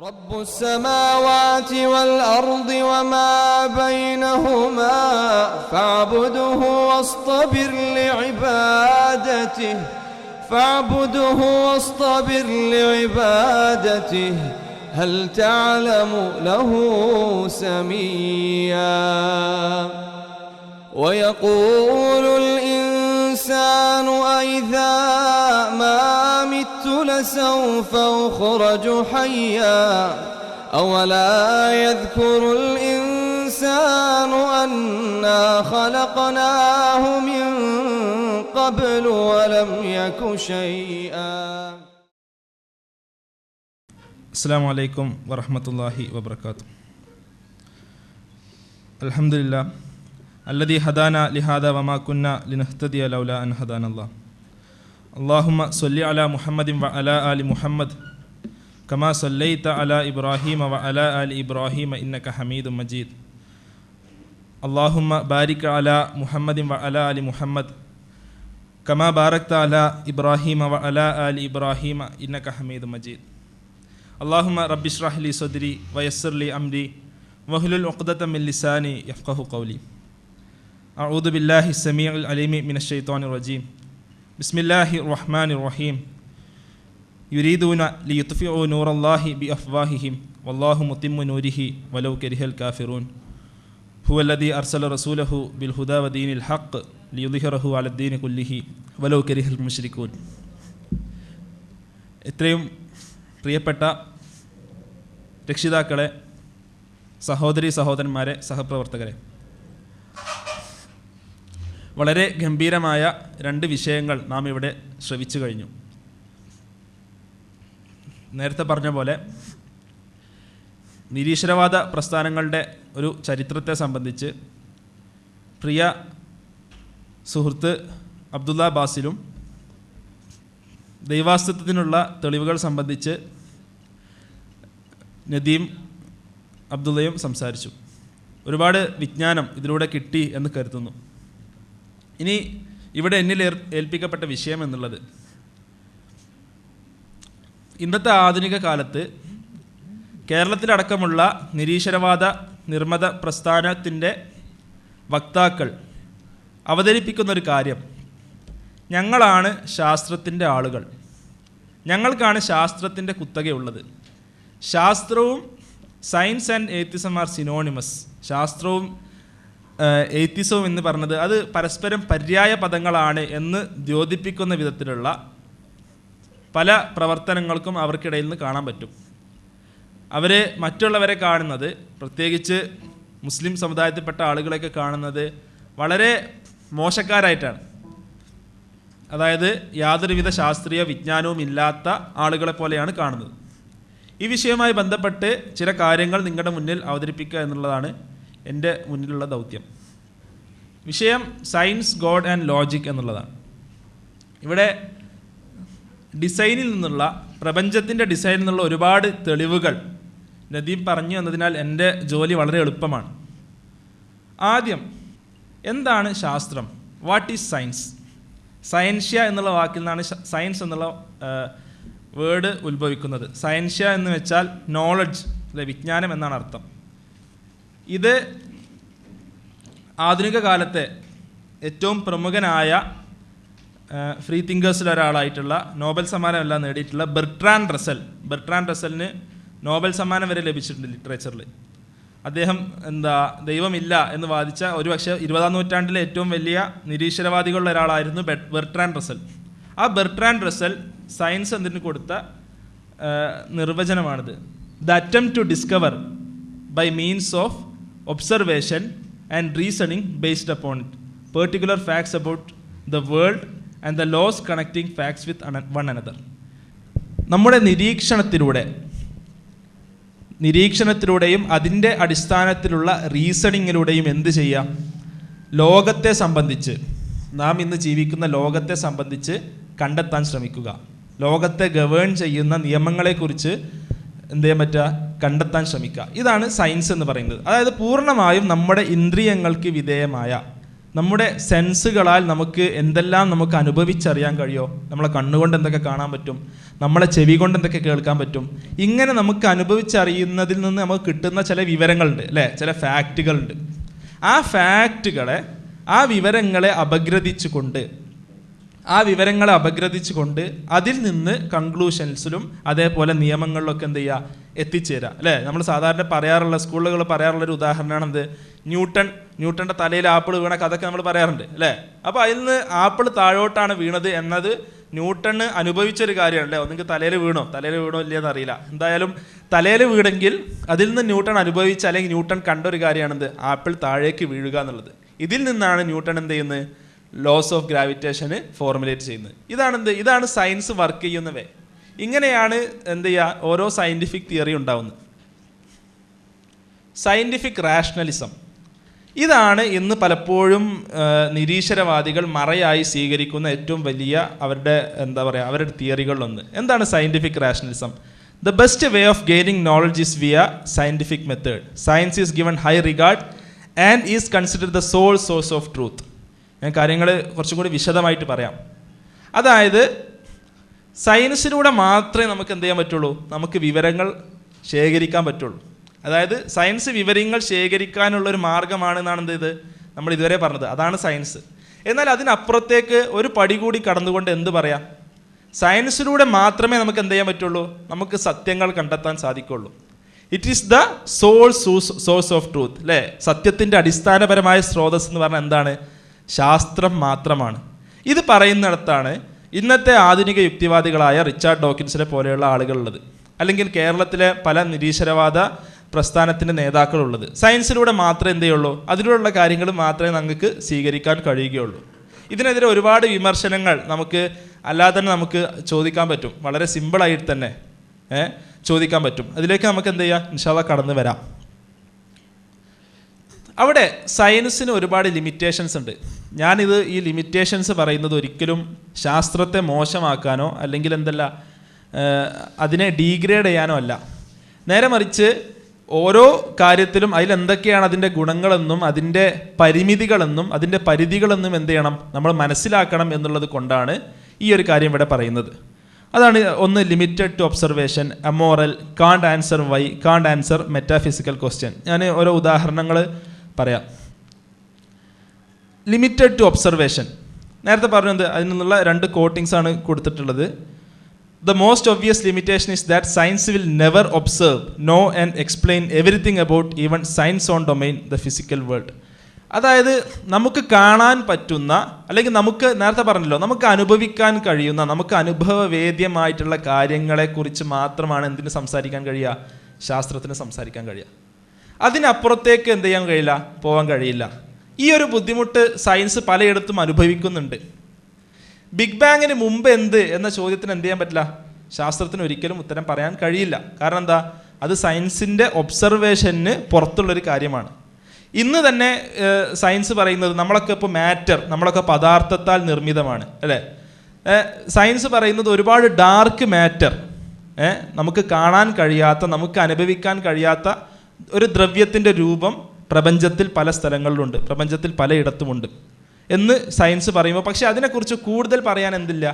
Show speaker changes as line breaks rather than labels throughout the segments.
رب السماوات والأرض وما بينهما فاعبده واصطبر لعبادته هل تعلم له سميا ويقول الإنسان أإذا ما مت لسوف أخرج حيا أولا يذكر الإنسان أنا خلقناه من قبل ولم يك شيئا.
السلام عليكم ورحمة الله وبركاته. الحمد لله الذي هدانا لهذا وما كنا لنهتدي لولا أن هدانا الله. اللهم صل على محمد وعلى آل محمد كما صليت على إبراهيم وعلى آل إبراهيم إنك حميد مجيد. اللهم بارك على محمد وعلى آل محمد كما باركت على إبراهيم وعلى آل إبراهيم إنك حميد مجيد. اللهم رب اشرح لي صدري ويسر لي أمري واحلل عقدة من لساني يفقهوا قولي. أعوذ بالله السميع العليم من الشيطان الرجيم. بسم الله الرحمن الرحيم. يريدون ليطفئوا نور الله بأفواههم والله متم نوره ولو كره الكافرون. هو الذي أرسل رسوله بالهدى ودين الحق ليظهره على الدين كله ولو كره المشركون. ഇത്രയും പ്രിയപ്പെട്ട രക്ഷിതാക്കളെ, സഹോദരി സഹോദരന്മാരെ, സഹപ്രവർത്തകരെ, വളരെ ഗംഭീരമായ രണ്ട് വിഷയങ്ങൾ നാം ഇവിടെ ശ്രവിച്ചു കഴിഞ്ഞു. നേരത്തെ പറഞ്ഞ പോലെ നിരീശ്വരവാദ പ്രസ്ഥാനങ്ങളുടെ ഒരു ചരിത്രത്തെ സംബന്ധിച്ച് പ്രിയ സുഹൃത്ത് അബ്ദുള്ള ബാസിലും ദൈവാസ്തിത്വത്തിനുള്ള തെളിവുകൾ സംബന്ധിച്ച് നദീം അബ്ദുള്ളയും സംസാരിച്ചു. ഒരുപാട് വിജ്ഞാനം ഇതിലൂടെ കിട്ടി എന്ന് കരുതുന്നു. ഇനി ഇവിടെ എന്നിൽ ഏൽപ്പിക്കപ്പെട്ട വിഷയം എന്നുള്ളത്, ഇന്നത്തെ ആധുനിക കാലത്ത് കേരളത്തിലടക്കമുള്ള നിരീശ്വരവാദ നിർമ്മത പ്രസ്ഥാനത്തിൻ്റെ വക്താക്കൾ അവതരിപ്പിക്കുന്നൊരു കാര്യം, ഞങ്ങളാണ് ശാസ്ത്രത്തിൻ്റെ ആളുകൾ, ഞങ്ങൾക്കാണ് ശാസ്ത്രത്തിൻ്റെ കുത്തകയുള്ളത്, ശാസ്ത്രവും science and atheism R synonymous, ശാസ്ത്രവും എയ്ത്തിസവും എന്ന് പറഞ്ഞത് അത് പരസ്പരം പര്യായ പദങ്ങളാണ് എന്ന് ദ്യോതിപ്പിക്കുന്ന വിധത്തിലുള്ള പല പ്രവർത്തനങ്ങൾക്കും അവർക്കിടയിൽ നിന്ന് കാണാൻ പറ്റും. അവർ മറ്റുള്ളവരെ കാണുന്നത്, പ്രത്യേകിച്ച് മുസ്ലിം സമുദായത്തിൽപ്പെട്ട ആളുകളെയൊക്കെ കാണുന്നത് വളരെ മോശക്കാരായിട്ടാണ്. അതായത് യാതൊരുവിധ ശാസ്ത്രീയ വിജ്ഞാനവും ഇല്ലാത്ത ആളുകളെ പോലെയാണ് കാണുന്നത്. ഈ വിഷയവുമായി ബന്ധപ്പെട്ട് ചില കാര്യങ്ങൾ നിങ്ങളുടെ മുന്നിൽ അവതരിപ്പിക്കുക എന്നുള്ളതാണ് എൻ്റെ മുന്നിലുള്ള ദൗത്യം. വിഷയം സയൻസ്, ഗോഡ് ആൻഡ് ലോജിക് എന്നുള്ളതാണ്. ഇവിടെ ഡിസൈനിൽ നിന്നുള്ള, പ്രപഞ്ചത്തിൻ്റെ ഡിസൈനിൽ നിന്നുള്ള ഒരുപാട് തെളിവുകൾ നദീം പറഞ്ഞു എന്നതിനാൽ എൻ്റെ ജോലി വളരെ എളുപ്പമാണ്. ആദ്യം, എന്താണ് ശാസ്ത്രം? What is science? സയൻഷ്യ എന്നുള്ള വാക്കിൽ നിന്നാണ് സയൻസ് എന്നുള്ള വേർഡ് ഉത്ഭവിക്കുന്നത്. സയൻഷ്യ എന്ന് വെച്ചാൽ നോളജ്, അല്ലെ, വിജ്ഞാനം എന്നാണ് അർത്ഥം. ഇത് ആധുനിക കാലത്തെ ഏറ്റവും പ്രമുഖനായ ഫ്രീ തിങ്കേഴ്സിൽ ഒരാളായിട്ടുള്ള, നോബൽ സമ്മാനമെല്ലാം നേടിയിട്ടുള്ള ബെർട്രാൻഡ് റസലിന് നോബൽ സമ്മാനം വരെ ലഭിച്ചിട്ടുണ്ട് ലിറ്ററേച്ചറിൽ. അദ്ദേഹം ദൈവമില്ല എന്ന് വാദിച്ച ഒരുപക്ഷെ 20-ാം നൂറ്റാണ്ടിലെ ഏറ്റവും വലിയ നിരീശ്വരവാദികളുടെ ഒരാളായിരുന്നു ബെർട്രാൻഡ് റസൽ. ആ ബെർട്രാൻഡ് റസൽ സയൻസ് എന്നതിന് കൊടുത്ത നിർവചനമാണിത്. The attempt to discover by means of observation and reasoning based upon it particular facts about the world and the laws connecting facts with one another. നമ്മുടെ നിരീക്ഷണത്തിലൂടെയും അതിൻ്റെ അടിസ്ഥാനത്തിലുള്ള റീസണിങ്ങിലൂടെയും എന്ത് ചെയ്യാം? ലോകത്തെ സംബന്ധിച്ച്, നാം ഇന്ന് ജീവിക്കുന്ന ലോകത്തെ സംബന്ധിച്ച് കണ്ടെത്താൻ ശ്രമിക്കുക. ലോകത്തെ ഗവേൺ ചെയ്യുന്ന നിയമങ്ങളെക്കുറിച്ച് എന്ത് ചെയ്യാൻ പറ്റുക? കണ്ടെത്താൻ ശ്രമിക്കുക. ഇതാണ് സയൻസ് എന്ന് പറയുന്നത്. അതായത് പൂർണ്ണമായും നമ്മുടെ ഇന്ദ്രിയങ്ങൾക്ക് വിധേയമായ, നമ്മുടെ സെൻസുകളാൽ നമുക്ക് എന്തെല്ലാം നമുക്ക് അനുഭവിച്ചറിയാൻ കഴിയോ, നമ്മളെ കണ്ണുകൊണ്ട് എന്തൊക്കെ കാണാൻ പറ്റും, നമ്മളെ ചെവി കൊണ്ട് എന്തൊക്കെ കേൾക്കാൻ പറ്റും, ഇങ്ങനെ നമുക്ക് അനുഭവിച്ചറിയുന്നതിൽ നിന്ന് നമുക്ക് കിട്ടുന്ന ചില വിവരങ്ങളുണ്ട് അല്ലേ, ചില ഫാക്റ്റുകളുണ്ട്. ആ വിവരങ്ങളെ അപഗ്രഥിച്ചുകൊണ്ട് അതിൽ നിന്ന് കൺക്ലൂഷൻസിലും അതേപോലെ നിയമങ്ങളിലൊക്കെ എന്ത് ചെയ്യുക, എത്തിച്ചേരുക അല്ലേ. നമ്മൾ സാധാരണ പറയാറുള്ള സ്കൂളുകൾ പറയാറുള്ളൊരു ഉദാഹരണമാണ് എന്ത്, ന്യൂട്ടൻ്റെ തലയിൽ ആപ്പിൾ വീണ കഥയൊക്കെ നമ്മൾ പറയാറുണ്ട് അല്ലേ. അപ്പോൾ അതിൽ നിന്ന് ആപ്പിൾ താഴോട്ടാണ് വീണത് എന്നത് ന്യൂട്ടണ് അനുഭവിച്ചൊരു കാര്യമാണ് അല്ലേ. ഒന്നെങ്കിൽ തലയിൽ വീണോ ഇല്ലയെന്ന് അറിയില്ല, എന്തായാലും തലയിൽ വീണെങ്കിൽ അതിൽ നിന്ന് ന്യൂട്ടൺ അനുഭവിച്ച അല്ലെങ്കിൽ ന്യൂട്ടൺ കണ്ടൊരു കാര്യമാണെന്ത്, ആപ്പിൾ താഴേക്ക് വീഴുക എന്നുള്ളത്. ഇതിൽ നിന്നാണ് ന്യൂട്ടൺ എന്ത് ചെയ്യുന്നത്, ലോസ് ഓഫ് ഗ്രാവിറ്റേഷന് ഫോർമുലേറ്റ് ചെയ്യുന്നത്. ഇതാണ് സയൻസ് വർക്ക് ചെയ്യുന്ന വേ. ഇങ്ങനെയാണ് എന്ത് ചെയ്യുക, ഓരോ സയൻറ്റിഫിക് തിയറി ഉണ്ടാവുന്നത്. സയൻറ്റിഫിക് റാഷണലിസം, ഇതാണ് ഇന്ന് പലപ്പോഴും നിരീശ്വരവാദികൾ മറയായി സ്വീകരിക്കുന്ന ഏറ്റവും വലിയ അവരുടെ തിയറികളിലൊന്ന്. എന്താണ് scientific rationalism? The best way of gaining knowledge is via scientific method. Science is given high regard and is considered the sole source of truth. ഞാൻ കാര്യങ്ങൾ കുറച്ചും കൂടി വിശദമായിട്ട് പറയാം. അതായത് സയൻസിലൂടെ മാത്രമേ നമുക്ക് എന്ത് ചെയ്യാൻ പറ്റുള്ളൂ, നമുക്ക് വിവരങ്ങൾ ശേഖരിക്കാൻ പറ്റുള്ളൂ. അതായത് സയൻസ് വിവരങ്ങൾ ശേഖരിക്കാനുള്ളൊരു മാർഗമാണെന്നാണ് നമ്മൾ ഇതുവരെ പറഞ്ഞത്, അതാണ് സയൻസ്. എന്നാൽ അതിനപ്പുറത്തേക്ക് ഒരു പടി കൂടി കടന്നുകൊണ്ട് എന്ത് പറയാം, സയൻസിലൂടെ മാത്രമേ നമുക്ക് എന്ത് ചെയ്യാൻ പറ്റുള്ളൂ, നമുക്ക് സത്യങ്ങൾ കണ്ടെത്താൻ സാധിക്കുള്ളൂ. It is the sole source of truth അല്ലേ. സത്യത്തിൻ്റെ അടിസ്ഥാനപരമായ സ്രോതസ് എന്ന് പറഞ്ഞാൽ എന്താണ്, ശാസ്ത്രം മാത്രമാണ്. ഇത് പറയുന്നിടത്താണ് ഇന്നത്തെ ആധുനിക യുക്തിവാദികളായ റിച്ചാർഡ് ഡോക്കിൻസിനെ പോലെയുള്ള ആളുകളുള്ളത്, അല്ലെങ്കിൽ കേരളത്തിലെ പല നിരീശ്വരവാദ പ്രസ്ഥാനത്തിൻ്റെ നേതാക്കളുള്ളത്. സയൻസിലൂടെ മാത്രമേ എന്ത് ചെയ്യുള്ളൂ, അതിലുള്ള കാര്യങ്ങൾ മാത്രമേ നമുക്ക് സ്വീകരിക്കാൻ കഴിയുകയുള്ളൂ. ഇതിനെതിരെ ഒരുപാട് വിമർശനങ്ങൾ നമുക്ക് അല്ലാതെ തന്നെ നമുക്ക് ചോദിക്കാൻ പറ്റും, വളരെ സിമ്പിളായിട്ട് തന്നെ ചോദിക്കാൻ പറ്റും. അതിലേക്ക് നമുക്ക് എന്ത് ചെയ്യാം, ഇൻഷാ അല്ലാഹ് കടന്നു വരാം. അവിടെ സയൻസിന് ഒരുപാട് ലിമിറ്റേഷൻസ് ഉണ്ട്. ഈ ലിമിറ്റേഷൻസ് പറയുന്നത് ഒരിക്കലും ശാസ്ത്രത്തെ മോശമാക്കാനോ അല്ലെങ്കിൽ അതിനെ ഡീഗ്രേഡ് ചെയ്യാനോ അല്ല. നേരെ മറിച്ച് ഓരോ കാര്യത്തിലും അതിലെന്തൊക്കെയാണ് അതിൻ്റെ ഗുണങ്ങളെന്നും അതിൻ്റെ പരിമിതികളെന്നും അതിൻ്റെ പരിധികളെന്നും എന്ത് ചെയ്യണം, നമ്മൾ മനസ്സിലാക്കണം എന്നുള്ളത് കൊണ്ടാണ് ഈ ഒരു കാര്യം ഇവിടെ പറയുന്നത്. അതാണ് ഒന്ന്, ലിമിറ്റഡ് ടു ഒബ്സർവേഷൻ, അമോറൽ, കാണ്ട് ആൻസർ വൈ, കാണ്ട് ആൻസർ മെറ്റാഫിസിക്കൽ ക്വസ്റ്റ്യൻ. ഞാൻ ഓരോ ഉദാഹരണങ്ങൾ പറയാം. ലിമിറ്റഡ് ടു ഒബ്സർവേഷൻ, നേരത്തെ പറഞ്ഞത് അതിൽ നിന്നുള്ള 2 കോട്ടിങ്സ് ആണ് കൊടുത്തിട്ടുള്ളത്. The most obvious limitation is that science will never observe, know and explain everything about even science own domain, the physical world. അതായത് നമുക്ക് കാണാൻ പറ്റുന്ന അല്ലെങ്കിൽ നമുക്ക് നേരത്തെ പറഞ്ഞല്ലോ നമുക്ക് അനുഭവിക്കാൻ കഴിയുന്ന നമുക്ക് അനുഭവവേദ്യമായിട്ടുള്ള കാര്യങ്ങളെക്കുറിച്ച് മാത്രമാണ് എന്തിന് സംസാരിക്കാൻ കഴിയുക, ശാസ്ത്രത്തിന് സംസാരിക്കാൻ കഴിയുക. അതിനപ്പുറത്തേക്ക് എന്ത് ചെയ്യാൻ കഴിയില്ല, പോകാൻ കഴിയില്ല. ഈ ഒരു ബുദ്ധിമുട്ട് സയൻസ് പലയിടത്തും അനുഭവിക്കുന്നുണ്ട്. ബിഗ് ബാങ്ങിന് മുമ്പ് എന്ത് എന്ന ചോദ്യത്തിന് എന്ത് ചെയ്യാൻ പറ്റില്ല, ശാസ്ത്രത്തിന് ഒരിക്കലും ഉത്തരം പറയാൻ കഴിയില്ല. കാരണം എന്താ, അത് സയൻസിൻ്റെ ഒബ്സർവേഷന് പുറത്തുള്ളൊരു കാര്യമാണ്. ഇന്ന് തന്നെ സയൻസ് പറയുന്നത് നമ്മളൊക്കെ ഇപ്പോൾ നമ്മളൊക്കെ പദാർത്ഥത്താൽ നിർമ്മിതമാണ് അല്ലേ. സയൻസ് പറയുന്നത് ഒരുപാട് ഡാർക്ക് മാറ്റർ, നമുക്ക് കാണാൻ കഴിയാത്ത നമുക്ക് അനുഭവിക്കാൻ കഴിയാത്ത ഒരു ദ്രവ്യത്തിൻ്റെ രൂപം പ്രപഞ്ചത്തിൽ പല സ്ഥലങ്ങളിലുണ്ട്, പ്രപഞ്ചത്തിൽ പലയിടത്തുമുണ്ട് എന്ന് സയൻസ് പറയുമ്പോൾ, പക്ഷെ അതിനെക്കുറിച്ച് കൂടുതൽ പറയാൻ എന്തില്ല,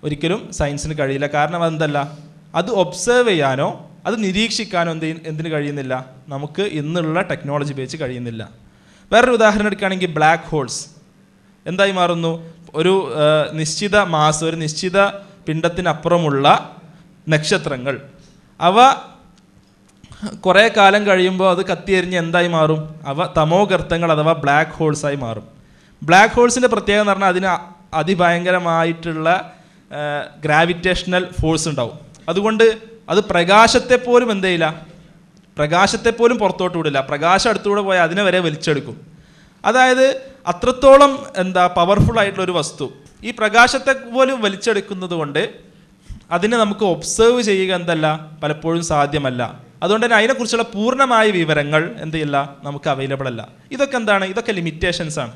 ഒരിക്കലും സയൻസിന് കഴിയില്ല. കാരണം അത് ഒബ്സർവ് ചെയ്യാനോ അത് നിരീക്ഷിക്കാനോ എന്തിന് കഴിയുന്നില്ല, നമുക്ക് ഇന്നുള്ള ടെക്നോളജി ഉപയോഗിച്ച് കഴിയുന്നില്ല. വേറൊരു ഉദാഹരണം എടുക്കുകയാണെങ്കിൽ ബ്ലാക്ക് ഹോൾസ് എന്തായി മാറുന്നു, ഒരു നിശ്ചിത മാസ്, ഒരു നിശ്ചിത പിണ്ഡത്തിനപ്പുറമുള്ള നക്ഷത്രങ്ങൾ, അവ കുറേ കാലം കഴിയുമ്പോൾ അത് കത്തിയെരിഞ്ഞ് എന്തായി മാറും, അവ തമോഗർത്തങ്ങൾ അഥവാ ബ്ലാക്ക് ഹോൾസായി മാറും. ബ്ലാക്ക് ഹോൾസിൻ്റെ പ്രത്യേകത എന്ന് പറഞ്ഞാൽ അതിന് അതിഭയങ്കരമായിട്ടുള്ള ഗ്രാവിറ്റേഷണൽ ഫോഴ്സ് ഉണ്ടാവും. അതുകൊണ്ട് അത് പ്രകാശത്തെപ്പോലും എന്ത് ചെയ്യില്ല, പ്രകാശത്തെപ്പോലും പുറത്തോട്ട് വിടില്ല. പ്രകാശം അടുത്തുകൂടെ പോയാൽ അതിനെ വരെ വലിച്ചെടുക്കും. അതായത് അത്രത്തോളം പവർഫുൾ ആയിട്ടുള്ളൊരു വസ്തു ഈ പ്രകാശത്തെ പോലും വലിച്ചെടുക്കുന്നത് കൊണ്ട് അതിനെ നമുക്ക് ഒബ്സർവ് ചെയ്യുക പലപ്പോഴും സാധ്യമല്ല. അതുകൊണ്ട് തന്നെ അതിനെക്കുറിച്ചുള്ള പൂർണ്ണമായ വിവരങ്ങൾ എന്ത് ചെയ്യില്ല, നമുക്ക് അവൈലബിൾ അല്ല. ഇതൊക്കെ ലിമിറ്റേഷൻസ് ആണ്.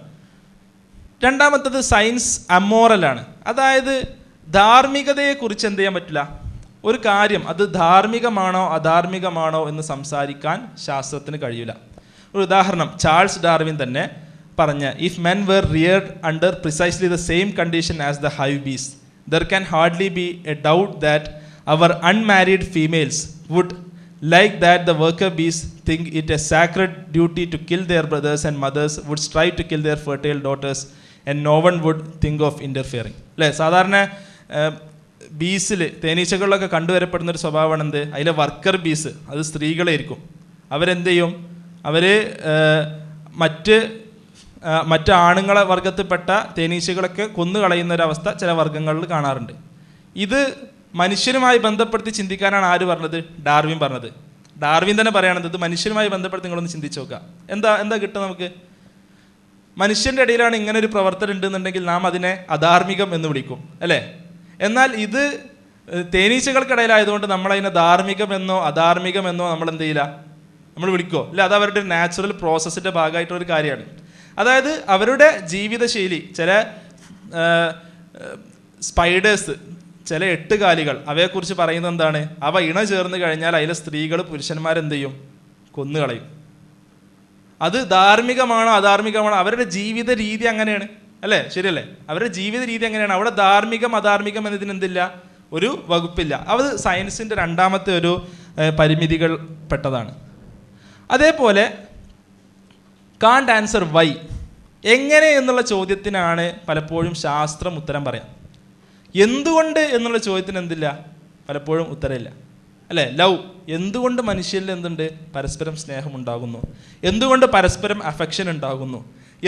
രണ്ടാമത്തത് സയൻസ് അമോറലാണ്. അതായത് ധാർമ്മികതയെക്കുറിച്ച് എന്ത് ചെയ്യാൻ പറ്റില്ല, ഒരു കാര്യം അത് ധാർമ്മികമാണോ അധാർമികമാണോ എന്ന് സംസാരിക്കാൻ ശാസ്ത്രത്തിന് കഴിയില്ല. ഒരു ഉദാഹരണം, ചാൾസ് ഡാർവിൻ തന്നെ പറഞ്ഞ if men were reared under precisely the same condition as the hive bees there can hardly be a doubt that our unmarried females would like that the worker bees think it a sacred duty to kill their brothers and mothers would strive to kill their fertile daughters and no one would think of interfering. അല്ലേ, സാധാരണ ബീസിൽ തേനീച്ചകളിലൊക്കെ കണ്ടുവരപ്പെടുന്ന ഒരു സ്വഭാവമാണ് എന്ത്, അതിലെ worker ബീസ് അത് സ്ത്രീകളായിരിക്കും. അവരെന്ത് ചെയ്യും, അവർ മറ്റ് ആണുങ്ങളെ വർഗത്തിൽപ്പെട്ട തേനീച്ചകളൊക്കെ കൊന്നുകളയുന്ന ഒരവസ്ഥ ചില വർഗ്ഗങ്ങളിൽ കാണാറുണ്ട്. ഇത് മനുഷ്യനുമായി ബന്ധപ്പെടുത്തി ചിന്തിക്കാനാണ് ആര് പറഞ്ഞത്? ഡാർവിൻ പറഞ്ഞത്. ഡാർവിൻ തന്നെ പറയുകയാണെന്ന്, ഇത് മനുഷ്യനുമായി ബന്ധപ്പെടുത്തി നിങ്ങളൊന്ന് ചിന്തിച്ച് നോക്കുക. എന്താ കിട്ടുക നമുക്ക്? മനുഷ്യൻ്റെ ഇടയിലാണ് ഇങ്ങനെ ഒരു പ്രവർത്തനം ഉണ്ടെന്നുണ്ടെങ്കിൽ നാം അതിനെ അധാർമികം എന്ന് വിളിക്കും, അല്ലേ? എന്നാൽ ഇത് തേനീച്ചകൾക്കിടയിലായതുകൊണ്ട് നമ്മളതിനെ ധാർമ്മികമെന്നോ അധാർമികമെന്നോ നമ്മൾ എന്ത് ചെയ്യില്ല, നമ്മൾ വിളിക്കോ ഇല്ല. അത് അവരുടെ ഒരു നാച്ചുറൽ പ്രോസസ്സിൻ്റെ ഭാഗമായിട്ടുള്ളൊരു കാര്യമാണ്. അതായത് അവരുടെ ജീവിതശൈലി, ചില സ്പൈഡേഴ്സ്, ചില 8 കാലികൾ, അവയെക്കുറിച്ച് പറയുന്നത് എന്താണ്, അവ ഇണ ചേർന്ന് കഴിഞ്ഞാൽ അതിലെ സ്ത്രീകൾ പുരുഷന്മാരെന്ത് ചെയ്യും, കൊന്നുകളയും. അത് ധാർമ്മികമാണോ അധാർമികമാണോ? അവരുടെ ജീവിത രീതി അങ്ങനെയാണ്, അല്ലേ? ശരിയല്ലേ? അവരുടെ ജീവിത രീതി അങ്ങനെയാണ്. അവിടെ ധാർമ്മികം അധാർമികം എന്നതിനെന്തില്ല, ഒരു വകുപ്പില്ല. അത് സയൻസിൻ്റെ രണ്ടാമത്തെ ഒരു പരിമിതികൾ പെട്ടതാണ്. അതേപോലെ കാണ്ട് ആൻസർ വൈ, എങ്ങനെ എന്നുള്ള ചോദ്യത്തിനാണ് പലപ്പോഴും ശാസ്ത്രം ഉത്തരം പറയാം. എന്തുകൊണ്ട് എന്നുള്ള ചോദ്യത്തിന് എന്തില്ല, പലപ്പോഴും ഉത്തരമില്ല, അല്ലേ? ലവ്, എന്തുകൊണ്ട് മനുഷ്യരിൽ എന്തുണ്ട്, പരസ്പരം സ്നേഹം ഉണ്ടാകുന്നു, എന്തുകൊണ്ട് പരസ്പരം അഫെക്ഷൻ ഉണ്ടാകുന്നു,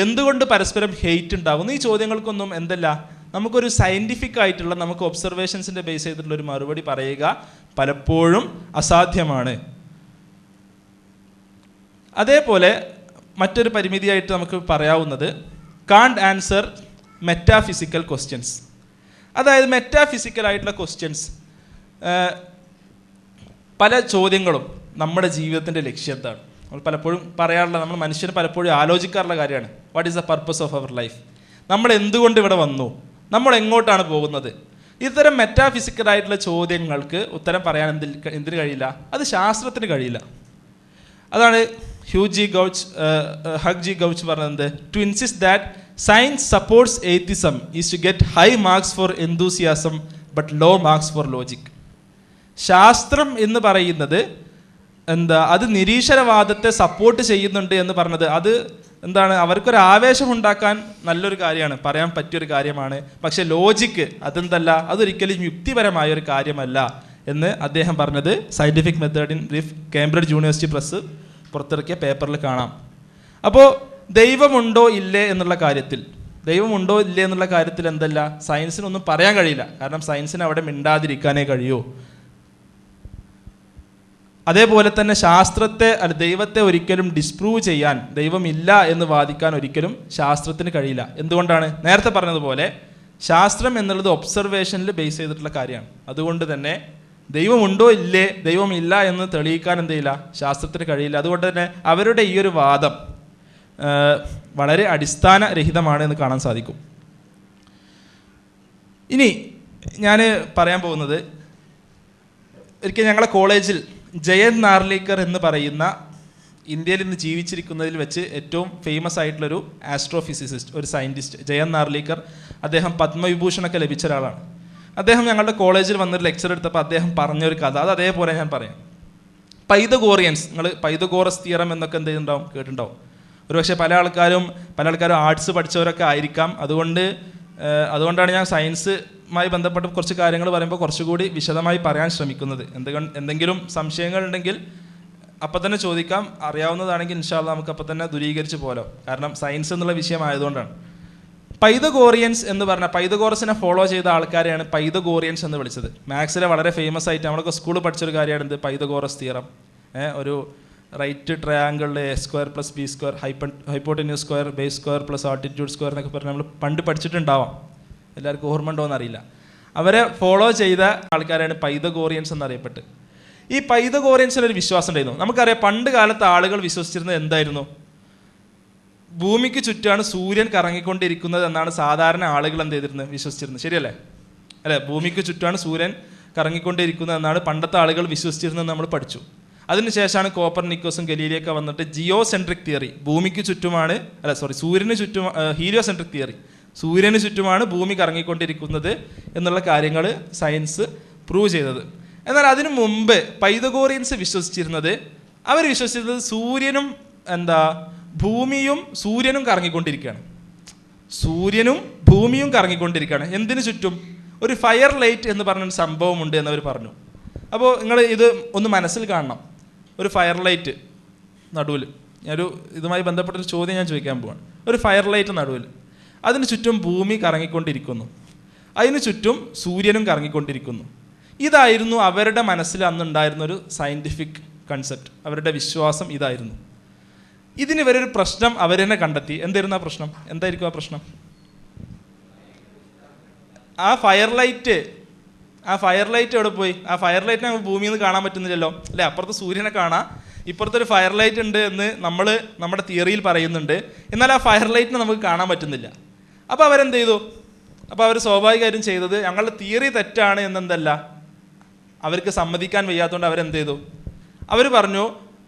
എന്തുകൊണ്ട് പരസ്പരം ഹെയ്റ്റ് ഉണ്ടാകുന്നു, ഈ ചോദ്യങ്ങൾക്കൊന്നും എന്തല്ല, നമുക്കൊരു സയൻറ്റിഫിക് ആയിട്ടുള്ള, നമുക്ക് ഒബ്സർവേഷൻസിൻ്റെ ബേസ് ചെയ്തിട്ടുള്ള ഒരു മറുപടി പറയുക പലപ്പോഴും അസാധ്യമാണ്. അതേപോലെ മറ്റൊരു പരിമിതിയായിട്ട് നമുക്ക് പറയാവുന്നത് കാണ്ട് ആൻസർ മെറ്റാഫിസിക്കൽ ക്വസ്റ്റ്യൻസ്. അതായത് മെറ്റാഫിസിക്കലായിട്ടുള്ള ക്വസ്റ്റ്യൻസ്, പല ചോദ്യങ്ങളും നമ്മുടെ ജീവിതത്തിൻ്റെ ലക്ഷ്യം എന്താണ്, നമ്മൾ പലപ്പോഴും പറയാറുള്ള, നമ്മൾ മനുഷ്യന് പലപ്പോഴും ആലോചിക്കാറുള്ള കാര്യമാണ്, what is the purpose of our life, നമ്മൾ എന്തുകൊണ്ട് ഇവിടെ വന്നു, നമ്മൾ എങ്ങോട്ടാണ് പോകുന്നത്. ഇത്തരം മെറ്റാഫിസിക്കലായിട്ടുള്ള ചോദ്യങ്ങൾക്ക് ഉത്തരം പറയാൻ എന്തിന് കഴിയില്ല, അത് ശാസ്ത്രത്തിന് കഴിയില്ല. അതാണ് ഹഗ് ജി ഗൗച്ച് പറഞ്ഞത്, to insist that science supports atheism is to get high marks for enthusiasm but low marks for logic. ശാസ്ത്രം എന്ന് പറയുന്നത് അത് നിരീശ്വരവാദത്തെ സപ്പോർട്ട് ചെയ്യുന്നുണ്ട് എന്ന് പറഞ്ഞത്, അത് എന്താണ്, അവർക്കൊരു ആവേശം ഉണ്ടാക്കാൻ നല്ലൊരു കാര്യമാണ്, പറയാൻ പറ്റിയൊരു കാര്യമാണ്. പക്ഷെ ലോജിക്ക് അതെന്തല്ല, അതൊരിക്കലും യുക്തിപരമായ ഒരു കാര്യമല്ല എന്ന് അദ്ദേഹം പറഞ്ഞത് scientific method in brief Cambridge university press പുറത്തിറക്കിയ പേപ്പറിൽ കാണാം. അപ്പോൾ ദൈവമുണ്ടോ ഇല്ലേ എന്നുള്ള കാര്യത്തിൽ എന്തല്ല, സയൻസിനൊന്നും പറയാൻ കഴിയില്ല. കാരണം സയൻസിന് അവിടെ മിണ്ടാതിരിക്കാനേ കഴിയൂ. അതേപോലെ തന്നെ ശാസ്ത്രത്തെ ദൈവത്തെ ഒരിക്കലും ഡിസ്പ്രൂവ് ചെയ്യാൻ, ദൈവമില്ല എന്ന് വാദിക്കാൻ ഒരിക്കലും ശാസ്ത്രത്തിന് കഴിയില്ല. എന്തുകൊണ്ടാണ്? നേരത്തെ പറഞ്ഞതുപോലെ ശാസ്ത്രം എന്നുള്ളത് ഒബ്സർവേഷനിൽ ബേസ് ചെയ്തിട്ടുള്ള കാര്യമാണ്. അതുകൊണ്ട് തന്നെ ദൈവമുണ്ടോ ഇല്ലേ, ദൈവമില്ല എന്ന് തെളിയിക്കാൻ എന്ത് ചെയ്യില്ല, ശാസ്ത്രത്തിന് കഴിയില്ല. അതുകൊണ്ട് തന്നെ അവരുടെ ഈ ഒരു വാദം വളരെ അടിസ്ഥാനരഹിതമാണ് എന്ന് കാണാൻ സാധിക്കും. ഇനി ഞാൻ പറയാൻ പോകുന്നത്, ഒരിക്കൽ ഞങ്ങളുടെ കോളേജിൽ ജയന്ത് നാർലിക്കർ എന്ന് പറയുന്ന ഇന്ത്യയിൽ ഇന്ന് ജീവിച്ചിരിക്കുന്നതിൽ വെച്ച് ഏറ്റവും ഫേമസ് ആയിട്ടുള്ളൊരു ആസ്ട്രോഫിസിസിസ്റ്റ്, ഒരു സയൻറ്റിസ്റ്റ്, ജയന്ത് നാർലിക്കർ, അദ്ദേഹം പത്മവിഭൂഷണൊക്കെ ലഭിച്ച ഒരാളാണ്. അദ്ദേഹം ഞങ്ങളുടെ കോളേജിൽ വന്നൊരു ലെക്ചർ എടുത്തപ്പോൾ അദ്ദേഹം പറഞ്ഞൊരു കഥ, അത് അതേപോലെ ഞാൻ പറയാം. പൈതഗോറിയൻസ്, നിങ്ങൾ പൈതഗോറസ് തിയറം എന്നൊക്കെ എന്ത് ചെയ്തിട്ടുണ്ടാവും, കേട്ടിട്ടുണ്ടാവും. ഒരുപക്ഷെ പല ആൾക്കാരും ആർട്സ് പഠിച്ചവരൊക്കെ ആയിരിക്കാം. അതുകൊണ്ടാണ് ഞാൻ സയൻസുമായി ബന്ധപ്പെട്ട് കുറച്ച് കാര്യങ്ങൾ പറയുമ്പോൾ കുറച്ചുകൂടി വിശദമായി പറയാൻ ശ്രമിക്കുന്നത്. എന്തെങ്കിലും സംശയങ്ങൾ ഉണ്ടെങ്കിൽ അപ്പം തന്നെ ചോദിക്കാം, അറിയാവുന്നതാണെങ്കിൽ ഇൻഷാ അല്ലാഹ് നമുക്ക് അപ്പം തന്നെ ദൂരീകരിച്ച് പോലോ, കാരണം സയൻസ് എന്നുള്ള വിഷയമായതുകൊണ്ടാണ്. പൈതഗോറിയൻസ് എന്ന് പറഞ്ഞാൽ, പൈതഗോറസിനെ ഫോളോ ചെയ്ത ആൾക്കാരെയാണ് പൈതഗോറിയൻസ് എന്ന് വിളിച്ചത്. മാത്സിലെ വളരെ ഫേമസ് ആയിട്ട് നമ്മളൊക്കെ സ്കൂളിൽ പഠിച്ചൊരു കാര്യമാണ് എന്ത്, പൈതഗോറസ് തിയറം. ഒരു റൈറ്റ് ട്രയാങ്കിളിൽ A square plus B square, hypotenuse square, base square plus altitude square എന്നൊക്കെ പറഞ്ഞ് നമ്മൾ പണ്ട് പഠിച്ചിട്ടുണ്ടാവാം. എല്ലാവർക്കും ഓർമ്മ ഉണ്ടോ എന്നറിയില്ല. അവരെ ഫോളോ ചെയ്ത ആൾക്കാരാണ് പൈതഗോറിയൻസ് എന്നറിയപ്പെട്ട്. ഈ പൈതഗോറിയൻസിനൊരു വിശ്വാസം ഉണ്ടായിരുന്നു. നമുക്കറിയാം, പണ്ട് കാലത്ത് ആളുകൾ വിശ്വസിച്ചിരുന്നത് എന്തായിരുന്നു, ഭൂമിക്ക് ചുറ്റാണ് സൂര്യൻ കറങ്ങിക്കൊണ്ടിരിക്കുന്നത് എന്നാണ് സാധാരണ ആളുകൾ എന്ത് ചെയ്തിരുന്നത്, വിശ്വസിച്ചിരുന്നത്. ശരിയല്ലേ? അല്ലേ? ഭൂമിക്ക് ചുറ്റാണ് സൂര്യൻ കറങ്ങിക്കൊണ്ടിരിക്കുന്നത് എന്നാണ് പണ്ടത്തെ ആളുകൾ വിശ്വസിച്ചിരുന്നത് നമ്മൾ പഠിച്ചു. അതിനുശേഷമാണ് കോപ്പർനിക്കോസും ഗലീലിയൊക്കെ വന്നിട്ട് ജിയോ സെൻട്രിക് തിയറി, ഭൂമിക്ക് ചുറ്റുമാണ് സൂര്യന് ചുറ്റും, ഹീലിയോ സെൻട്രിക് തിയറി, സൂര്യന് ചുറ്റുമാണ് ഭൂമി കറങ്ങിക്കൊണ്ടിരിക്കുന്നത് എന്നുള്ള കാര്യങ്ങൾ സയൻസ് പ്രൂവ് ചെയ്തത്. എന്നാൽ അതിനു മുമ്പ് പൈതഗോറിയൻസ് വിശ്വസിച്ചിരുന്നത്, അവർ വിശ്വസിച്ചിരുന്നത് സൂര്യനും ഭൂമിയും സൂര്യനും കറങ്ങിക്കൊണ്ടിരിക്കുകയാണ്. സൂര്യനും ഭൂമിയും കറങ്ങിക്കൊണ്ടിരിക്കുകയാണ്. എന്തിനു ചുറ്റും? ഒരു ഫയർ ലൈറ്റ് എന്ന് പറഞ്ഞൊരു സംഭവമുണ്ട് എന്നവർ പറഞ്ഞു. അപ്പോൾ നിങ്ങൾ ഇത് ഒന്ന് മനസ്സിൽ കാണണം. ഒരു ഫയർ ലൈറ്റ് നടുവിൽ, ഞാനൊരു ഇതുമായി ബന്ധപ്പെട്ടൊരു ചോദ്യം ഞാൻ ചോദിക്കാൻ പോവാണ്. ഒരു ഫയർ ലൈറ്റ് നടുവിൽ, അതിന് ചുറ്റും ഭൂമി കറങ്ങിക്കൊണ്ടിരിക്കുന്നു, അതിന് ചുറ്റും സൂര്യനും കറങ്ങിക്കൊണ്ടിരിക്കുന്നു. ഇതായിരുന്നു അവരുടെ മനസ്സിൽ അന്നുണ്ടായിരുന്നൊരു സയൻറ്റിഫിക് കൺസെപ്റ്റ്, അവരുടെ വിശ്വാസം ഇതായിരുന്നു. ഇതിന് ഇവരൊരു പ്രശ്നം അവർ തന്നെ കണ്ടെത്തി. എന്തായിരുന്നു ആ പ്രശ്നം? എന്തായിരിക്കും ആ പ്രശ്നം? ആ ഫയർ ലൈറ്റ് എവിടെ പോയി? ആ ഫയർ ലൈറ്റിനെ നമുക്ക് ഭൂമിയിൽ നിന്ന് കാണാൻ പറ്റുന്നില്ലല്ലോ അല്ലേ? അപ്പുറത്ത് സൂര്യനെ കാണാം, ഇപ്പുറത്തൊരു ഫയർ ലൈറ്റ് ഉണ്ട് എന്ന് നമ്മൾ നമ്മുടെ തിയറിയിൽ പറയുന്നുണ്ട്. എന്നാൽ ആ ഫയർ ലൈറ്റിനെ നമുക്ക് കാണാൻ പറ്റുന്നില്ല. അപ്പോൾ അവരെന്ത് ചെയ്തു? അപ്പോൾ അവർ സ്വാഭാവികമായിട്ടും ചെയ്തത്, ഞങ്ങളുടെ തിയറി തെറ്റാണ് എന്നെന്തല്ല അവർക്ക് സമ്മതിക്കാൻ വയ്യാത്തതുകൊണ്ട് അവരെന്ത് ചെയ്തു? അവർ പറഞ്ഞു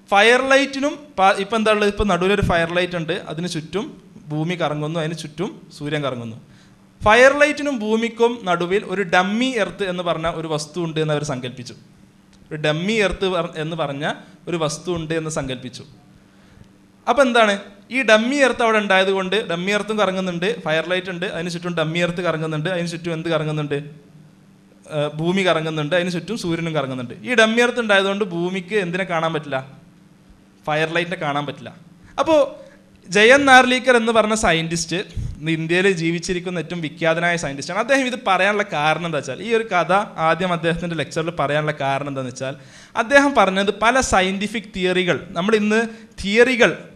ഫയർ ലൈറ്റിനും ഇപ്പം എന്താ ഉള്ളത്? ഇപ്പം നടുവിലൊരു ഫയർ ലൈറ്റ് ഉണ്ട്, അതിന് ചുറ്റും ഭൂമി കറങ്ങുന്നു, അതിന് ചുറ്റും സൂര്യൻ കറങ്ങുന്നു. ഫയർ ലൈറ്റിനും ഭൂമിക്കും നടുവിൽ ഒരു ഡമ്മി എർത്ത് എന്ന് പറഞ്ഞ ഒരു വസ്തു ഉണ്ട് എന്ന് അവർ സങ്കല്പിച്ചു. ഒരു ഡമ്മി എർത്ത് എന്ന് പറഞ്ഞ ഒരു വസ്തു ഉണ്ട് എന്ന് സങ്കല്പിച്ചു. അപ്പം എന്താണ്? ഈ ഡമ്മി എർത്ത് അവിടെ ഉണ്ടായത് കൊണ്ട് ഡമ്മി എർത്തും കറങ്ങുന്നുണ്ട്, ഫയർ ലൈറ്റ് ഉണ്ട്, അതിന് ചുറ്റും ഡമ്മി എർത്ത് കറങ്ങുന്നുണ്ട്, അതിന് ചുറ്റും എന്ത് കറങ്ങുന്നുണ്ട്? ഭൂമി കറങ്ങുന്നുണ്ട്, അതിന് ചുറ്റും സൂര്യനും കറങ്ങുന്നുണ്ട്. ഈ ഡമ്മി എർത്ത് ഉണ്ടായതുകൊണ്ട് ഭൂമിക്ക് എന്തിനെ കാണാൻ പറ്റില്ല? ഫയർ ലൈറ്റിനെ കാണാൻ പറ്റില്ല. അപ്പോൾ ജയൻ നാർലിക്കർ എന്ന് പറഞ്ഞ സയൻറ്റിസ്റ്റ് ഇന്ത്യയിൽ ജീവിച്ചിരിക്കുന്ന ഏറ്റവും വിഖ്യാതനായ സയൻറ്റിസ്റ്റാണ്. അദ്ദേഹം ഇത് പറയാനുള്ള കാരണം എന്താ വെച്ചാൽ, ഈ ഒരു കഥ ആദ്യം അദ്ദേഹത്തിൻ്റെ ലെക്ചറിൽ പറയാനുള്ള കാരണം എന്താണെന്ന് വെച്ചാൽ, അദ്ദേഹം പറഞ്ഞത് പല സയൻറ്റിഫിക് തിയറികൾ,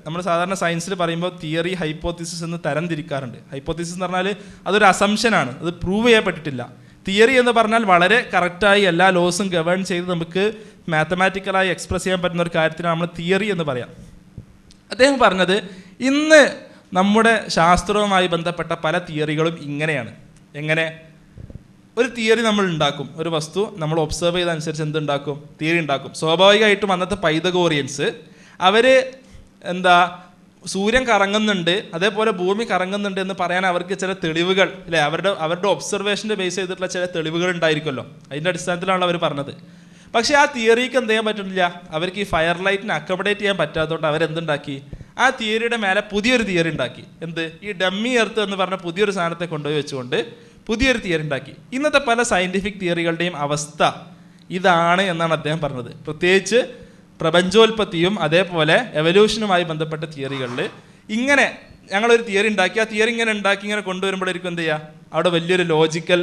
നമ്മൾ സാധാരണ സയൻസിൽ പറയുമ്പോൾ തിയറി, ഹൈപ്പോത്തിസിസ് എന്ന് തരംതിരിക്കാറുണ്ട്. ഹൈപ്പോത്തിസിസ് എന്ന് പറഞ്ഞാൽ അതൊരു അസംഷനാണ്, അത് പ്രൂവ് ചെയ്യപ്പെട്ടിട്ടില്ല. തിയറി എന്ന് പറഞ്ഞാൽ വളരെ കറക്റ്റായി എല്ലാ ലോസും ഗവേൺ ചെയ്ത് നമുക്ക് മാത്തമാറ്റിക്കലായി എക്സ്പ്രസ് ചെയ്യാൻ പറ്റുന്ന ഒരു കാര്യത്തിനാണ് നമ്മൾ തിയറി എന്ന് പറയാം. അദ്ദേഹം പറഞ്ഞത് ഇന്ന് നമ്മുടെ ശാസ്ത്രവുമായി ബന്ധപ്പെട്ട പല തിയറികളും ഇങ്ങനെയാണ്. എങ്ങനെ? ഒരു തിയറി നമ്മൾ ഉണ്ടാക്കും, ഒരു വസ്തു നമ്മൾ ഒബ്സർവ് ചെയ്തതനുസരിച്ച് എന്തുണ്ടാക്കും? തിയറി ഉണ്ടാക്കും. സ്വാഭാവികമായിട്ടും അന്നത്തെ പൈതഗോറിയൻസ് അവർ സൂര്യൻ കറങ്ങുന്നുണ്ട്, അതേപോലെ ഭൂമി കറങ്ങുന്നുണ്ട് എന്ന് പറയാൻ അവർക്ക് ചില തെളിവുകൾ, അല്ലേ, അവരുടെ ഒബ്സർവേഷൻ്റെ ബേസ് ചെയ്തിട്ടുള്ള ചില തെളിവുകൾ ഉണ്ടായിരിക്കുമല്ലോ, അതിൻ്റെ അടിസ്ഥാനത്തിലാണല്ലോ അവർ പറഞ്ഞത്. പക്ഷേ ആ തിയറിക്ക് എന്ത് ചെയ്യാൻ പറ്റുന്നില്ല, അവർക്ക് ഈ ഫയർ ലൈറ്റിനെ അക്കോമഡേറ്റ് ചെയ്യാൻ പറ്റാത്തതുകൊണ്ട് അവരെന്തുണ്ടാക്കി? ആ തിയറിയുടെ മേലെ പുതിയൊരു തിയറി ഉണ്ടാക്കി. എന്ത്? ഈ ഡമ്മി എർത്ത് എന്ന് പറഞ്ഞ പുതിയൊരു സാധനത്തെ കൊണ്ടുപോയി വെച്ചുകൊണ്ട് പുതിയൊരു തിയറി ഉണ്ടാക്കി. ഇന്നത്തെ പല സയൻറ്റിഫിക് തിയറികളുടെയും അവസ്ഥ ഇതാണ് എന്നാണ് അദ്ദേഹം പറഞ്ഞത്. പ്രത്യേകിച്ച് പ്രപഞ്ചോൽപത്തിയും അതേപോലെ എവല്യൂഷനുമായി ബന്ധപ്പെട്ട തിയറികളിൽ ഇങ്ങനെ ഞങ്ങളൊരു തിയറി ഉണ്ടാക്കി, ആ തിയറി ഇങ്ങനെ കൊണ്ടുവരുമ്പോഴായിരിക്കും എന്ത് ചെയ്യുക? അവിടെ വലിയൊരു ലോജിക്കൽ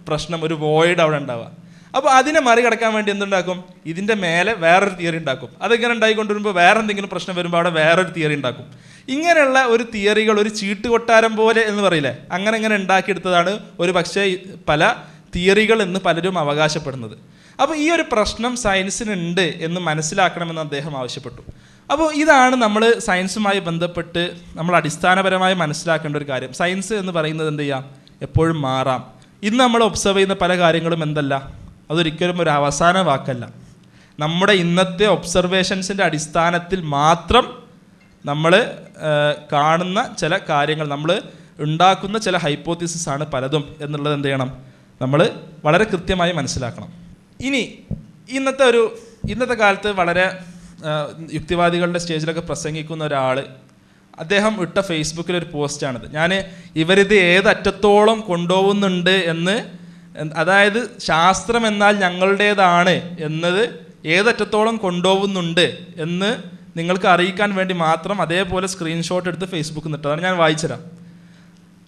പ്രശ്നം, ഒരു വോയിഡ് അവിടെ ഉണ്ടാവുക. അപ്പോൾ അതിനെ മറികടക്കാൻ വേണ്ടി എന്തുണ്ടാക്കും? ഇതിൻ്റെ മേലെ വേറൊരു തിയറി ഉണ്ടാക്കും. അതിങ്ങനെ ഉണ്ടായിക്കൊണ്ടിരുമ്പോൾ വേറെ എന്തെങ്കിലും പ്രശ്നം വരുമ്പോൾ അവിടെ വേറൊരു തിയറി ഉണ്ടാക്കും. ഇങ്ങനെയുള്ള ഒരു തിയറികൾ ഒരു ചീട്ടുകൊട്ടാരം പോലെ എന്ന് പറയില്ലേ, അങ്ങനെ ഉണ്ടാക്കിയെടുത്തതാണ് ഒരു പക്ഷേ പല തിയറികൾ എന്ന് പലരും അവകാശപ്പെടുന്നത്. അപ്പോൾ ഈ ഒരു പ്രശ്നം സയൻസിനുണ്ട് എന്ന് മനസ്സിലാക്കണമെന്ന് അദ്ദേഹം ആവശ്യപ്പെട്ടു. അപ്പോൾ ഇതാണ് നമ്മൾ സയൻസുമായി ബന്ധപ്പെട്ട് നമ്മൾ അടിസ്ഥാനപരമായി മനസ്സിലാക്കേണ്ട ഒരു കാര്യം. സയൻസ് എന്ന് പറയുന്നത് എന്ത് ചെയ്യാം? എപ്പോഴും മാറാം. ഇന്ന് നമ്മൾ ഒബ്സർവ് ചെയ്യുന്ന പല കാര്യങ്ങളും എന്തല്ല, അതൊരിക്കലും ഒരു അവസാന വാക്കല്ല. നമ്മുടെ ഇന്നത്തെ ഒബ്സർവേഷൻസിൻ്റെ അടിസ്ഥാനത്തിൽ മാത്രം നമ്മൾ കാണുന്ന ചില കാര്യങ്ങൾ, നമ്മൾ ഉണ്ടാക്കുന്ന ചില ഹൈപ്പോത്തിസിസ് ആണ് പലതും എന്നുള്ളത് എന്ത് ചെയ്യണം? നമ്മൾ വളരെ കൃത്യമായി മനസ്സിലാക്കണം. ഇനി ഇന്നത്തെ കാലത്ത് വളരെ യുക്തിവാദികളുടെ സ്റ്റേജിലൊക്കെ പ്രസംഗിക്കുന്ന ഒരാൾ, അദ്ദേഹം ഇട്ട ഫേസ്ബുക്കിലൊരു പോസ്റ്റാണിത്. ഇവരിത് ഏതറ്റത്തോളം കൊണ്ടുപോകുന്നുണ്ട് എന്ന്, അതായത് ശാസ്ത്രം എന്നാൽ ഞങ്ങളുടേതാണ് എന്നത് ഏതറ്റത്തോളം കൊണ്ടുപോകുന്നുണ്ട് എന്ന് നിങ്ങൾക്ക് അറിയിക്കാൻ വേണ്ടി മാത്രം അതേപോലെ സ്ക്രീൻഷോട്ട് എടുത്ത് ഫേസ്ബുക്കിൽ നിന്നിട്ടതാണ്. ഞാൻ വായിച്ചുതരാം.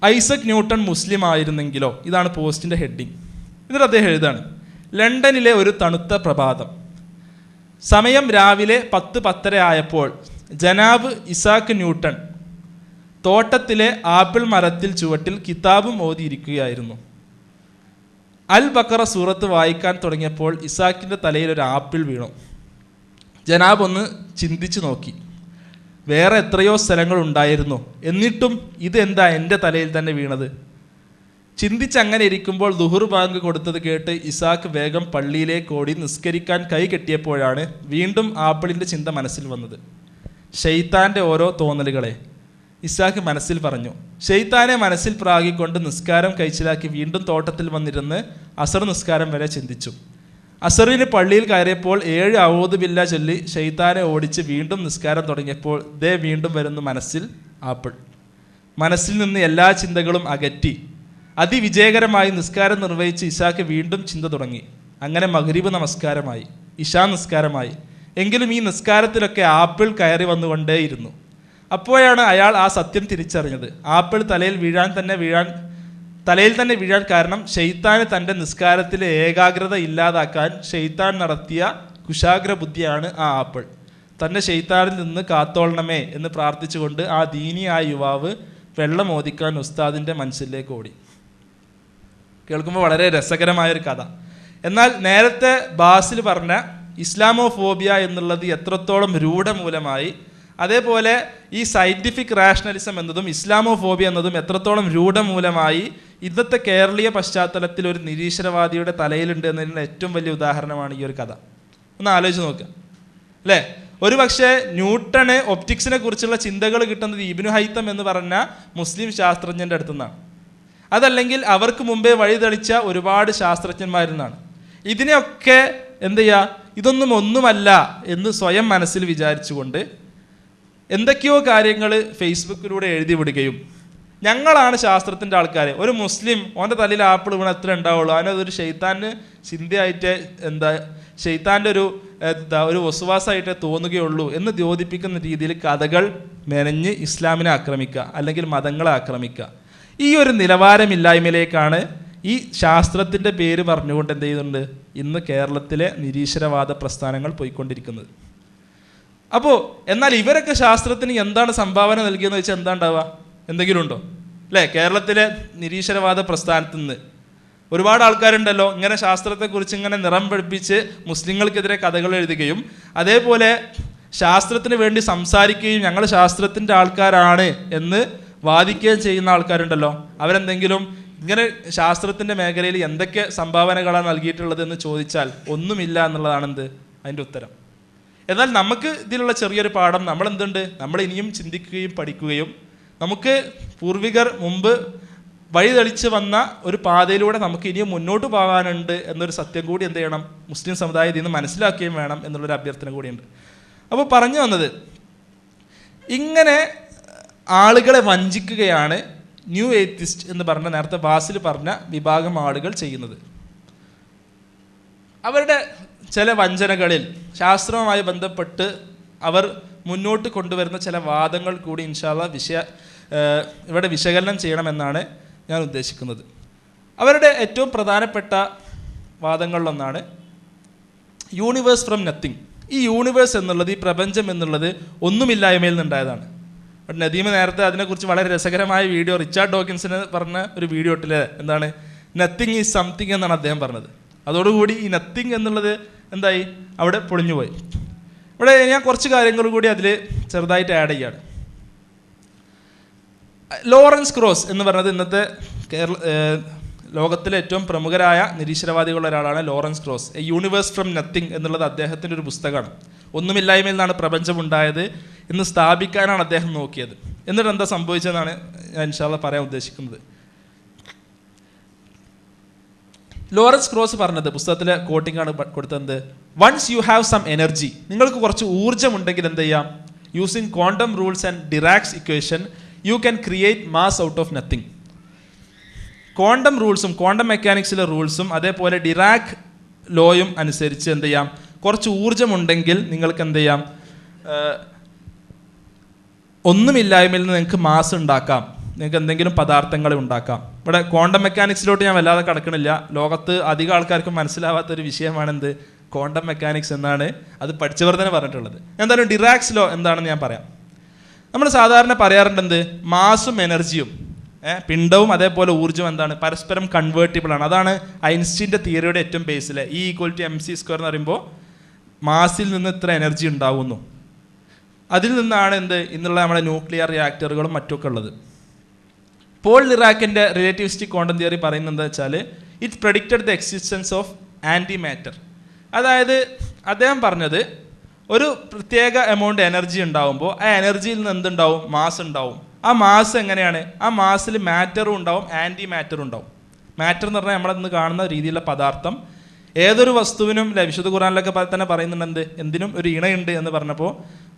ഐസക് ന്യൂട്ടൺ മുസ്ലിം ആയിരുന്നെങ്കിലോ, ഇതാണ് പോസ്റ്റിൻ്റെ ഹെഡിങ്. എന്നിട്ട് അദ്ദേഹം എഴുതാണ്: ലണ്ടനിലെ ഒരു തണുത്ത പ്രഭാതം, സമയം രാവിലെ 10-10:30 ആയപ്പോൾ ജനാബ് ഇസാക്ക് ന്യൂട്ടൺ തോട്ടത്തിലെ ആപ്പിൾ മരത്തിൽ ചുവട്ടിൽ കിതാബും ഓതിയിരിക്കുകയായിരുന്നു. അൽ ബക്കറ സൂറത്ത് വായിക്കാൻ തുടങ്ങിയപ്പോൾ ഇസാക്കിൻ്റെ തലയിൽ ഒരു ആപ്പിൾ വീണു. ജനാബ് ഒന്ന് ചിന്തിച്ചു നോക്കി. വേറെ എത്രയോ സ്ഥലങ്ങളുണ്ടായിരുന്നു, എന്നിട്ടും ഇതെന്താ എൻ്റെ തലയിൽ തന്നെ വീണത്? ചിന്തിച്ചങ്ങനെ ഇരിക്കുമ്പോൾ ദുഹുർ ബാങ്ക് കൊടുത്തത് കേട്ട് ഇസാക്ക് വേഗം പള്ളിയിലേക്ക് ഓടി നിസ്കരിക്കാൻ കൈ കെട്ടിയപ്പോഴാണ് വീണ്ടും ആപ്പിളിൻ്റെ ചിന്ത മനസ്സിൽ വന്നത്. ഷെയ്ത്താൻ്റെ ഓരോ തോന്നലുകളെ ഇസാക്ക് മനസ്സിൽ പറഞ്ഞു. ഷെയ്ത്താനെ മനസ്സിൽ പ്രാഗിക്കൊണ്ട് നിസ്കാരം കഴിച്ചിലാക്കി വീണ്ടും തോട്ടത്തിൽ വന്നിരുന്ന് അസർ നിസ്കാരം വരെ ചിന്തിച്ചു. അസറിന് പള്ളിയിൽ കയറിയപ്പോൾ 7 അഊദു ബില്ലാ ചൊല്ലി ഷെയ്ത്താനെ ഓടിച്ച് വീണ്ടും നിസ്കാരം തുടങ്ങിയപ്പോൾ ദേ വീണ്ടും വരുന്നു മനസ്സിൽ ആപ്പിൾ. മനസ്സിൽ നിന്ന് എല്ലാ ചിന്തകളും അകറ്റി അതിവിജയകരമായി നിസ്കാരം നിർവഹിച്ച് ഇശാക്ക് വീണ്ടും ചിന്ത തുടങ്ങി. അങ്ങനെ മഗ്രിബ് നമസ്കാരമായി, ഇശാ നിസ്കാരമായി. എങ്കിലും ഈ നിസ്കാരത്തിലൊക്കെ ആപ്പിൾ കയറി വന്നുകൊണ്ടേയിരുന്നു. അപ്പോഴാണ് അയാൾ ആ സത്യം തിരിച്ചറിഞ്ഞത്. ആപ്പിൾ തലയിൽ തന്നെ വീഴാൻ കാരണം ഷെയ്ത്താന് തൻ്റെ നിസ്കാരത്തിലെ ഏകാഗ്രത ഇല്ലാതാക്കാൻ ഷെയ്ത്താൻ നടത്തിയ കുശാഗ്ര ബുദ്ധിയാണ് ആ ആപ്പിൾ. തന്നെ ഷെയ്ത്താനിൽ നിന്ന് കാത്തോളണമേ എന്ന് പ്രാർത്ഥിച്ചുകൊണ്ട് ആ ദീനിയായ യുവാവ് വെള്ളം ഓദിക്കാൻ ഉസ്താദിൻ്റെ മനസ്സിലേക്ക് ഓടി. കേൾക്കുമ്പോൾ വളരെ രസകരമായൊരു കഥ. എന്നാൽ നേരത്തെ ബാസിൽ പറഞ്ഞ ഇസ്ലാമോഫോബിയ എന്നുള്ളത് എത്രത്തോളം രൂഢമൂലമായി, അതേപോലെ ഈ സയൻറ്റിഫിക് റാഷണലിസം എന്നതും ഇസ്ലാമോഫോബിയ എന്നതും എത്രത്തോളം രൂഢമൂലമായി ഇന്നത്തെ കേരളീയ പശ്ചാത്തലത്തിൽ ഒരു നിരീശ്വരവാദിയുടെ തലയിലുണ്ട് എന്നതിനുള്ള ഏറ്റവും വലിയ ഉദാഹരണമാണ് ഈ ഒരു കഥ. ഒന്ന് ആലോചിച്ച് നോക്കുക അല്ലേ. ഒരു പക്ഷേ ന്യൂട്ടണ് ഒപ്റ്റിക്സിനെ കുറിച്ചുള്ള ചിന്തകൾ കിട്ടുന്നത് ഇബ്നു ഹൈത്തം എന്ന് പറഞ്ഞ മുസ്ലിം ശാസ്ത്രജ്ഞൻ്റെ അടുത്തു നിന്നാണ്. അതല്ലെങ്കിൽ അവർക്ക് മുമ്പേ വഴിതെളിച്ച ഒരുപാട് ശാസ്ത്രജ്ഞന്മാരിൽ ഇതിനെയൊക്കെ എന്ത് ചെയ്യുക, ഇതൊന്നും ഒന്നുമല്ല എന്ന് സ്വയം മനസ്സിൽ വിചാരിച്ചുകൊണ്ട് എന്തൊക്കെയോ കാര്യങ്ങൾ ഫേസ്ബുക്കിലൂടെ എഴുതി വിടുകയും ഞങ്ങളാണ് ശാസ്ത്രത്തിൻ്റെ ആൾക്കാർ. ഒരു മുസ്ലിം ഓൻ്റെ തലയിൽ ആപ്പിൾ വീണ എത്ര ഉണ്ടാവുള്ളൂ, അതിനതൊരു ഷെയ്ത്താൻ്റെ ചിന്തയായിട്ട് ഷെയ്ത്താൻ്റെ ഒരു വസുവാസമായിട്ടേ തോന്നുകയുള്ളൂ എന്ന് ദ്യോതിപ്പിക്കുന്ന രീതിയിൽ കഥകൾ മെനഞ്ഞ് ഇസ്ലാമിനെ ആക്രമിക്കുക അല്ലെങ്കിൽ മതങ്ങളെ ആക്രമിക്കുക. ഈ ഒരു നിലവാരമില്ലായ്മയിലേക്കാണ് ഈ ശാസ്ത്രത്തിൻ്റെ പേര് പറഞ്ഞുകൊണ്ട് എന്ത് ചെയ്യുന്നുണ്ട് ഇന്ന് കേരളത്തിലെ നിരീശ്വരവാദ പ്രസ്ഥാനങ്ങൾ പോയിക്കൊണ്ടിരിക്കുന്നത്. അപ്പോൾ എന്നാൽ ഇവരൊക്കെ ശാസ്ത്രത്തിന് എന്താണ് സംഭാവന നൽകിയെന്ന് വെച്ചാൽ എന്താ ഉണ്ടാവുക? എന്തെങ്കിലും ഉണ്ടോ അല്ലേ? കേരളത്തിലെ നിരീശ്വരവാദ പ്രസ്ഥാനത്തിൽ നിന്ന് ഒരുപാട് ആൾക്കാരുണ്ടല്ലോ ഇങ്ങനെ ശാസ്ത്രത്തെക്കുറിച്ച് ഇങ്ങനെ നിറം പഠിപ്പിച്ച് മുസ്ലിങ്ങൾക്കെതിരെ കഥകൾ എഴുതുകയും അതേപോലെ ശാസ്ത്രത്തിന് വേണ്ടി സംസാരിക്കുകയും ഞങ്ങൾ ശാസ്ത്രത്തിൻ്റെ ആൾക്കാരാണ് എന്ന് വാദിക്കുകയും ചെയ്യുന്ന ആൾക്കാരുണ്ടല്ലോ. അവരെന്തെങ്കിലും ഇങ്ങനെ ശാസ്ത്രത്തിൻ്റെ മേഖലയിൽ എന്തൊക്കെ സംഭാവനകളാണ് നൽകിയിട്ടുള്ളത് എന്ന് ചോദിച്ചാൽ ഒന്നുമില്ല എന്നുള്ളതാണ് അതിൻ്റെ ഉത്തരം. എന്നാൽ നമുക്ക് ഇതിലുള്ള ചെറിയൊരു പാഠം നമ്മളെന്തുണ്ട്, നമ്മൾ ഇനിയും ചിന്തിക്കുകയും പഠിക്കുകയും നമുക്ക് പൂർവികർ മുമ്പ് വഴിതെളിച്ച് വന്ന ഒരു പാതയിലൂടെ നമുക്ക് ഇനിയും മുന്നോട്ട് പോകാനുണ്ട് എന്നൊരു സത്യം കൂടി എന്ത് ചെയ്യണം, മുസ്ലിം സമുദായത്തിൽ നിന്ന് മനസ്സിലാക്കുകയും വേണം എന്നുള്ളൊരു അഭ്യർത്ഥന കൂടിയുണ്ട്. അപ്പോൾ പറഞ്ഞു വന്നത്, ഇങ്ങനെ ആളുകളെ വഞ്ചിക്കുകയാണ് ന്യൂ എയ്ത്തിസ്റ്റ് എന്ന് പറഞ്ഞ നേരത്തെ ബാസിൽ പറഞ്ഞ വിഭാഗം ആളുകൾ ചെയ്യുന്നത്. അവരുടെ ചില വഞ്ചനകളിൽ ശാസ്ത്രവുമായി ബന്ധപ്പെട്ട് അവർ മുന്നോട്ട് കൊണ്ടുവരുന്ന ചില വാദങ്ങൾ കൂടി ഇൻഷാ അല്ലാഹ് ഇവിടെ വിശകലനം ചെയ്യണമെന്നാണ് ഞാൻ ഉദ്ദേശിക്കുന്നത്. അവരുടെ ഏറ്റവും പ്രധാനപ്പെട്ട വാദങ്ങളിലൊന്നാണ് യൂണിവേഴ്സ് ഫ്രം നത്തിങ്. ഈ യൂണിവേഴ്സ് എന്നുള്ളത്, ഈ പ്രപഞ്ചം എന്നുള്ളത് ഒന്നുമില്ലായ്മയിൽ നിന്നുണ്ടായതാണ്. നദീമ നേരത്തെ അതിനെക്കുറിച്ച് വളരെ രസകരമായ വീഡിയോ റിച്ചാർഡ് ഡോക്കിൻസിന് പറഞ്ഞ ഒരു വീഡിയോ ഇട്ടില്ലേ, എന്താണ് നത്തിങ് ഈസ് സംതിങ് എന്നാണ് അദ്ദേഹം പറഞ്ഞത്. അതോടുകൂടി ഈ നത്തിങ് എന്നുള്ളത് എന്തായി, അവിടെ പൊളിഞ്ഞുപോയി. ഇവിടെ ഞാൻ കുറച്ച് കാര്യങ്ങൾ കൂടി അതിൽ ചെറുതായിട്ട് ആഡ് ചെയ്യാണ്. ലോറൻസ് ക്രോസ് എന്ന് പറഞ്ഞത് ഇന്നത്തെ ലോകത്തിലെ ഏറ്റവും പ്രമുഖരായ നിരീശ്വരവാദികളുടെ ഒരാളാണ് Lawrence cross. A universe from nothing എന്നുള്ളത് അദ്ദേഹത്തിൻ്റെ ഒരു പുസ്തകമാണ്. ഒന്നുമില്ലായ്മയിൽ നിന്നാണ് പ്രപഞ്ചമുണ്ടായത് എന്ന് സ്ഥാപിക്കാനാണ് അദ്ദേഹം നോക്കിയത്. എന്നിട്ട് എന്താ സംഭവിച്ചതെന്നാണ് ഞാൻ ഇൻഷാ അല്ലാഹ് പറയാൻ ഉദ്ദേശിക്കുന്നത്. ലോറൻസ് ക്രോസ് പറഞ്ഞത്, പുസ്തകത്തിലെ കോട്ടിംഗ് ആണ് കൊടുത്തത്, once you have some energy, നിങ്ങൾക്ക് കുറച്ച് ഊർജ്ജം ഉണ്ടെങ്കിൽ എന്ത് ചെയ്യാം, using quantum rules and Dirac's equation you can create mass out of nothing. Quantum റൂൾസും ക്വാണ്ടം മെക്കാനിക്സിലെ റൂൾസും അതേപോലെ ഡിറാക് ലോയും അനുസരിച്ച് എന്ത് ചെയ്യാം, കുറച്ച് ഊർജ്ജമുണ്ടെങ്കിൽ നിങ്ങൾക്ക് എന്ത് ചെയ്യാം, ഒന്നുമില്ലായ്മയിൽ നിന്ന് നിങ്ങൾക്ക് മാസ് ഉണ്ടാക്കാം, നിങ്ങൾക്ക് എന്തെങ്കിലും പദാർത്ഥങ്ങൾ ഉണ്ടാക്കാം. ഇവിടെ ക്വാണ്ടം മെക്കാനിക്സിലോട്ട് ഞാൻ വല്ലാതെ കടക്കണില്ല. ലോകത്ത് അധികം ആൾക്കാർക്കും മനസ്സിലാവാത്തൊരു വിഷയമാണെന്ത് ക്വാണ്ടം മെക്കാനിക്സ് എന്നാണ് അത് പഠിച്ചവർ തന്നെ പറഞ്ഞിട്ടുള്ളത്. എന്തായാലും ഡിറാക്സ് ലോ എന്താണെന്ന് ഞാൻ പറയാം. നമ്മൾ സാധാരണ പറയാറുണ്ട് മാസും എനർജിയും പിണ്ഡവും അതേപോലെ ഊർജ്ജം എന്താണ്, പരസ്പരം കൺവേർട്ടിബിൾ ആണ്. അതാണ് ഐൻസ്റ്റീൻ്റെ തിയറിയുടെ ഏറ്റവും ബേസിൽ E=mc² എന്ന് പറയുമ്പോൾ മാസിൽ നിന്ന് ഇത്ര എനർജി ഉണ്ടാവുന്നു. അതിൽ നിന്നാണ് ഇന്നുള്ള നമ്മുടെ ന്യൂക്ലിയർ റിയാക്ടറുകളും മറ്റൊക്കെ ഉള്ളത്. പോൾ ഡിറാക്കിൻ്റെ റിലേറ്റിവിസ്റ്റിക് ക്വാണ്ടം തിയറി പറയുന്നത് എന്താ വെച്ചാൽ it predicted the existence of antimatter. അതായത് അദ്ദേഹം പറഞ്ഞത് ഒരു പ്രത്യേക എമൗണ്ട് എനർജി ഉണ്ടാകുമ്പോൾ ആ എനർജിയിൽ നിന്ന് എന്തുണ്ടാവും? മാസ് ഉണ്ടാവും. ആ മാസ് എങ്ങനെയാണ്? ആ മാസിൽ മാറ്ററും ഉണ്ടാവും, ആൻറ്റി മാറ്ററും ഉണ്ടാവും. മാറ്റർ എന്ന് പറഞ്ഞാൽ നമ്മളിന്ന് കാണുന്ന രീതിയിലുള്ള പദാർത്ഥം. ഏതൊരു വസ്തുവിനും വിശുദ്ധ ഖുർആനിലൊക്കെ തന്നെ പറയുന്നുണ്ട് എന്തിനും ഒരു ഇണയുണ്ട് എന്ന് പറഞ്ഞപ്പോൾ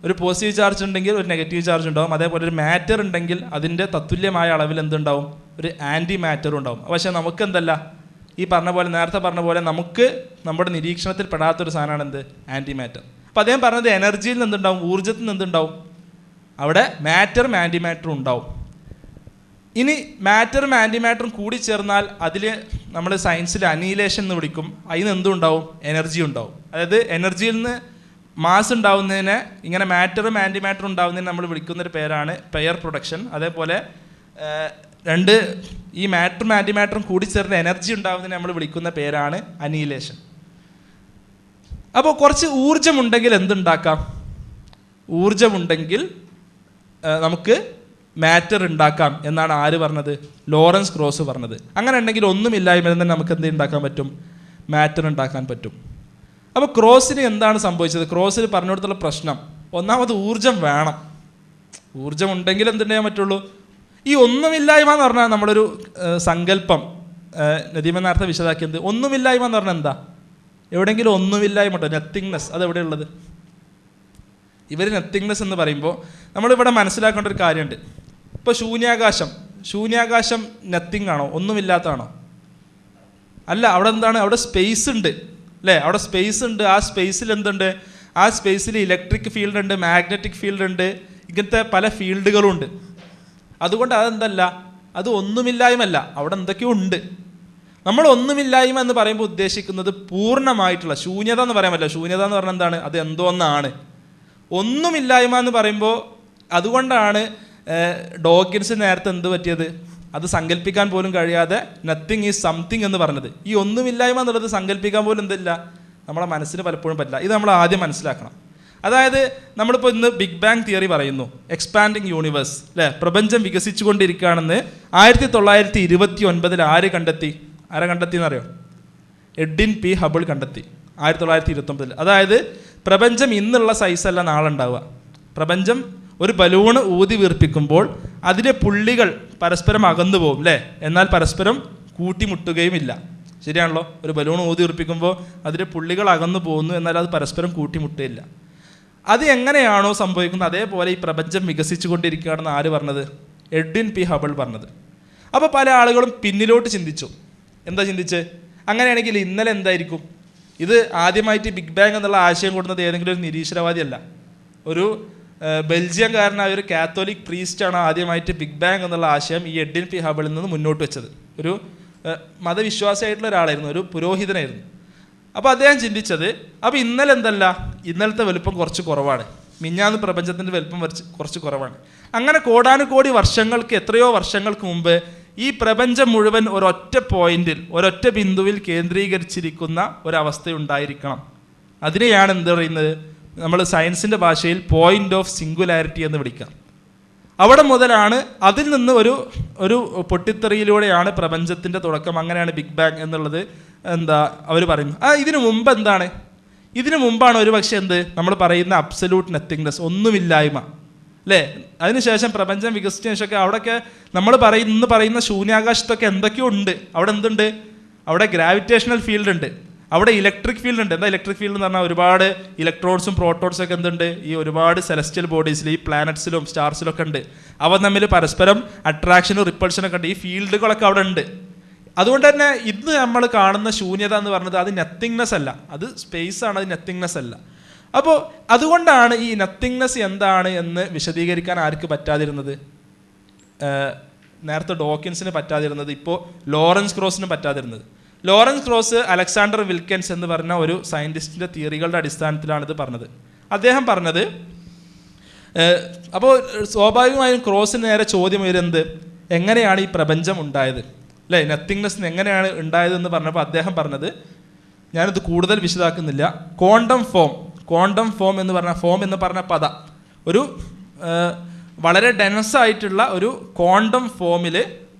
ഒരു പോസിറ്റീവ് ചാർജ് ഉണ്ടെങ്കിൽ ഒരു നെഗറ്റീവ് ചാർജ് ഉണ്ടാവും. അതേപോലെ ഒരു മാറ്റർ ഉണ്ടെങ്കിൽ അതിൻ്റെ തത്തുല്യമായ അളവിൽ എന്തുണ്ടാവും? ഒരു ആൻറ്റി മാറ്ററും ഉണ്ടാവും. പക്ഷേ നമുക്ക് എന്തല്ല, ഈ പറഞ്ഞ പോലെ നേരത്തെ പറഞ്ഞ പോലെ നമുക്ക് നമ്മുടെ നിരീക്ഷണത്തിൽ പെടാത്തൊരു സാധനമാണ് എന്ത്? Antimatter. അപ്പോൾ അദ്ദേഹം പറഞ്ഞത് എനർജിയിൽ നിന്ന് എന്തുണ്ടാവും? ഊർജ്ജത്തിൽ നിന്ന് എന്തുണ്ടാവും? അവിടെ മാറ്ററും ആൻറ്റി മാറ്ററും ഉണ്ടാവും. ഇനി മാറ്ററും ആൻറ്റി മാറ്ററും കൂടി ചേർന്നാൽ അതിൽ നമ്മൾ സയൻസിൽ അനീലേഷൻ എന്ന് വിളിക്കും. അതിന് എന്തുണ്ടാവും? എനർജി ഉണ്ടാവും. അതായത് എനർജിയിൽ നിന്ന് മാസ് ഉണ്ടാവുന്നതിനെ, ഇങ്ങനെ മാറ്ററും ആൻറ്റി മാറ്ററും ഉണ്ടാവുന്നതിന് നമ്മൾ വിളിക്കുന്നൊരു പേരാണ് പെയർ പ്രൊഡക്ഷൻ. അതേപോലെ ഈ മാറ്ററും ആൻറ്റി മാറ്ററും കൂടി ചേർന്ന് എനർജി ഉണ്ടാവുന്നതിന് നമ്മൾ വിളിക്കുന്ന പേരാണ് അനീലേഷൻ. അപ്പോൾ കുറച്ച് ഊർജ്ജമുണ്ടെങ്കിൽ എന്തുണ്ടാക്കാം? ഊർജ്ജമുണ്ടെങ്കിൽ നമുക്ക് മാറ്റർ ഉണ്ടാക്കാം എന്നാണ് ആര് പറഞ്ഞത്? ലോറൻസ് ക്രോസ് പറഞ്ഞത്. അങ്ങനെ ഉണ്ടെങ്കിൽ ഒന്നുമില്ലായ്മ തന്നെ നമുക്ക് എന്ത് ഉണ്ടാക്കാൻ പറ്റും? മാറ്റർ ഉണ്ടാക്കാൻ പറ്റും. അപ്പോൾ ക്രോസിന് എന്താണ് സംഭവിച്ചത്? ക്രോസിൽ പറഞ്ഞു കൊടുത്തുള്ള പ്രശ്നം, ഒന്നാമത് ഊർജ്ജം വേണം. ഊർജ്ജം ഉണ്ടെങ്കിൽ എന്ത് ചെയ്യാൻ പറ്റുള്ളൂ? ഈ ഒന്നുമില്ലായ്മ എന്ന് പറഞ്ഞാൽ നമ്മളൊരു സങ്കല്പം നദീമ നേരത്തെ വിശദാക്കിയത്. ഒന്നുമില്ലായ്മ എന്ന് പറഞ്ഞാൽ എന്താ? എവിടെയെങ്കിലും ഒന്നുമില്ലായ്മ ഉണ്ടോ? നത്തിങ്നെസ്. അതെവിടെയുള്ളത്? ഇവർ നത്തിങ്നെസ് എന്ന് പറയുമ്പോൾ നമ്മളിവിടെ മനസ്സിലാക്കേണ്ട ഒരു കാര്യമുണ്ട്. ഇപ്പോൾ ശൂന്യാകാശം നത്തിങ് ആണോ? ഒന്നുമില്ലാത്തതാണോ? അല്ല. അവിടെ എന്താണ്? അവിടെ സ്പേസ് ഉണ്ട് അല്ലേ? അവിടെ സ്പേസ് ഉണ്ട്. ആ സ്പേസിൽ എന്തുണ്ട്? ആ സ്പേസിൽ ഇലക്ട്രിക് ഫീൽഡ് ഉണ്ട്, മാഗ്നറ്റിക് ഫീൽഡ് ഉണ്ട്, ഇങ്ങനത്തെ പല ഫീൽഡുകളും ഉണ്ട്. അതുകൊണ്ട് അതെന്തല്ല, അത് ഒന്നുമില്ലായ്മല്ല, അവിടെ എന്തൊക്കെയോ ഉണ്ട്. നമ്മൾ ഒന്നുമില്ലായ്മ എന്ന് പറയുമ്പോൾ ഉദ്ദേശിക്കുന്നത് പൂർണ്ണമായിട്ടുള്ള ശൂന്യത എന്ന് പറയാൻ പറ്റില്ല. ശൂന്യത എന്ന് പറഞ്ഞാൽ എന്താണ്? അത് എന്തോ ഒന്നാണ്. ഒന്നുമില്ലായ്മ എന്ന് പറയുമ്പോൾ അതുകൊണ്ടാണ് ഡോക്കിൻസ് നേരത്തെ എന്ത് പറ്റിയത്? അത് സങ്കല്പിക്കാൻ പോലും കഴിയാതെ നത്തിങ് ഈസ് സംതിങ് എന്ന് പറഞ്ഞത്. ഈ ഒന്നുമില്ലായ്മ എന്നുള്ളത് സങ്കല്പിക്കാൻ പോലും എന്തില്ല, നമ്മളെ മനസ്സിന് പലപ്പോഴും പറ്റില്ല. ഇത് നമ്മൾ ആദ്യം മനസ്സിലാക്കണം. അതായത് നമ്മളിപ്പോൾ ഇന്ന് ബിഗ് ബാങ് തിയറി പറയുന്നു, എക്സ്പാൻഡിങ് യൂണിവേഴ്സ് അല്ലേ, പ്രപഞ്ചം വികസിച്ചു കൊണ്ടിരിക്കുകയാണെന്ന് 1929 ആര് കണ്ടെത്തി? ആരെ കണ്ടെത്തിയെന്നറിയോ? എഡ്വിൻ പി ഹബിൾ കണ്ടെത്തി 1929. അതായത് പ്രപഞ്ചം ഇന്നുള്ള സൈസല്ല നാളെ ഉണ്ടാവുക. പ്രപഞ്ചം ഒരു ബലൂണ് ഊതി വീർപ്പിക്കുമ്പോൾ അതിലെ പുള്ളികൾ പരസ്പരം അകന്നു പോകും അല്ലേ, എന്നാൽ പരസ്പരം കൂട്ടിമുട്ടുകയും ഇല്ല. ശരിയാണല്ലോ? ഒരു ബലൂൺ ഊതി വീർപ്പിക്കുമ്പോൾ അതിലെ പുള്ളികൾ അകന്നു പോകുന്നു, എന്നാൽ അത് പരസ്പരം കൂട്ടിമുട്ടുകയില്ല. അത് എങ്ങനെയാണോ സംഭവിക്കുന്നത് അതേപോലെ ഈ പ്രപഞ്ചം വികസിച്ചു കൊണ്ടിരിക്കുകയാണെന്ന് ആര് പറഞ്ഞത്? എഡ്വിൻ പി ഹബിൾ പറഞ്ഞത്. അപ്പോൾ പല ആളുകളും പിന്നിലോട്ട് ചിന്തിച്ചു. എന്താ ചിന്തിച്ച്? അങ്ങനെയാണെങ്കിൽ ഇന്നലെ എന്തായിരിക്കും? ഇത് ആദ്യമായിട്ട് ബിഗ് ബാങ് എന്നുള്ള ആശയം കൊടുക്കുന്നത് ഏതെങ്കിലും ഒരു നിരീശ്വരവാദിയല്ല, ഒരു ബെൽജിയംകാരനായ ഒരു കാത്തോലിക് പ്രീസ്റ്റാണ് ആദ്യമായിട്ട് ബിഗ് ബാങ് എന്നുള്ള ആശയം ഈ എഡ്വിൻ പി ഹബിളിൽ നിന്ന് മുന്നോട്ട് വെച്ചത്. ഒരു മതവിശ്വാസിയായിട്ടുള്ള ഒരാളായിരുന്നു, ഒരു പുരോഹിതനായിരുന്നു. അപ്പോൾ അദ്ദേഹം ചിന്തിച്ചത്, അപ്പോൾ ഇന്നലെ എന്തല്ല, ഇന്നലത്തെ വലുപ്പം കുറച്ച് കുറവാണ്, മിഞ്ഞാന്ന് പ്രപഞ്ചത്തിൻ്റെ വലുപ്പം കുറച്ച് കുറവാണ്. അങ്ങനെ കോടാനുകോടി വർഷങ്ങൾക്ക്, എത്രയോ വർഷങ്ങൾക്ക് മുമ്പ് ഈ പ്രപഞ്ചം മുഴുവൻ ഒരൊറ്റ പോയിന്റിൽ, ഒരൊറ്റ ബിന്ദുവിൽ കേന്ദ്രീകരിച്ചിരിക്കുന്ന ഒരവസ്ഥയുണ്ടായിരിക്കണം. അതിനെയാണ് എന്ത് പറയുന്നത്? നമ്മൾ സയൻസിൻ്റെ ഭാഷയിൽ പോയിന്റ് ഓഫ് സിംഗുലാരിറ്റി എന്ന് വിളിക്കാം. അവിടെ മുതലാണ്, അതിൽ നിന്ന് ഒരു പൊട്ടിത്തെറിയിലൂടെയാണ് പ്രപഞ്ചത്തിൻ്റെ തുടക്കം. അങ്ങനെയാണ് ബിഗ് ബാങ് എന്നുള്ളത് അവർ പറയും. ഇതിനു മുമ്പ് എന്താണ്? ഇതിനു മുമ്പാണ് ഒരു പക്ഷേ നമ്മൾ പറയുന്ന അബ്സല്യൂട്ട് നത്തിങ്നെസ്, ഒന്നുമില്ലായ്മ അല്ലേ. അതിനുശേഷം പ്രപഞ്ചം വികസിച്ചതിന് ശേഷമൊക്കെ അവിടെയൊക്കെ നമ്മൾ പറയുന്ന ശൂന്യാകാശത്തൊക്കെ എന്തൊക്കെയോ ഉണ്ട്. അവിടെ എന്തുണ്ട്? അവിടെ ഗ്രാവിറ്റേഷണൽ ഫീൽഡ് ഉണ്ട്, അവിടെ ഇലക്ട്രിക് ഫീൽഡ് ഉണ്ട്. എന്താ ഇലക്ട്രിക് ഫീൽഡ് എന്ന് പറഞ്ഞാൽ ഒരുപാട് ഇലക്ട്രോൺസും പ്രോട്ടോൺസും ഒക്കെ എന്തുണ്ട്? ഈ ഒരുപാട് സെലസ്റ്റിയൽ ബോഡീസിൽ, ഈ പ്ലാനറ്റ്സിലും സ്റ്റാർസിലും ഒക്കെ ഉണ്ട്. അവ തമ്മിൽ പരസ്പരം അട്രാക്ഷനും റിപ്പൾഷനൊക്കെ ഉണ്ട്. ഈ ഫീൽഡുകളൊക്കെ അവിടെ ഉണ്ട്. അതുകൊണ്ട് തന്നെ ഇന്ന് നമ്മൾ കാണുന്ന ശൂന്യത എന്ന് പറഞ്ഞത് അത് നത്തിങ്നെസ് അല്ല, അത് സ്പേസ് ആണ്, അത് നത്തിങ്നെസ് അല്ല. അപ്പോൾ അതുകൊണ്ടാണ് ഈ നത്തിങ്നെസ് എന്താണ് എന്ന് വിശദീകരിക്കാൻ ആർക്ക് പറ്റാതിരുന്നത്? നേരത്തെ ഡോക്കിൻസിന് പറ്റാതിരുന്നത്, ഇപ്പോൾ ലോറൻസ് ക്രോസിന് പറ്റാതിരുന്നത്. ലോറൻസ് ക്രോസ് അലക്സാണ്ടർ വിൽക്കൻസ് എന്ന് പറഞ്ഞ ഒരു സയൻറ്റിസ്റ്റിൻ്റെ തിയറികളുടെ അടിസ്ഥാനത്തിലാണ് ഇത് പറഞ്ഞത്. അദ്ദേഹം പറഞ്ഞത്, അപ്പോൾ സ്വാഭാവികമായും ക്രോസിന് നേരെ ചോദ്യം വരുന്നത് എങ്ങനെയാണ് ഈ പ്രപഞ്ചം ഉണ്ടായത് അല്ലേ, നത്തിങ്നെസ് എങ്ങനെയാണ് ഉണ്ടായതെന്ന് പറഞ്ഞപ്പോൾ അദ്ദേഹം പറഞ്ഞത്, ഞാനിത് കൂടുതൽ വിശദാക്കുന്നില്ല, ക്വാണ്ടം ഫോം എന്ന് പറഞ്ഞ പദ ഒരു വളരെ ഡെൻസായിട്ടുള്ള ഒരു ക്വാണ്ടം ഫോമിൽ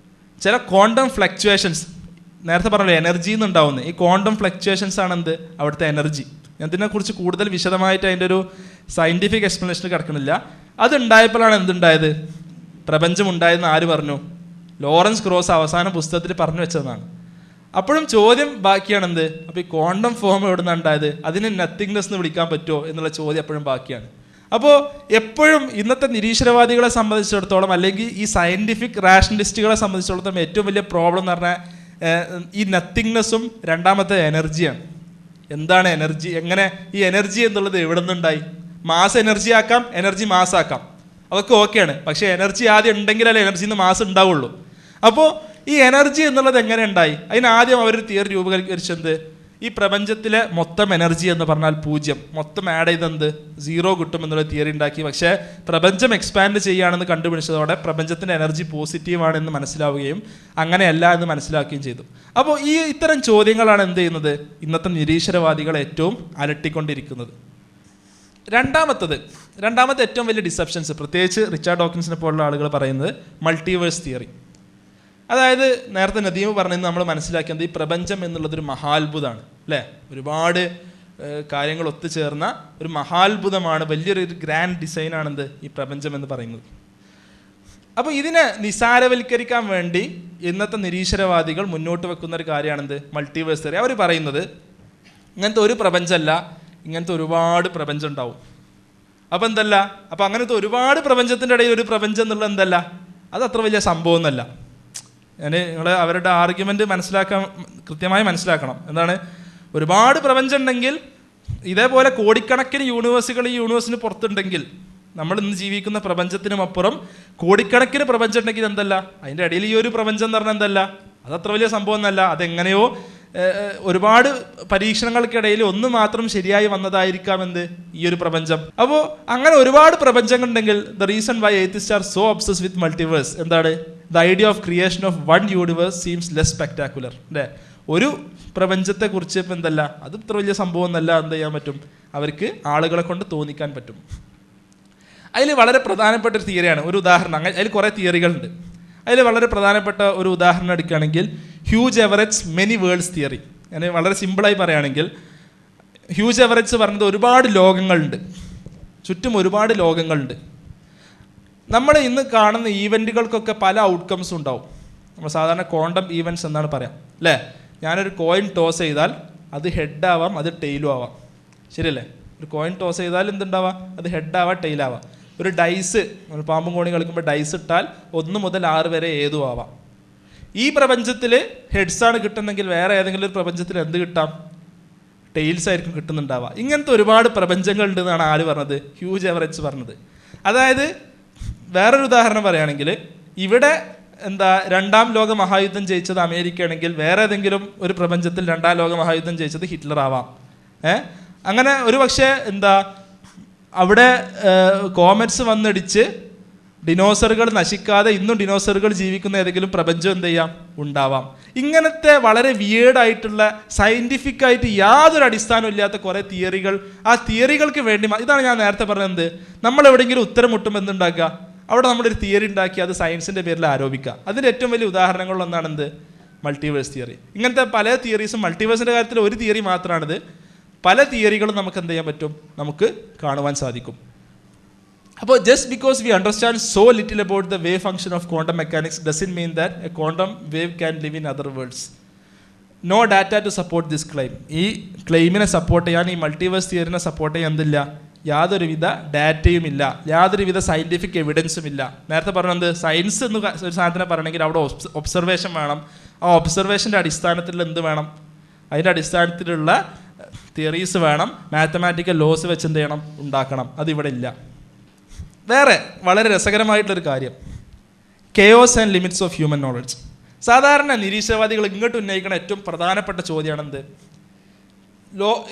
ചില ക്വാണ്ടം ഫ്ലക്ച്വേഷൻസ്, നേരത്തെ പറഞ്ഞല്ലോ എനർജി എന്നുണ്ടാവുന്നത്, ഈ ക്വാണ്ടം ഫ്ലക്ച്വേഷൻസ് ആണ് എന്ത് അവിടുത്തെ എനർജി. ഞാൻ ഇതിനെക്കുറിച്ച് കൂടുതൽ വിശദമായിട്ട് അതിൻ്റെ ഒരു സയൻറ്റിഫിക് എക്സ്പ്ലനേഷൻ കിടക്കുന്നില്ല. അതുണ്ടായപ്പോഴാണ് എന്തുണ്ടായത്, പ്രപഞ്ചം ഉണ്ടായതെന്ന് ആര് പറഞ്ഞു? ലോറൻസ് ക്രോസ് അവസാന പുസ്തകത്തിൽ പറഞ്ഞു വെച്ചതാണ്. അപ്പോഴും ചോദ്യം ബാക്കിയാണ് എന്ത്, അപ്പോൾ ഈ ക്വാണ്ടം ഫോം എവിടെ നിന്നാണ് ഉണ്ടായത്, അതിനെ നത്തിങ്നെസ് എന്ന് വിളിക്കാൻ പറ്റുമോ എന്നുള്ള ചോദ്യം എപ്പോഴും ബാക്കിയാണ്. അപ്പോൾ എപ്പോഴും ഇന്നത്തെ നിരീശ്വരവാദികളെ സംബന്ധിച്ചിടത്തോളം, അല്ലെങ്കിൽ ഈ സയൻറ്റിഫിക് റാഷണലിസ്റ്റുകളെ സംബന്ധിച്ചിടത്തോളം ഏറ്റവും വലിയ പ്രോബ്ലം എന്ന് പറഞ്ഞാൽ ഈ നത്തിങ്നെസ്സും രണ്ടാമത്തെ എനർജിയാണ്. എന്താണ് എനർജി, എങ്ങനെ ഈ എനർജി എന്നുള്ളത് എവിടെ നിന്നുണ്ടായി? മാസ് എനർജി ആക്കാം, എനർജി മാസ് ആക്കാം, അതൊക്കെ ഓക്കെയാണ്. പക്ഷേ എനർജി ആദ്യം ഉണ്ടെങ്കിലല്ലേ എനർജിന്ന് മാസ് ഉണ്ടാവുള്ളൂ. അപ്പോൾ ഈ എനർജി എന്നുള്ളത് എങ്ങനെ ഉണ്ടായി? അതിനാദ്യം അവരൊരു തിയറി രൂപീകരിച്ചെന്ത്, ഈ പ്രപഞ്ചത്തിലെ മൊത്തം എനർജി എന്ന് പറഞ്ഞാൽ 0, മൊത്തം ആഡ് ചെയ്തെന്ത് 0 കിട്ടും എന്നുള്ള തിയറി ഉണ്ടാക്കി. പക്ഷേ പ്രപഞ്ചം എക്സ്പാൻഡ് ചെയ്യുകയാണെന്ന് കണ്ടുപിടിച്ചതോടെ പ്രപഞ്ചത്തിൻ്റെ എനർജി പോസിറ്റീവാണെന്ന് മനസ്സിലാവുകയും അങ്ങനെയല്ല എന്ന് മനസ്സിലാക്കുകയും ചെയ്തു. അപ്പോൾ ഈ ഇത്തരം ചോദ്യങ്ങളാണ് എന്ത് ചെയ്യുന്നത്, ഇന്നത്തെ നിരീശ്വരവാദികളെ ഏറ്റവും അലട്ടിക്കൊണ്ടിരിക്കുന്നത്. രണ്ടാമത്തെ ഏറ്റവും വലിയ ഡിസെപ്ഷൻസ്, പ്രത്യേകിച്ച് റിച്ചാർഡ് ഡോക്കിൻസിനെ പോലുള്ള ആളുകൾ പറയുന്നത് മൾട്ടിവേഴ്സ് തിയറി. അതായത് നേരത്തെ നദീം പറഞ്ഞത് നമ്മൾ മനസ്സിലാക്കിയത് ഈ പ്രപഞ്ചം എന്നുള്ളതൊരു മഹാത്ഭുതമാണ് അല്ലേ, ഒരുപാട് കാര്യങ്ങൾ ഒത്തുചേർന്ന ഒരു മഹാത്ഭുതമാണ്, വലിയൊരു ഗ്രാൻഡ് ഡിസൈനാണെന്ത് ഈ പ്രപഞ്ചം എന്ന് പറയുന്നത്. അപ്പോൾ ഇതിനെ നിസാരവൽക്കരിക്കാൻ വേണ്ടി ഇന്നത്തെ നിരീശ്വരവാദികൾ മുന്നോട്ട് വെക്കുന്ന ഒരു കാര്യമാണെന്ത് മൾട്ടിവേഴ്സ് തിയറി. അവർ പറയുന്നത് ഇങ്ങനത്തെ ഒരു പ്രപഞ്ചമല്ല, ഇങ്ങനത്തെ ഒരുപാട് പ്രപഞ്ചം ഉണ്ടാവും. അപ്പോൾ എന്തല്ല, അപ്പോൾ അങ്ങനത്തെ ഒരുപാട് പ്രപഞ്ചത്തിൻ്റെ ഇടയിൽ ഒരു പ്രപഞ്ചം എന്നുള്ളത് എന്തല്ല, അത് അത്ര വലിയ സംഭവമൊന്നുമല്ല. നിങ്ങൾ അവരുടെ ആർഗ്യുമെൻ്റ് കൃത്യമായി മനസ്സിലാക്കണം. എന്താണ്, ഒരുപാട് പ്രപഞ്ചം ഉണ്ടെങ്കിൽ, ഇതേപോലെ കോടിക്കണക്കിന് യൂണിവേഴ്സുകൾ ഈ യൂണിവേഴ്സിന് പുറത്തുണ്ടെങ്കിൽ, നമ്മൾ ഇന്ന് ജീവിക്കുന്ന പ്രപഞ്ചത്തിനും അപ്പുറം കോടിക്കണക്കിന് പ്രപഞ്ചം ഉണ്ടെങ്കിൽ എന്തല്ല, അതിൻ്റെ ഇടയിൽ ഈ ഒരു പ്രപഞ്ചം എന്ന് പറഞ്ഞാൽ എന്തല്ല, അതത്ര വലിയ സംഭവം എന്നല്ല. അതെങ്ങനെയോ ഒരുപാട് പരീക്ഷണങ്ങൾക്കിടയിൽ ഒന്ന് മാത്രം ശരിയായി വന്നതായിരിക്കാം എന്ത് ഈ ഒരു പ്രപഞ്ചം. അപ്പോൾ അങ്ങനെ ഒരുപാട് പ്രപഞ്ചങ്ങൾ ഉണ്ടെങ്കിൽ the reason why atheist are so obsessed with multiverse എന്താണ്, the idea of creation of one universe seems less spectacular അല്ലേ. ഒരു പ്രപഞ്ചത്തെക്കുറിച്ച് ഇപ്പം എന്തല്ല, അത് ഇത്ര വലിയ സംഭവം എന്നല്ല എന്ത് ചെയ്യാൻ പറ്റും, അവർക്ക് ആളുകളെ കൊണ്ട് തോന്നിക്കാൻ പറ്റും. അതിൽ വളരെ പ്രധാനപ്പെട്ട ഒരു തിയറിയാണ്, ഒരു ഉദാഹരണം. അങ്ങനെ അതിൽ കുറേ തിയറികളുണ്ട്. അതിൽ വളരെ പ്രധാനപ്പെട്ട ഒരു ഉദാഹരണം എടുക്കുകയാണെങ്കിൽ ഹ്യൂജ് എവററ്റ്സ് മെനി വേൾഡ്സ് തിയറി. ഞാൻ വളരെ സിമ്പിളായി പറയുകയാണെങ്കിൽ, ഹ്യൂജ് എവററ്റ്സ് പറഞ്ഞത് ഒരുപാട് ലോകങ്ങളുണ്ട്, ചുറ്റും ഒരുപാട് ലോകങ്ങളുണ്ട്. നമ്മൾ ഇന്ന് കാണുന്ന ഈവൻറ്റുകൾക്കൊക്കെ പല ഔട്ട്കംസും ഉണ്ടാവും. നമ്മൾ സാധാരണ ക്വാണ്ടം ഈവൻറ്റ്സ് എന്നാണ് പറയാം അല്ലേ. ഞാനൊരു കോയിൻ ടോസ് ചെയ്താൽ അത് ഹെഡ് ആവാം, അത് ടെയിലും ആവാം, ശരിയല്ലേ. ഒരു കോയിൻ ടോസ് ചെയ്താൽ എന്തുണ്ടാവാം, അത് ഹെഡ് ആവാം, ടെയിലാവാം. ഒരു ഡൈസ്, നമ്മൾ പാമ്പും കോണി കളിക്കുമ്പോൾ ഡൈസ് ഇട്ടാൽ 1 മുതൽ 6 വരെ ഏതും ആവാം. ഈ പ്രപഞ്ചത്തിൽ ഹെഡ്സാണ് കിട്ടുന്നെങ്കിൽ വേറെ ഏതെങ്കിലും ഒരു പ്രപഞ്ചത്തിൽ എന്ത് കിട്ടാം, ടെയിൽസ് ആയിരിക്കും കിട്ടുന്നുണ്ടാവുക. ഇങ്ങനത്തെ ഒരുപാട് പ്രപഞ്ചങ്ങളുണ്ട് എന്നാണ് ആര് പറഞ്ഞത്, ഹ്യൂജ് എവററ്റ്സ് പറഞ്ഞത്. അതായത് വേറൊരു ഉദാഹരണം പറയുകയാണെങ്കിൽ, ഇവിടെ രണ്ടാം ലോക മഹായുദ്ധം ജയിച്ചത് അമേരിക്ക ആണെങ്കിൽ വേറെ ഏതെങ്കിലും ഒരു പ്രപഞ്ചത്തിൽ രണ്ടാം ലോക മഹായുദ്ധം ജയിച്ചത് ഹിറ്റ്ലർ ആവാം. അങ്ങനെ ഒരു പക്ഷേ അവിടെ കോമറ്റ്സ് വന്നിടിച്ച് ഡിനോസറുകൾ നശിക്കാതെ ഇന്നും ഡിനോസറുകൾ ജീവിക്കുന്ന ഏതെങ്കിലും പ്രപഞ്ചം എന്ത് ചെയ്യാം, ഉണ്ടാവാം. ഇങ്ങനത്തെ വളരെ വിയേർഡായിട്ടുള്ള സയൻറ്റിഫിക് ആയിട്ട് യാതൊരു അടിസ്ഥാനം ഇല്ലാത്ത കുറേ തിയറികൾ, ആ തിയറികൾക്ക് വേണ്ടി, ഇതാണ് ഞാൻ നേരത്തെ പറഞ്ഞത്, നമ്മൾ എവിടെയെങ്കിലും ഉത്തരം മുട്ടുമ്പോൾ എന്തുണ്ടാക്കുക, അവിടെ നമ്മളൊരു തിയറി ഉണ്ടാക്കി അത് സയൻസിൻ്റെ പേരിൽ ആരോപിക്കുക. അതിൻ്റെ ഏറ്റവും വലിയ ഉദാഹരണങ്ങളിലൊന്നാണ് എന്ത്, മൾട്ടിവേഴ്സ് തിയറി. ഇങ്ങനത്തെ പല തിയറീസും, മൾട്ടിവേഴ്സിൻ്റെ കാര്യത്തിൽ ഒരു തിയറി മാത്രമാണിത്, പല തിയറികളും നമുക്ക് എന്ത് ചെയ്യാൻ പറ്റും, നമുക്ക് കാണുവാൻ സാധിക്കും. അപ്പോൾ just because we understand so little about the wave function of quantum mechanics doesn't mean that a quantum wave can live in other worlds. No data to support this claim. ഈ ക്ലെയിമിനെ സപ്പോർട്ട് ചെയ്യാൻ, ഈ multiverse തിയറിനെ support ചെയ്യാൻ എന്തില്ല, യാതൊരുവിധ ഡാറ്റയും ഇല്ല, യാതൊരുവിധ സയൻറ്റിഫിക് എവിഡൻസും ഇല്ല. നേരത്തെ പറഞ്ഞത് സയൻസ് എന്ന് ഒരു സാധനത്തിനെ പറയണമെങ്കിൽ അവിടെ ഒബ്സർവേഷൻ വേണം. ആ ഒബ്സർവേഷൻ്റെ അടിസ്ഥാനത്തിൽ എന്ത് വേണം, അതിൻ്റെ അടിസ്ഥാനത്തിലുള്ള തിയറീസ് വേണം, മാത്തമാറ്റിക്കൽ ലോസ് വെച്ച് എന്ത് ചെയ്യണം, ഉണ്ടാക്കണം. അതിവിടെ ഇല്ല. വേറെ വളരെ രസകരമായിട്ടുള്ളൊരു കാര്യം, chaos and limits of human knowledge. സാധാരണ നിരീശ്വരവാദികൾ ഇങ്ങോട്ട് ഉന്നയിക്കുന്ന ഏറ്റവും പ്രധാനപ്പെട്ട ചോദ്യമാണെന്ത്,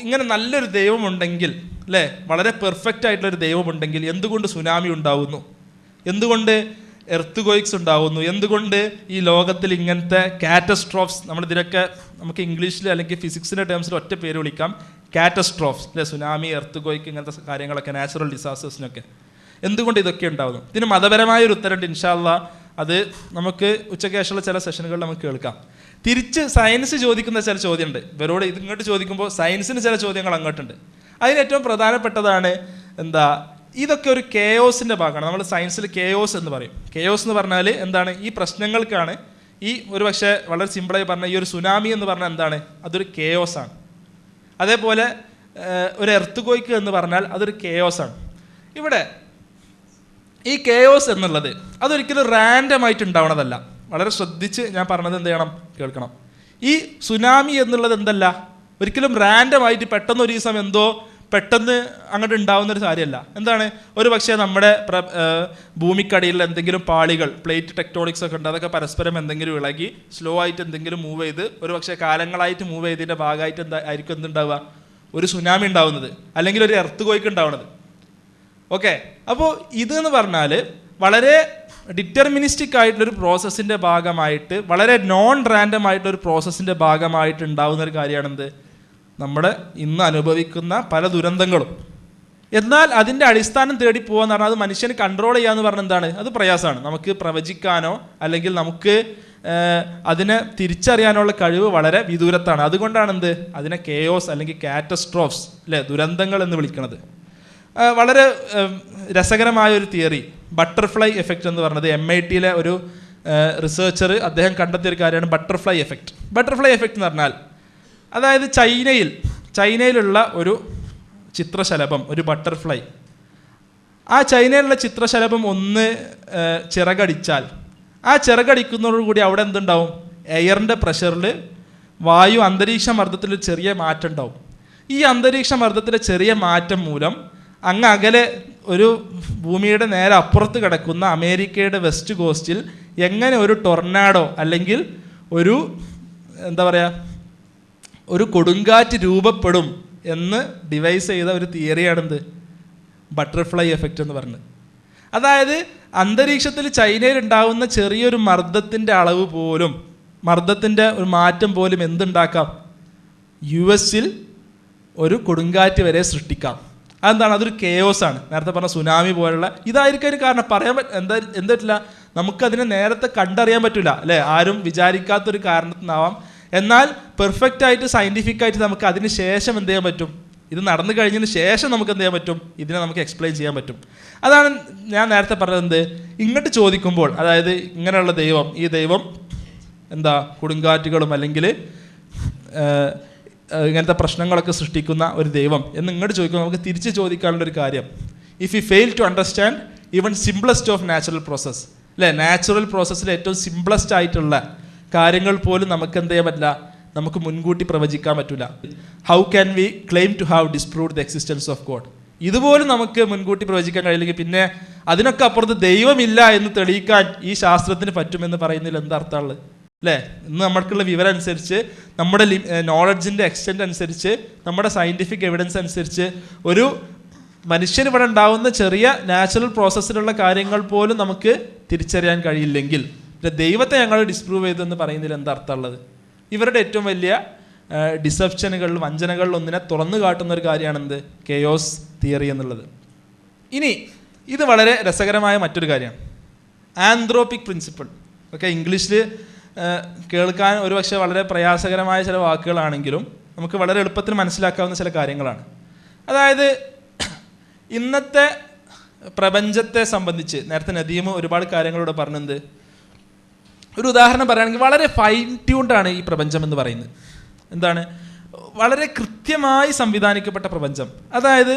ഇങ്ങനെ നല്ലൊരു ദൈവമുണ്ടെങ്കിൽ അല്ലേ, വളരെ പെർഫെക്റ്റ് ആയിട്ടുള്ളൊരു ദൈവമുണ്ടെങ്കിൽ എന്തുകൊണ്ട് സുനാമി ഉണ്ടാവുന്നു, എന്തുകൊണ്ട് എർത്ത് ക്വേക്സ് ഉണ്ടാവുന്നു, എന്തുകൊണ്ട് ഈ ലോകത്തിൽ ഇങ്ങനത്തെ കാറ്റസ്ട്രോഫ്സ്, നമ്മളിതിനൊക്കെ നമുക്ക് ഇംഗ്ലീഷിൽ അല്ലെങ്കിൽ ഫിസിക്സിൻ്റെ ടേംസിൽ ഒറ്റ പേര് വിളിക്കാം, കാറ്റസ്ട്രോഫ്സ് അല്ലേ, സുനാമി, എർത്ത് ക്വേക്ക്, ഇങ്ങനത്തെ കാര്യങ്ങളൊക്കെ, നാച്ചുറൽ ഡിസാസ്റ്റേഴ്സിനൊക്കെ എന്തുകൊണ്ട് ഇതൊക്കെ ഉണ്ടാവുന്നു. ഇതിന് മതപരമായൊരു ഉത്തരമുണ്ട്, ഇൻഷാ അല്ലാഹ് അത് നമുക്ക് ഉച്ചയ്ക്ക് ശേഷമുള്ള ചില സെഷനുകളിൽ നമുക്ക് കേൾക്കാം. തിരിച്ച് സയൻസ് ചോദിക്കുന്ന ചില ചോദ്യമുണ്ട്. ഇവരോട് ഇത് ഇങ്ങോട്ട് ചോദിക്കുമ്പോൾ സയൻസിന് ചില ചോദ്യങ്ങൾ അങ്ങോട്ടുണ്ട്. അതിലേറ്റവും പ്രധാനപ്പെട്ടതാണ് എന്താ, ഇതൊക്കെ ഒരു കെയോസിൻ്റെ ഭാഗമാണ്. നമ്മൾ സയൻസിൽ കെയോസ് എന്ന് പറയും. കെയോസ് എന്ന് പറഞ്ഞാൽ എന്താണ്, ഈ പ്രശ്നങ്ങൾക്കാണ് ഈ ഒരു പക്ഷേ വളരെ സിമ്പിളായി പറഞ്ഞാൽ ഈ ഒരു സുനാമി എന്ന് പറഞ്ഞാൽ എന്താണ്, അതൊരു കെയോസാണ്. അതേപോലെ ഒരു എർത്ത് എന്ന് പറഞ്ഞാൽ അതൊരു കെയോസാണ്. ഇവിടെ ഈ കെയോസ് എന്നുള്ളത് അതൊരിക്കലും റാൻഡമായിട്ട് ഉണ്ടാവണതല്ല. വളരെ ശ്രദ്ധിച്ച് ഞാൻ പറഞ്ഞത് എന്ത് ചെയ്യണം, കേൾക്കണം. ഈ സുനാമി എന്നുള്ളത് എന്തല്ല, ഒരിക്കലും റാൻഡമായിട്ട് പെട്ടെന്ന് ഒരു ദിവസം എന്തോ പെട്ടെന്ന് അങ്ങോട്ട് ഉണ്ടാവുന്നൊരു കാര്യമല്ല. എന്താണ്, ഒരു പക്ഷേ നമ്മുടെ ഭൂമിക്കടിയിൽ എന്തെങ്കിലും പാളികൾ, പ്ലേറ്റ് ടെക്ടോണിക്സ് ഒക്കെ ഉണ്ട്, അതൊക്കെ പരസ്പരം എന്തെങ്കിലും ഇളകി സ്ലോ ആയിട്ട് എന്തെങ്കിലും മൂവ് ചെയ്ത് ഒരു പക്ഷേ കാലങ്ങളായിട്ട് മൂവ് ചെയ്തതിൻ്റെ ഭാഗമായിട്ട് ആയിരിക്കും എന്തുണ്ടാവുക, ഒരു സുനാമി ഉണ്ടാവുന്നത്, അല്ലെങ്കിൽ ഒരു എർത്ത് ക്വേക്ക് ഉണ്ടാവുന്നത്. ഓക്കെ, അപ്പോൾ ഇതെന്ന് പറഞ്ഞാൽ വളരെ ഡിറ്റർമിനിസ്റ്റിക് ആയിട്ടുള്ളൊരു പ്രോസസ്സിൻ്റെ ഭാഗമായിട്ട്, വളരെ നോൺ റാൻഡം ആയിട്ടൊരു പ്രോസസ്സിൻ്റെ ഭാഗമായിട്ട് ഉണ്ടാവുന്ന ഒരു കാര്യമാണെന്ത്, നമ്മുടെ ഇന്ന് അനുഭവിക്കുന്ന പല ദുരന്തങ്ങളും. എന്നാൽ അതിൻ്റെ അടിസ്ഥാനം തേടി പോകാന്ന് പറഞ്ഞാൽ അത് മനുഷ്യന് കൺട്രോൾ ചെയ്യാന്ന് പറഞ്ഞാൽ എന്താണ്, അത് പ്രയാസമാണ്. നമുക്ക് പ്രവചിക്കാനോ അല്ലെങ്കിൽ നമുക്ക് അതിനെ തിരിച്ചറിയാനുള്ള കഴിവ് വളരെ വിദൂരത്താണ്. അതുകൊണ്ടാണ് എന്ത്, അതിനെ കെയോസ് അല്ലെങ്കിൽ കാറ്റസ്ട്രോഫ്സ് അല്ലേ, ദുരന്തങ്ങൾ എന്ന് വിളിക്കുന്നത്. വളരെ രസകരമായ ഒരു തിയറി, ബട്ടർഫ്ലൈ എഫക്റ്റ് എന്ന് പറഞ്ഞത് MIT-യിലെ ഒരു റിസർച്ചർ അദ്ദേഹം കണ്ടെത്തിയ ഒരു കാര്യമാണ് ബട്ടർഫ്ലൈ എഫക്റ്റ്. ബട്ടർഫ്ലൈ എഫക്റ്റ് എന്ന് പറഞ്ഞാൽ അതായത് ചൈനയിലുള്ള ഒരു ചിത്രശലഭം, ഒരു ബട്ടർഫ്ലൈ, ആ ചൈനയിലുള്ള ചിത്രശലഭം ഒന്ന് ചിറകടിച്ചാൽ ആ ചിറകടിക്കുന്നതോടുകൂടി അവിടെ എന്തുണ്ടാവും, എയറിൻ്റെ പ്രഷറിൽ, വായു അന്തരീക്ഷ മർദ്ദത്തിൽ ചെറിയ മാറ്റം ഉണ്ടാവും. ഈ അന്തരീക്ഷ മർദ്ദത്തിലെ ചെറിയ മാറ്റം മൂലം അങ്ങ് അകലെ ഒരു ഭൂമിയുടെ നേരെ അപ്പുറത്ത് കിടക്കുന്ന അമേരിക്കയുടെ വെസ്റ്റ് കോസ്റ്റിൽ എങ്ങനെ ഒരു ടൊർണാഡോ അല്ലെങ്കിൽ ഒരു എന്താ പറയുക, ഒരു കൊടുങ്കാറ്റ് രൂപപ്പെടും എന്ന് ഡിവൈസ് ചെയ്ത ഒരു തിയറിയാണെന്ത്, ബട്ടർഫ്ലൈ എഫക്റ്റ് എന്ന് പറഞ്ഞത്. അതായത് അന്തരീക്ഷത്തിൽ ചൈനയിൽ ഉണ്ടാകുന്ന ചെറിയൊരു മർദ്ദത്തിൻ്റെ അളവ് പോലും, മർദ്ദത്തിൻ്റെ ഒരു മാറ്റം പോലും എന്തുണ്ടാക്കാം, US-ൽ ഒരു കൊടുങ്കാറ്റ് വരെ സൃഷ്ടിക്കാം. അതെന്താണ്, അതൊരു കെയോസാണ്. നേരത്തെ പറഞ്ഞ സുനാമി പോലുള്ള ഇതായിരിക്കും ഒരു കാരണം. പറയാൻ എന്തില്ല, നമുക്കതിനെ നേരത്തെ കണ്ടറിയാൻ പറ്റില്ല അല്ലേ, ആരും വിചാരിക്കാത്തൊരു കാരണത്തിനാവാം. എന്നാൽ പെർഫെക്റ്റ് ആയിട്ട് സയൻറ്റിഫിക് ആയിട്ട് നമുക്ക് അതിന് ശേഷം എന്ത് ചെയ്യാൻ പറ്റും, ഇത് നടന്നു കഴിഞ്ഞതിന് ശേഷം നമുക്ക് എന്ത് ചെയ്യാൻ പറ്റും, ഇതിനെ നമുക്ക് എക്സ്പ്ലെയിൻ ചെയ്യാൻ പറ്റും. അതാണ് ഞാൻ നേരത്തെ പറഞ്ഞത്. ഇങ്ങോട്ട് ചോദിക്കുമ്പോൾ, അതായത് ഇങ്ങനെയുള്ള ദൈവം, ഈ ദൈവം എന്താ കൊടുങ്കാറ്റുകളും അല്ലെങ്കിൽ ഇങ്ങനത്തെ പ്രശ്നങ്ങളൊക്കെ സൃഷ്ടിക്കുന്ന ഒരു ദൈവം എന്ന് ഇങ്ങോട്ട് ചോദിക്കുമ്പോൾ നമുക്ക് തിരിച്ച് ചോദിക്കാനുള്ളൊരു കാര്യം, if you fail to understand even simplest of natural process അല്ലേ, നാച്ചുറൽ പ്രോസസ്സിൽ ഏറ്റവും സിംപ്ലസ്റ്റ് ആയിട്ടുള്ള കാര്യങ്ങൾ പോലും നമുക്ക് എന്ത് ചെയ്യാൻ പറ്റില്ല, നമുക്ക് മുൻകൂട്ടി പ്രവചിക്കാൻ പറ്റില്ല. How can we claim to have disproved the existence of God? ഇതുപോലും നമുക്ക് മുൻകൂട്ടി പ്രവചിക്കാൻ കഴിയില്ലെങ്കിൽ പിന്നെ അതിനൊക്കെ അപ്പുറത്ത് ദൈവമില്ല എന്ന് തെളിയിക്കാൻ ഈ ശാസ്ത്രത്തിന് പറ്റുമെന്ന് പറയുന്നതിൽ എന്താ അർത്ഥമുള്ളത് അല്ലേ? ഇന്ന് നമ്മൾക്കുള്ള വിവരം അനുസരിച്ച്, നമ്മുടെ നോളജിൻ്റെ എക്സ്റ്റെൻറ്റ് അനുസരിച്ച്, നമ്മുടെ സയൻറ്റിഫിക് എവിഡൻസ് അനുസരിച്ച് ഒരു മനുഷ്യന് ഇവിടെ ഉണ്ടാവുന്ന ചെറിയ നാച്ചുറൽ പ്രോസസ്സിലുള്ള കാര്യങ്ങൾ പോലും നമുക്ക് തിരിച്ചറിയാൻ കഴിയില്ലെങ്കിൽ ദൈവത്തെ ഞങ്ങൾ ഡിസ്പ്രൂവ് ചെയ്തെന്ന് പറയുന്നതിൽ എന്താ അർത്ഥമുള്ളത്? ഇവരുടെ ഏറ്റവും വലിയ ഡിസെപ്ഷനുകളിൽ, വഞ്ചനകളിൽ ഒന്നിനെ തുറന്നു കാട്ടുന്ന ഒരു കാര്യമാണെന്ത്, കെയോസ് തിയറി എന്നുള്ളത്. ഇനി ഇത് വളരെ രസകരമായ മറ്റൊരു കാര്യമാണ്, ആന്ത്രോപിക് പ്രിൻസിപ്പിൾ. ഓക്കെ, ഇംഗ്ലീഷിൽ കേൾക്കാൻ ഒരുപക്ഷെ വളരെ പ്രയാസകരമായ ചില വാക്കുകളാണെങ്കിലും നമുക്ക് വളരെ എളുപ്പത്തിൽ മനസ്സിലാക്കാവുന്ന ചില കാര്യങ്ങളാണ്. അതായത് ഇന്നത്തെ പ്രപഞ്ചത്തെ സംബന്ധിച്ച് നേരത്തെ നദീം ഒരുപാട് കാര്യങ്ങളോട് പറഞ്ഞത്. ഒരു ഉദാഹരണം പറയുകയാണെങ്കിൽ വളരെ ഫൈൻ ട്യൂൺഡാണ് ഈ പ്രപഞ്ചം എന്ന് പറയുന്നത്. എന്താണ്, വളരെ കൃത്യമായി സംവിധാനിക്കപ്പെട്ട പ്രപഞ്ചം. അതായത്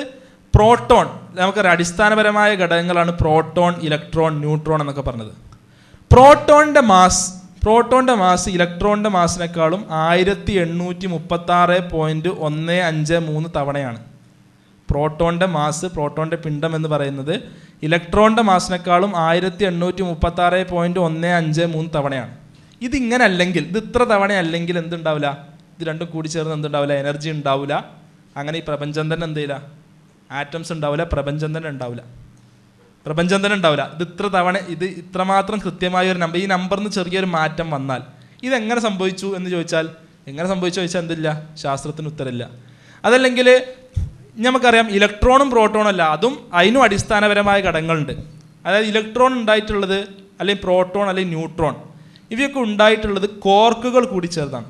പ്രോട്ടോൺ, നമുക്കറിയാം അടിസ്ഥാനപരമായ ഘടകങ്ങളാണ് പ്രോട്ടോൺ, ഇലക്ട്രോൺ, ന്യൂട്രോൺ എന്നൊക്കെ പറഞ്ഞത്. പ്രോട്ടോണിൻ്റെ മാസ് ഇലക്ട്രോണിൻ്റെ മാസിനേക്കാളും 1836.153 തവണയാണ്. പ്രോട്ടോണിൻ്റെ മാസ്, പ്രോട്ടോണിൻ്റെ പിണ്ഡം എന്ന് പറയുന്നത് ഇലക്ട്രോണിൻ്റെ മാസിനേക്കാളും 1836.153 തവണയാണ്. ഇതിങ്ങനെ അല്ലെങ്കിൽ, ഇത് ഇത്ര തവണ അല്ലെങ്കിൽ എന്തുണ്ടാവില്ല, ഇത് രണ്ടും കൂടി ചേർന്ന് എന്തുണ്ടാവില്ല, എനർജി ഉണ്ടാവില്ല. അങ്ങനെ ഈ പ്രപഞ്ചം തന്നെ എന്ത് ചെയ്യില്ല, ആറ്റംസ് ഉണ്ടാവില്ല, പ്രപഞ്ചം തന്നെ ഉണ്ടാവില്ല. ഇത് ഇത്ര തവണ, ഇത് ഇത്രമാത്രം കൃത്യമായ ഒരു നമ്പർ, ഈ നമ്പറിന് ചെറിയൊരു മാറ്റം വന്നാൽ ഇതെങ്ങനെ സംഭവിച്ചു എന്ന് ചോദിച്ചാൽ, എന്തില്ല, ശാസ്ത്രത്തിന് ഉത്തരമില്ല. അതല്ലെങ്കിൽ നമുക്കറിയാം ഇലക്ട്രോണും പ്രോട്ടോണും അല്ല, അതും അതിനും അടിസ്ഥാനപരമായ ഘടകങ്ങളുണ്ട്. അതായത് ഇലക്ട്രോൺ ഉണ്ടായിട്ടുള്ളത്, അല്ലെങ്കിൽ പ്രോട്ടോൺ അല്ലെങ്കിൽ ന്യൂട്രോൺ ഇവയൊക്കെ ഉണ്ടായിട്ടുള്ളത് കോർക്കുകൾ കൂടി ചേർന്നാണ്.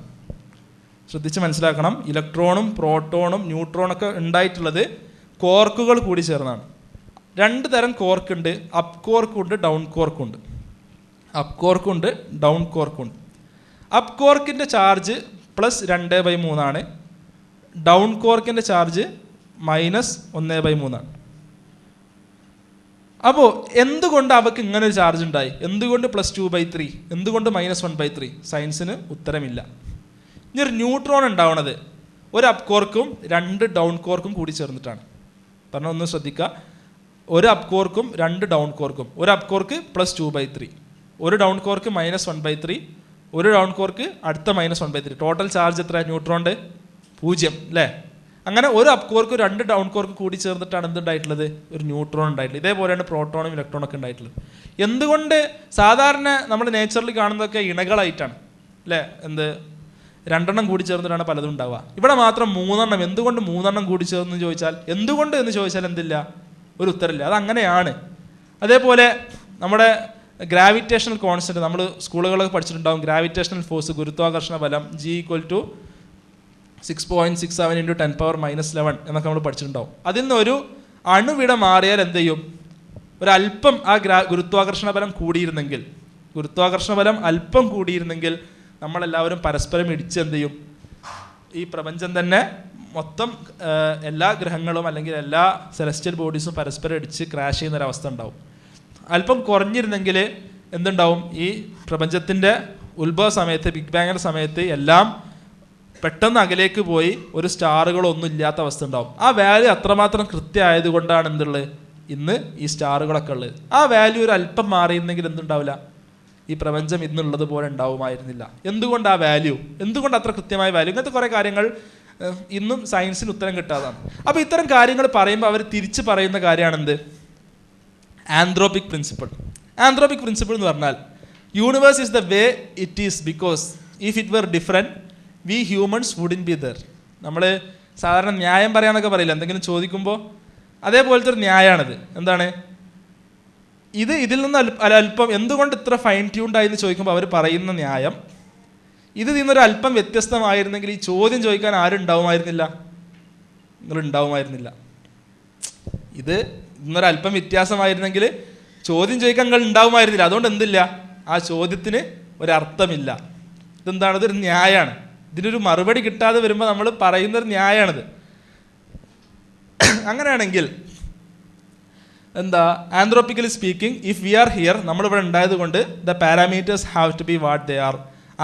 ശ്രദ്ധിച്ച് മനസ്സിലാക്കണം, ഇലക്ട്രോണും പ്രോട്ടോണും ന്യൂട്രോണൊക്കെ ഉണ്ടായിട്ടുള്ളത് കോർക്കുകൾ കൂടി ചേർന്നാണ്. 2 തരം കോർക്കുണ്ട്, അപ്പ് കോർക്കുണ്ട്, ഡൗൺ കോർക്കുണ്ട്. അപ്പ് കോർക്കുണ്ട്, ഡൗൺ കോർക്കുണ്ട്. അപ്പ് കോർക്കിൻ്റെ ചാർജ് +2/3 ആണ്. ഡൗൺ കോർക്കിൻ്റെ ചാർജ് -1/3 ആണ്. അപ്പോൾ എന്തുകൊണ്ട് അവർക്ക് ഇങ്ങനെ ഒരു ചാർജ് ഉണ്ടായി? എന്തുകൊണ്ട് +2/3? എന്തുകൊണ്ട് -1/3? സയൻസിന് ഉത്തരമില്ല. ഇനി ഒരു ന്യൂട്രോൺ ഉണ്ടാവണത് ഒരു അപ്പ് കോർക്കും 2 ഡൗൺ കോർക്കും കൂടി ചേർന്നിട്ടാണ്. പറഞ്ഞാൽ ഒന്ന് ശ്രദ്ധിക്കുക, ഒരു അപ്പ് കോർക്കും 2 ഡൗൺ കോർക്കും. ഒരു അപ്പ് കോർക്ക് +2/3, ഒരു ഡൗൺ കോർക്ക് -1/3, ഒരു ഡൗൺ കോർക്ക് അടുത്ത -1/3. ടോട്ടൽ ചാർജ് എത്ര ന്യൂട്രോണിൻ്റെ? 0 അല്ലേ? അങ്ങനെ ഒരു അപ്പ് കോർക്ക് 2 ഡൗൺ കോർക്ക് കൂടി ചേർന്നിട്ടാണ് എന്തുണ്ടായിട്ടുള്ളത്? ഒരു ന്യൂട്രോൺ ഉണ്ടായിട്ടുള്ളത്. ഇതേപോലെയാണ് പ്രോട്ടോണും ഇലക്ട്രോണൊക്കെ ഉണ്ടായിട്ടുള്ളത്. എന്തുകൊണ്ട് സാധാരണ നമ്മൾ നേച്ചറിൽ കാണുന്നതൊക്കെ ഇണകളായിട്ടാണ് അല്ലേ? 2 കൂടി ചേർന്നിട്ടാണ് പലതും ഉണ്ടാവുക. ഇവിടെ മാത്രം 3. എന്തുകൊണ്ട് 3 കൂടി ചേർന്ന് ചോദിച്ചാൽ, എന്തുകൊണ്ട് എന്ന് ചോദിച്ചാൽ എന്തില്ല? ഒരു ഉത്തരമില്ല. അതങ്ങനെയാണ്. അതേപോലെ നമ്മുടെ ഗ്രാവിറ്റേഷണൽ കോൺസ്റ്റന്റ് നമ്മൾ സ്കൂളുകളൊക്കെ പഠിച്ചിട്ടുണ്ടാവും. ഗ്രാവിറ്റേഷണൽ ഫോഴ്സ്, ഗുരുത്വാകർഷണ ബലം G = 6.67 × 10⁻⁻11 എന്നൊക്കെ നമ്മൾ പഠിച്ചിട്ടുണ്ടാവും. അതിൽ നിന്ന് ഒരു അണുവിട മാറിയാൽ എന്ത് ചെയ്യും? ഒരല്പം ആ ഗുരുത്വാകർഷണ ബലം കൂടിയിരുന്നെങ്കിൽ, ഗുരുത്വാകർഷണ ബലം അല്പം കൂടിയിരുന്നെങ്കിൽ നമ്മളെല്ലാവരും പരസ്പരം ഇടിച്ച് എന്ത് ചെയ്യും? ഈ പ്രപഞ്ചം തന്നെ മൊത്തം എല്ലാ ഗ്രഹങ്ങളും അല്ലെങ്കിൽ എല്ലാ സെലസ്റ്റിയൽ ബോഡീസും പരസ്പരം ഇടിച്ച് ക്രാഷ് ചെയ്യുന്നൊരവസ്ഥ ഉണ്ടാവും. അല്പം കുറഞ്ഞിരുന്നെങ്കിൽ എന്തുണ്ടാവും? ഈ പ്രപഞ്ചത്തിൻ്റെ ഉത്ഭവ സമയത്ത്, ബിഗ് ബാങ്ങിൻ്റെ സമയത്ത് എല്ലാം പെട്ടെന്ന് അകലേക്ക് പോയി ഒരു സ്റ്റാറുകളൊന്നും ഇല്ലാത്ത അവസ്ഥ ഉണ്ടാവും. ആ വാല്യൂ അത്രമാത്രം കൃത്യമായത് കൊണ്ടാണ് എന്തുള്ളത്? ഇന്ന് ഈ സ്റ്റാറുകളൊക്കെ ഉള്ളത്. ആ വാല്യൂ ഒരു അല്പം മാറിയിരുന്നെങ്കിൽ എന്തുണ്ടാവില്ല? ഈ പ്രപഞ്ചം ഇന്നുള്ളത് പോലെ ഉണ്ടാവുമായിരുന്നില്ല. എന്തുകൊണ്ട് ആ വാല്യൂ? എന്തുകൊണ്ട് അത്ര കൃത്യമായ വാല്യൂ? ഇങ്ങനത്തെ കുറേ കാര്യങ്ങൾ ഇന്നും സയൻസിന് ഉത്തരം കിട്ടാതാണ്. അപ്പോൾ ഇത്തരം കാര്യങ്ങൾ പറയുമ്പോൾ അവർ തിരിച്ച് പറയുന്ന കാര്യമാണെന്ത്? Anthropic principle. ആന്ത്രോപിക് പ്രിൻസിപ്പിൾ എന്ന് പറഞ്ഞാൽ universe is the way it is because if it were different we humans wouldn't be there. നമ്മൾ സാധാരണ ന്യായം പറയാനൊക്കെ പറയില്ല, എന്തെങ്കിലും ചോദിക്കുമ്പോൾ അതേപോലത്തെ ഒരു ന്യായമാണിത്. എന്താണ് ഇതിൽ നിന്ന് അല്പം എന്തുകൊണ്ട് ഇത്ര ഫൈൻ ട്യൂൺഡ് ആയെന്ന് ചോദിക്കുമ്പോൾ അവർ പറയുന്ന ന്യായം, ഇതിൽ നിന്നൊരു അല്പം വ്യത്യസ്തമായിരുന്നെങ്കിൽ ഈ ചോദ്യം ചോദിക്കാൻ ആരും ഉണ്ടാവുമായിരുന്നില്ല, നിങ്ങൾ ഉണ്ടാവുമായിരുന്നില്ല. ഇത് ഇന്നൊരല്പം വ്യത്യാസമായിരുന്നെങ്കിൽ ചോദ്യം ചോദിക്കാൻ നിങ്ങൾ ഉണ്ടാവുമായിരുന്നില്ല. അതുകൊണ്ട് എന്തില്ല? ആ ചോദ്യത്തിന് ഒരർത്ഥമില്ല. ഇതെന്താണ്? ഇതൊരു ന്യായമാണ്. ഇതിനൊരു മറുപടി കിട്ടാതെ വരുമ്പോൾ നമ്മൾ പറയുന്നൊരു ന്യായമാണിത്. അങ്ങനെയാണെങ്കിൽ anthropically speaking, if we are here, നമ്മളിവിടെ ഉണ്ടായത് കൊണ്ട് the parameters have to be what they are.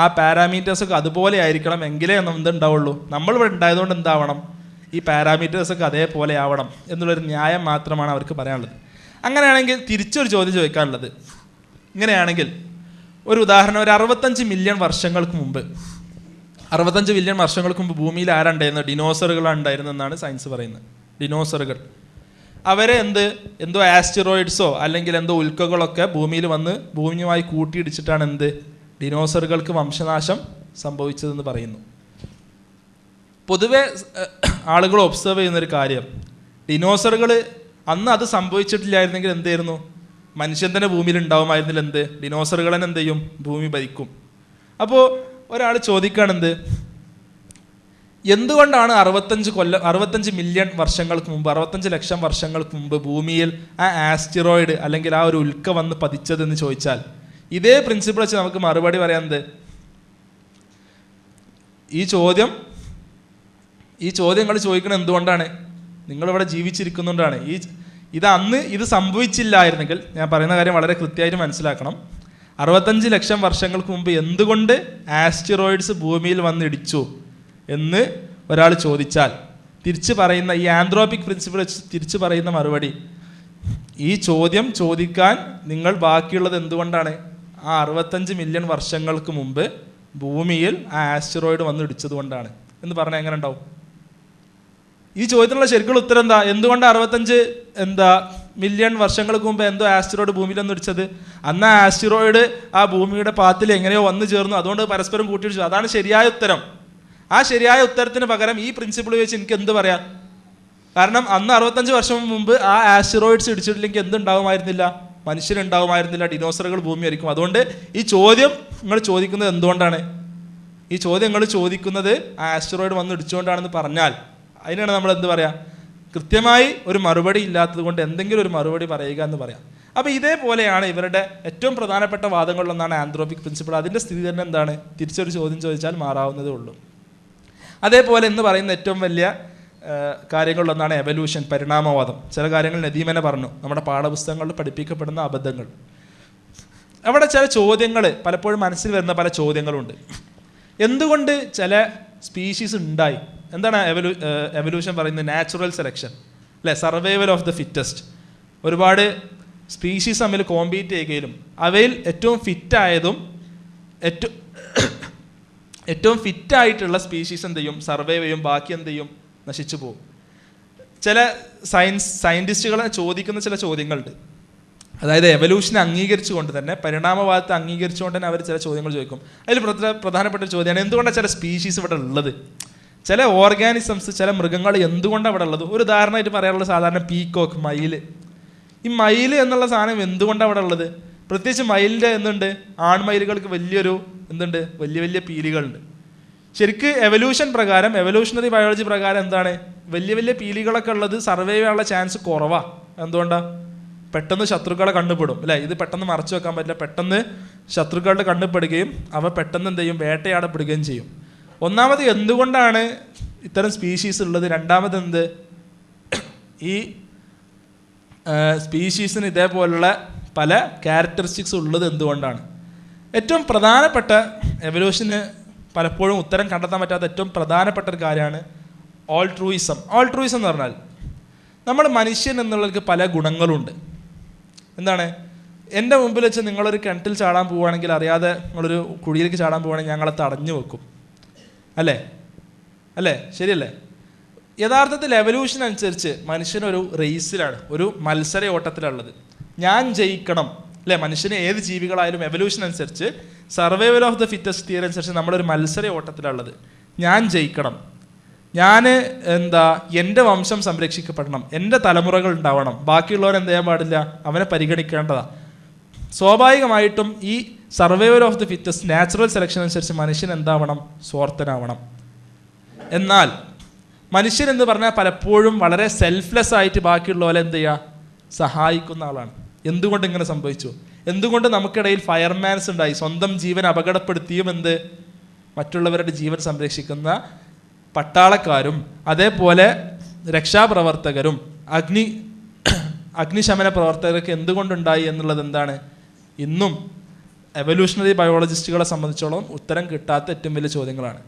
ആ പാരാമീറ്റേഴ്സൊക്കെ അതുപോലെ ആയിരിക്കണം, എങ്കിലേ എന്തുണ്ടാവുള്ളൂ? നമ്മളിവിടെ ഉണ്ടായതുകൊണ്ട് എന്താവണം? ഈ പാരാമീറ്റേഴ്സൊക്കെ അതേപോലെ ആവണം എന്നുള്ളൊരു ന്യായം മാത്രമാണ് അവർക്ക് പറയാനുള്ളത്. അങ്ങനെയാണെങ്കിൽ തിരിച്ചൊരു ചോദ്യം ചോദിക്കാനുള്ളത്, ഇങ്ങനെയാണെങ്കിൽ ഒരു ഉദാഹരണം, ഒരു 65 മില്യൺ വർഷങ്ങൾക്ക് മുമ്പ്, 65 മില്യൺ വർഷങ്ങൾക്ക് മുമ്പ് ഭൂമിയിൽ ആരുണ്ടായിരുന്നത്? ഡിനോസറുകളാണ് ഉണ്ടായിരുന്നെന്നാണ് സയൻസ് പറയുന്നത്. ഡിനോസറുകൾ അവരെ എന്തോ ആസ്റ്റിറോയിഡ്സോ അല്ലെങ്കിൽ എന്തോ ഉൽക്കകളൊക്കെ ഭൂമിയിൽ വന്ന് ഭൂമിയുമായി കൂട്ടിയിടിച്ചിട്ടാണ് ഡിനോസറുകൾക്ക് വംശനാശം സംഭവിച്ചതെന്ന് പറയുന്നു. പൊതുവെ ആളുകൾ ഒബ്സർവ് ചെയ്യുന്നൊരു കാര്യം, ഡിനോസറുകൾ അന്ന് അത് സംഭവിച്ചിട്ടില്ലായിരുന്നെങ്കിൽ എന്തായിരുന്നു? മനുഷ്യൻ തന്നെ ഭൂമിയിൽ ഉണ്ടാവുമായിരുന്നില്ല. ഡിനോസറുകൾ തന്നെ എന്ത് ചെയ്യും? ഭൂമി ഭരിക്കും. അപ്പോൾ ഒരാൾ ചോദിക്കുകയാണ്, എന്തുകൊണ്ടാണ് 65 മില്യൺ വർഷങ്ങൾക്ക് മുമ്പ്, 65 ലക്ഷം വർഷങ്ങൾക്ക് മുമ്പ് ഭൂമിയിൽ ആ ആസ്റ്റിറോയിഡ് അല്ലെങ്കിൽ ആ ഒരു ഉൽക്ക വന്ന് പതിച്ചതെന്ന് ചോദിച്ചാൽ, ഇതേ പ്രിൻസിപ്പിൾ വെച്ച് നമുക്ക് മറുപടി പറയാൻ ഈ ചോദ്യങ്ങൾ ചോദിക്കുന്നത് എന്തുകൊണ്ടാണ്? നിങ്ങളിവിടെ ജീവിച്ചിരിക്കുന്നുകൊണ്ടാണ്. അന്ന് ഇത് സംഭവിച്ചില്ലായിരുന്നെങ്കിൽ, ഞാൻ പറയുന്ന കാര്യം വളരെ കൃത്യമായിട്ട് മനസ്സിലാക്കണം, 65 ലക്ഷം വർഷങ്ങൾക്ക് മുമ്പ് എന്തുകൊണ്ട് ആസ്റ്റിറോയിഡ്സ് ഭൂമിയിൽ വന്നിടിച്ചു എന്ന് ഒരാൾ ചോദിച്ചാൽ തിരിച്ചു പറയുന്ന ഈ ആന്ത്രോപിക് പ്രിൻസിപ്പിൾ വെച്ച് തിരിച്ചു പറയുന്ന മറുപടി, ഈ ചോദ്യം ചോദിക്കാൻ നിങ്ങൾ ബാക്കിയുള്ളത് എന്തുകൊണ്ടാണ്? ആ 65 മില്യൺ വർഷങ്ങൾക്ക് മുമ്പ് ഭൂമിയിൽ ആ ആസ്റ്റിറോയിഡ് വന്ന് ഇടിച്ചത് കൊണ്ടാണ് എന്ന് പറഞ്ഞാൽ എങ്ങനെ ഉണ്ടാവും? ഈ ചോദ്യത്തിനുള്ള ശരിക്കുള്ള ഉത്തരം എന്താ? എന്തുകൊണ്ട് 65 മില്യൺ വർഷങ്ങൾക്ക് മുമ്പ് എന്തോ ആസ്റ്റിറോയിഡ് ഭൂമിയിൽ വന്ന് ഇടിച്ചത്? അന്ന് ആ ആസ്റ്റിറോയിഡ് ആ ഭൂമിയുടെ പാത്തിൽ എങ്ങനെയോ വന്നു ചേർന്നു, അതുകൊണ്ട് പരസ്പരം കൂട്ടിയിടിച്ചു. അതാണ് ശരിയായ ഉത്തരം. ആ ശരിയായ ഉത്തരത്തിന് പകരം ഈ പ്രിൻസിപ്പിൾ വെച്ച് എനിക്ക് എന്ത് പറയാം? കാരണം അന്ന് 65 വർഷം മുമ്പ് ആ ആസ്റ്റിറോയിഡ്സ് ഇടിച്ചിട്ടില്ലെങ്കിൽ എന്തുണ്ടാവുമായിരുന്നില്ല? മനുഷ്യനുണ്ടാവുമായിരുന്നില്ല, ഡിനോസറുകൾ ഭൂമി ആയിരിക്കും. അതുകൊണ്ട് ഈ ചോദ്യം നിങ്ങൾ ചോദിക്കുന്നത് എന്തുകൊണ്ടാണ്? ഈ ചോദ്യം നിങ്ങൾ ചോദിക്കുന്നത് ആ ആസ്റ്ററോയിഡ് വന്ന് ഇടിച്ചുകൊണ്ടാണെന്ന് പറഞ്ഞാൽ അതിനാണ് നമ്മൾ എന്ത് പറയാം, കൃത്യമായി ഒരു മറുപടി ഇല്ലാത്തത് കൊണ്ട് എന്തെങ്കിലും ഒരു മറുപടി പറയുക എന്ന് പറയാം. അപ്പോൾ ഇതേപോലെയാണ് ഇവരുടെ ഏറ്റവും പ്രധാനപ്പെട്ട വാദങ്ങളിലൊന്നാണ് ആന്ത്രോപിക് പ്രിൻസിപ്പിൾ. അതിൻ്റെ സ്ഥിരീകരണം എന്താണ്? തിരിച്ചൊരു ചോദ്യം ചോദിച്ചാൽ മാറാവുന്നതേ ഉള്ളൂ. അതേപോലെ എന്ന് പറയുന്ന ഏറ്റവും വലിയ കാര്യങ്ങളിലൊന്നാണ് എവല്യൂഷൻ, പരിണാമവാദം. ചില കാര്യങ്ങൾ നദീമനെ പറഞ്ഞു, നമ്മുടെ പാഠപുസ്തകങ്ങളിൽ പഠിപ്പിക്കപ്പെടുന്ന അബദ്ധങ്ങൾ. അവിടെ ചില ചോദ്യങ്ങൾ പലപ്പോഴും മനസ്സിൽ വരുന്ന പല ചോദ്യങ്ങളുണ്ട്. എന്തുകൊണ്ട് ചില സ്പീഷീസ് ഉണ്ടായി? എന്താണ് എവല്യൂഷൻ പറയുന്നത്? നാച്ചുറൽ സെലക്ഷൻ അല്ലേ, സർവൈവൽ ഓഫ് ദ ഫിറ്റസ്റ്റ്. ഒരുപാട് സ്പീഷീസ് തമ്മിൽ കോമ്പീറ്റ് ചെയ്യുകയും അവയിൽ ഏറ്റവും ഫിറ്റായിട്ടുള്ള സ്പീഷീസ് എന്ത് ചെയ്യും? സർവൈവ് ചെയ്യും, ബാക്കി എന്ത് ചെയ്യും? നശിച്ചു പോകും. ചില സയൻറ്റിസ്റ്റുകളെ ചോദിക്കുന്ന ചില ചോദ്യങ്ങളുണ്ട്. അതായത് എവല്യൂഷനെ അംഗീകരിച്ചുകൊണ്ട് തന്നെ, പരിണാമവാദത്തെ അംഗീകരിച്ചുകൊണ്ട് തന്നെ അവർ ചില ചോദ്യങ്ങൾ ചോദിക്കും. അതിൽ പ്രധാനപ്പെട്ട ഒരു ചോദ്യമാണ്, എന്തുകൊണ്ടാണ് ചില സ്പീഷീസ് ഇവിടെ ഉള്ളത്? ചില ഓർഗാനിസംസ്, ചില മൃഗങ്ങൾ എന്തുകൊണ്ടാണ് അവിടെ ഉള്ളത്? ഒരു ഉദാഹരണമായിട്ട് പറയാനുള്ളത് സാധാരണ പീക്കോക്ക്, മയില്. ഈ മയിൽ എന്നുള്ള സാധനം എന്തുകൊണ്ടാണ് അവിടെ ഉള്ളത്? പ്രത്യേകിച്ച് മയിലിൻ്റെ എന്തുണ്ട്, ആൺമയിലുകൾക്ക് വലിയൊരു എന്തുണ്ട്, വലിയ വലിയ പീലികളുണ്ട്. ശരിക്ക് എവല്യൂഷൻ പ്രകാരം, എവല്യൂഷണറി ബയോളജി പ്രകാരം എന്താണ്, വലിയ വലിയ പീലികളൊക്കെ ഉള്ളത് സർവൈവ് ചെയ്യാനുള്ള ചാൻസ് കുറവാണ്. എന്തുകൊണ്ടാണ്? പെട്ടെന്ന് ശത്രുക്കളെ കണ്ടുപിടും അല്ലേ, ഇത് പെട്ടെന്ന് മറച്ചു വെക്കാൻ പറ്റില്ല. പെട്ടെന്ന് ശത്രുക്കളുടെ കണ്ടുപിടുകയും അവ പെട്ടെന്ന് എന്ത് ചെയ്യും, വേട്ടയാടപ്പെടുകയും ചെയ്യും. ഒന്നാമത് എന്തുകൊണ്ടാണ് ഇത്തരം സ്പീഷീസ് ഉള്ളത്? രണ്ടാമത് എന്ത്, ഈ സ്പീഷീസിന് ഇതേപോലുള്ള പല ക്യാരക്ടറിസ്റ്റിക്സ് ഉള്ളത് എന്തുകൊണ്ടാണ്? ഏറ്റവും പ്രധാനപ്പെട്ട എവല്യൂഷന് പലപ്പോഴും ഉത്തരം കണ്ടെത്താൻ പറ്റാത്ത ഏറ്റവും പ്രധാനപ്പെട്ട ഒരു കാര്യമാണ് ഓൾട്രൂയിസം. ഓൾട്രൂയിസം എന്ന് പറഞ്ഞാൽ നമ്മൾ മനുഷ്യൻ എന്നുള്ളവർക്ക് പല ഗുണങ്ങളുണ്ട്. എന്താണ്? എൻ്റെ മുമ്പിൽ വെച്ച് നിങ്ങളൊരു കിണറ്റിൽ ചാടാൻ പോവുകയാണെങ്കിൽ, അറിയാതെ നിങ്ങളൊരു കുഴിയിലേക്ക് ചാടാൻ പോവുകയാണെങ്കിൽ ഞങ്ങളെ തടഞ്ഞു വെക്കും അല്ലേ? ശരിയല്ലേ? യഥാർത്ഥത്തിൽ എവല്യൂഷൻ അനുസരിച്ച് മനുഷ്യനൊരു റേസിലാണ്, ഒരു മത്സര ഓട്ടത്തിലുള്ളത്. ഞാൻ ജയിക്കണം അല്ലേ? മനുഷ്യന് ഏത് ജീവികളായാലും എവല്യൂഷൻ അനുസരിച്ച്, survival of the fittest theory അനുസരിച്ച് നമ്മളൊരു മത്സര ഓട്ടത്തിലുള്ളത്. ഞാൻ ജയിക്കണം, എൻ്റെ വംശം സംരക്ഷിക്കപ്പെടണം, എൻ്റെ തലമുറകൾ ഉണ്ടാവണം, ബാക്കിയുള്ളവർ എന്ത് ചെയ്യാൻ പാടില്ല, അവനെ പരിഗണിക്കേണ്ടതാണ്. സ്വാഭാവികമായിട്ടും ഈ survival of the fittest, natural selection അനുസരിച്ച് മനുഷ്യൻ എന്താവണം? സ്വാർത്ഥനാവണം. എന്നാൽ മനുഷ്യൻ എന്ന് പറഞ്ഞാൽ പലപ്പോഴും വളരെ സെൽഫ്ലെസ് ആയിട്ട് ബാക്കിയുള്ളവരെ എന്ത് ചെയ്യുക, സഹായിക്കുന്ന ആളാണ്. എന്തുകൊണ്ട് ഇങ്ങനെ സംഭവിച്ചു? എന്തുകൊണ്ട് നമുക്കിടയിൽ ഫയർമാൻസ് ഉണ്ടായി? സ്വന്തം ജീവൻ അപകടപ്പെടുത്തിയും മറ്റുള്ളവരുടെ ജീവൻ സംരക്ഷിക്കുന്ന പട്ടാളക്കാരും, അതേപോലെ രക്ഷാപ്രവർത്തകരും, അഗ്നിശമന പ്രവർത്തകരൊക്കെ എന്തുകൊണ്ടുണ്ടായി എന്നുള്ളത് എന്താണ് ഇന്നും എവല്യൂഷണറി ബയോളജിസ്റ്റുകളെ സംബന്ധിച്ചോളം ഉത്തരം കിട്ടാത്ത ഏറ്റവും വലിയ ചോദ്യങ്ങളാണ്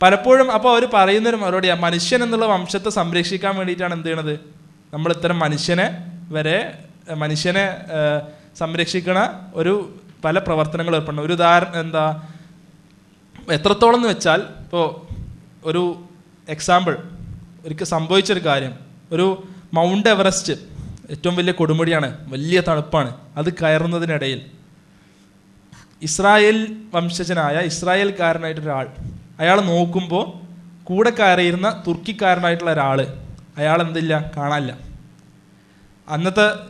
പലപ്പോഴും. അപ്പോൾ അവർ പറയുന്നൊരു മറുപടിയാണ്, മനുഷ്യൻ എന്നുള്ള വംശത്തെ സംരക്ഷിക്കാൻ വേണ്ടിയിട്ടാണ് എന്ത് ചെയ്യണത്, നമ്മൾ ഇത്തരം മനുഷ്യനെ സംരക്ഷിക്കണ പല പ്രവർത്തനങ്ങൾ ഏർപ്പെടണം. ഒരു ഉദാഹരണം എത്രത്തോളം എന്ന് വെച്ചാൽ, ഇപ്പോൾ ഒരു എക്സാമ്പിൾ, ഒരിക്കൽ സംഭവിച്ചൊരു കാര്യം, ഒരു മൗണ്ട് എവറസ്റ്റ് ഏറ്റവും വലിയ കൊടുമുടിയാണ്, വലിയ തണുപ്പാണ്. അത് കയറുന്നതിനിടയിൽ ഇസ്രായേൽ വംശജനായ ഇസ്രായേൽക്കാരനായിട്ടൊരാൾ, അയാൾ നോക്കുമ്പോൾ കൂടെ കയറിയിരുന്ന തുർക്കിക്കാരനായിട്ടുള്ള ഒരാൾ, അയാൾ എന്തില്ല, കാണാനില്ല.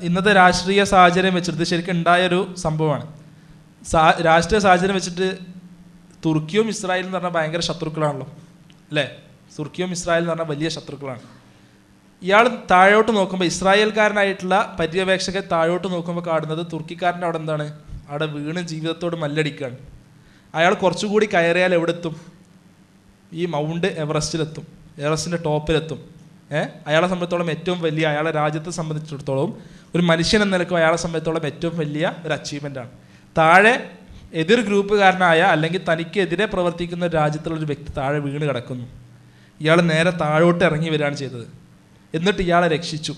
ഇന്നത്തെ രാഷ്ട്രീയ സാഹചര്യം വെച്ചിട്ട് ശരിക്കും ഉണ്ടായൊരു സംഭവമാണ്. രാഷ്ട്രീയ സാഹചര്യം വെച്ചിട്ട് തുർക്കിയും ഇസ്രായേലും എന്ന് പറഞ്ഞാൽ ഭയങ്കര ശത്രുക്കളാണല്ലോ അല്ലേ? തുർക്കിയും ഇസ്രായേൽ എന്ന് പറഞ്ഞാൽ വലിയ ശത്രുക്കളാണ്. ഇയാൾ താഴോട്ട് നോക്കുമ്പോൾ, ഇസ്രായേൽക്കാരനായിട്ടുള്ള പര്യവേക്ഷകൻ താഴോട്ട് നോക്കുമ്പോൾ കാണുന്നത് തുർക്കിക്കാരൻ്റെ അവിടെ എന്താണ്, അവിടെ വീണ് ജീവിതത്തോട് മല്ലടിക്കുകയാണ്. അയാൾ കുറച്ചുകൂടി കയറിയാൽ എവിടെ എത്തും? ഈ മൗണ്ട് എവറസ്റ്റിലെത്തും, എവറസ്റ്റിൻ്റെ ടോപ്പിലെത്തും. അയാളെ സംബന്ധിച്ചോളം ഏറ്റവും വലിയ, അയാളെ രാജ്യത്തെ സംബന്ധിച്ചിടത്തോളം, ഒരു മനുഷ്യൻ എന്ന നിലയ്ക്കും അയാളെ സംബന്ധിച്ചോളം ഏറ്റവും വലിയ ഒരു അച്ചീവ്മെൻ്റാണ്. താഴെ എതിർ ഗ്രൂപ്പുകാരനായ അല്ലെങ്കിൽ തനിക്കെതിരെ പ്രവർത്തിക്കുന്ന ഒരു രാജ്യത്തുള്ളൊരു വ്യക്തി താഴെ വീണ് കിടക്കുന്നു. ഇയാൾ നേരെ താഴോട്ട് ഇറങ്ങി വരികയാണ് ചെയ്തത്. എന്നിട്ട് ഇയാളെ രക്ഷിച്ചു.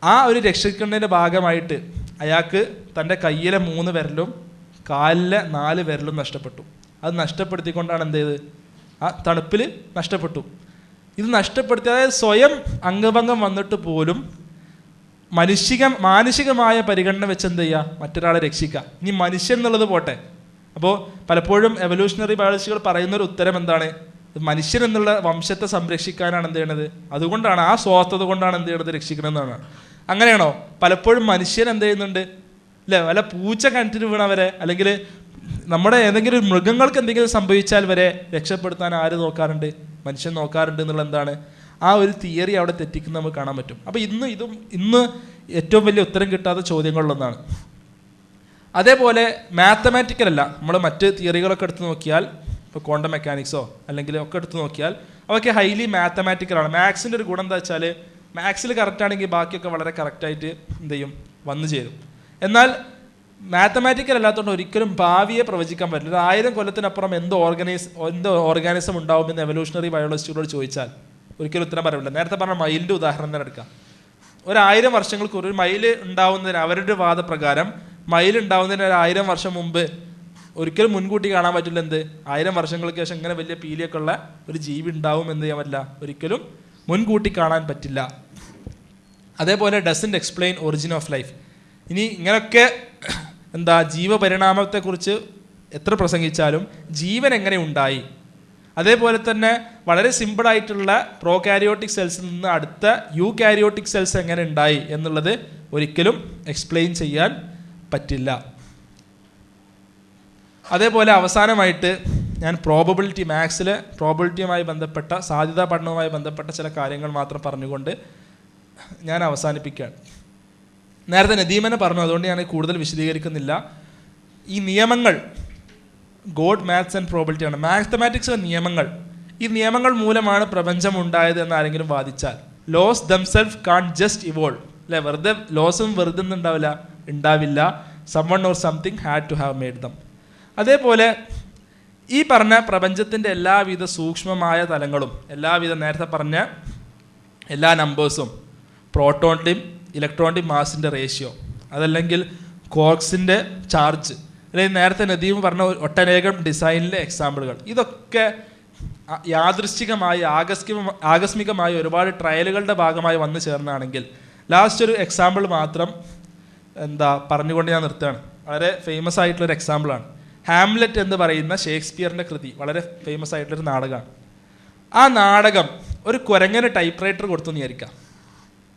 ആ ഒരു രക്ഷിക്കുന്നതിൻ്റെ ഭാഗമായിട്ട് അയാൾക്ക് തൻ്റെ കയ്യിലെ 3 വിരലും കാലിലെ 4 വിരലും നഷ്ടപ്പെട്ടു. അത് നഷ്ടപ്പെടുത്തിക്കൊണ്ടാണ് എന്ത് ചെയ്ത്, ആ തണുപ്പിൽ നഷ്ടപ്പെട്ടു. ഇത് നഷ്ടപ്പെടുത്തി, അതായത് സ്വയം അംഗഭംഗം വന്നിട്ട് പോലും മാനുഷികമായ പരിഗണന വെച്ച് എന്ത് ചെയ്യുക, മറ്റൊരാളെ രക്ഷിക്കുക. ഇനി മനുഷ്യൻ എന്നുള്ളത് പോട്ടെ. അപ്പോൾ പലപ്പോഴും എവല്യൂഷണറി ബയോളജികൾ പറയുന്നൊരു ഉത്തരം എന്താണ്, മനുഷ്യൻ എന്നുള്ള വംശത്തെ സംരക്ഷിക്കാനാണ് എന്ത് ചെയ്യണത്, അതുകൊണ്ടാണ്, ആ സ്വാർത്ഥത കൊണ്ടാണ് എന്ത് ചെയ്യണത്, രക്ഷിക്കണമെന്നാണ്. അങ്ങനെയാണോ? പലപ്പോഴും മനുഷ്യൻ എന്ത് ചെയ്യുന്നുണ്ട് അല്ലേ, വല്ല പൂച്ച കിണറ്റിൽ വീണവരെ അല്ലെങ്കിൽ നമ്മുടെ ഏതെങ്കിലും മൃഗങ്ങൾക്ക് എന്തെങ്കിലും സംഭവിച്ചാൽ വരെ രക്ഷപ്പെടുത്താൻ ആര് നോക്കാറുണ്ട്? മനുഷ്യൻ നോക്കാറുണ്ട് എന്നുള്ള എന്താണ് ആ ഒരു തിയറി അവിടെ തെറ്റിക്കുന്ന നമുക്ക് കാണാൻ പറ്റും. അപ്പോൾ ഇന്ന് ഏറ്റവും വലിയ ഉത്തരം കിട്ടാത്ത ചോദ്യങ്ങളിലൊന്നാണ്. അതേപോലെ മാത്തമാറ്റിക്കൽ അല്ല, നമ്മൾ മറ്റ് തിയറികളൊക്കെ എടുത്ത് നോക്കിയാൽ, ഇപ്പോൾ ക്വാണ്ടം മെക്കാനിക്സോ അല്ലെങ്കിൽ ഒക്കെ എടുത്ത് നോക്കിയാൽ അവയൊക്കെ ഹൈലി മാത്തമാറ്റിക്കലാണ്. മാത്സിൻ്റെ ഒരു ഗുണം എന്താ വെച്ചാൽ മാത്സിൽ കറക്റ്റാണെങ്കിൽ ബാക്കിയൊക്കെ വളരെ കറക്റ്റായിട്ട് എന്ത് ചെയ്യും, വന്നു ചേരും. എന്നാൽ മാത്തമാറ്റിക്കൽ അല്ലാത്തതുകൊണ്ട് ഒരിക്കലും ഭാവിയെ പ്രവചിക്കാൻ പറ്റില്ല. 1000 കൊല്ലത്തിനപ്പുറം എന്ത് ഓർഗാനിസം ഉണ്ടാവുമെന്ന് എവല്യൂഷണറി ബയോളജിസ്റ്റുകളോട് ചോദിച്ചാൽ ഒരിക്കലും ഉത്തരം പറയില്ല. നേരത്തെ പറഞ്ഞ മയിലിൻ്റെ ഉദാഹരണം തന്നെ എടുക്കാം. 1000 വർഷങ്ങൾക്ക് ഒരു മയിൽ ഉണ്ടാവുന്നതിന് അവരുടെ വാദപ്രകാരം മയിൽ ഉണ്ടാവുന്നതിന് 1000 വർഷം മുമ്പ് ഒരിക്കലും മുൻകൂട്ടി കാണാൻ പറ്റില്ല. എന്ത് 1000 വർഷങ്ങൾക്ക് ശേഷം ഇങ്ങനെ വലിയ പീലിയൊക്കെ ഉള്ള ഒരു ജീവി ഉണ്ടാവും എന്ന് ചെയ്യാൻ പറ്റില്ല, ഒരിക്കലും മുൻകൂട്ടി കാണാൻ പറ്റില്ല. അതേപോലെ doesn't explain origin of life. ഇനി ഇങ്ങനെയൊക്കെ ജീവപരിണാമത്തെക്കുറിച്ച് എത്ര പ്രസംഗിച്ചാലും ജീവൻ എങ്ങനെ ഉണ്ടായി, അതേപോലെ തന്നെ വളരെ സിമ്പിളായിട്ടുള്ള പ്രോകാരിയോട്ടിക് സെൽസിൽ നിന്ന് അടുത്ത യൂകാരിയോട്ടിക് സെൽസ് എങ്ങനെ ഉണ്ടായി എന്നുള്ളത് ഒരിക്കലും എക്സ്പ്ലെയിൻ ചെയ്യാൻ പറ്റില്ല. അതേപോലെ അവസാനമായിട്ട് ഞാൻ പ്രോബബിലിറ്റി, മാത്സിലെ പ്രോബബിലിറ്റിയുമായി ബന്ധപ്പെട്ട സാധ്യതാ പഠനവുമായി ബന്ധപ്പെട്ട ചില കാര്യങ്ങൾ മാത്രം പറഞ്ഞുകൊണ്ട് ഞാൻ അവസാനിപ്പിക്കുകയാണ്. നേരത്തെ നദീമനെ പറഞ്ഞു, അതുകൊണ്ട് ഞാൻ കൂടുതൽ വിശദീകരിക്കുന്നില്ല. ഈ നിയമങ്ങൾ ഗോഡ്, മാത്സ് ആൻഡ് പ്രോബബിലിറ്റിയാണ്. മാത്തമാറ്റിക്സിലെ നിയമങ്ങൾ, ഈ നിയമങ്ങൾ മൂലമാണ് പ്രപഞ്ചം ഉണ്ടായത് എന്ന് ആരെങ്കിലും വാദിച്ചാൽ ലോസ് ദംസെൽഫ് കാൺ ജസ്റ്റ് ഇവോൾവ് അല്ലേ, വെറുതെ ലോസും വെറുതെ ഒന്നും ഉണ്ടാവില്ല. someone or something had to have made them. അതേപോലെ ഈ പറഞ്ഞ പ്രപഞ്ചത്തിൻ്റെ എല്ലാവിധ സൂക്ഷ്മമായ തലങ്ങളും എല്ലാവിധ നേരത്തെ പറഞ്ഞ എല്ലാ നമ്പേഴ്സും, പ്രോട്ടോണിൻ്റെയും ഇലക്ട്രോണിൻ്റെയും മാസിൻ്റെ റേഷ്യോ, അതല്ലെങ്കിൽ കോർക്സിൻ്റെ ചാർജ്, അല്ലെങ്കിൽ നേരത്തെ നദീം പറഞ്ഞ ഒട്ടനേകം ഡിസൈനിലെ എക്സാമ്പിളുകൾ, ഇതൊക്കെ യാദൃശ്ചികമായി ആകസ്മികമായി ഒരുപാട് ട്രയലുകളുടെ ഭാഗമായി വന്നു ചേർന്നാണെങ്കിൽ ലാസ്റ്റ് ഒരു എക്സാമ്പിൾ മാത്രം പറഞ്ഞുകൊണ്ട് ഞാൻ നിർത്തുകയാണ്. വളരെ ഫേമസ് ആയിട്ടുള്ളൊരു എക്സാമ്പിളാണ് ഹാംലെറ്റ് എന്ന് പറയുന്ന ഷേക്സ്പിയറിൻ്റെ കൃതി. വളരെ ഫേമസ് ആയിട്ടുള്ളൊരു നാടകമാണ്. ആ നാടകം ഒരു കുരങ്ങന് ടൈപ്പ് റൈറ്റർ കൊടുത്തു എന്ന് വിചാരിക്കാം.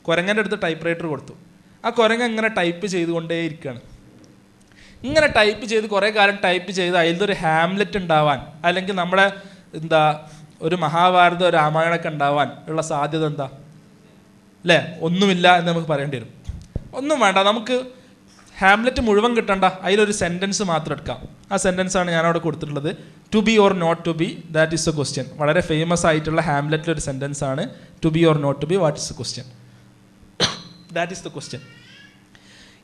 കുരങ്ങൻ്റെ അടുത്ത് ടൈപ്പ് റൈറ്റർ കൊടുത്തു. ആ കുരങ്ങ് ഇങ്ങനെ ടൈപ്പ് ചെയ്തുകൊണ്ടേയിരിക്കുകയാണ്. ഇങ്ങനെ ടൈപ്പ് ചെയ്ത് കുറേ കാലം ടൈപ്പ് ചെയ്ത് അതിലൊരു ഹാംലെറ്റ് ഉണ്ടാവാൻ, അല്ലെങ്കിൽ നമ്മുടെ ഒരു മഹാഭാരത രാമായണമൊക്കെ ഉണ്ടാവാൻ ഉള്ള സാധ്യത എന്താ അല്ലേ? ഒന്നുമില്ല എന്ന് നമുക്ക് പറയേണ്ടി വരും. ഒന്നും വേണ്ട, നമുക്ക് ഹാംലെറ്റ് മുഴുവൻ കിട്ടണ്ട, അതിലൊരു സെൻറ്റൻസ് മാത്രം എടുക്കാം. ആ സെൻറ്റൻസാണ് ഞാനവിടെ കൊടുത്തിട്ടുള്ളത്. To be or not to be, that is a question. വളരെ ഫേമസ് ആയിട്ടുള്ള ഹാംലെറ്റിലൊരു സെൻറ്റൻസ് ആണ് to be or not to be, what is a question, that is the question.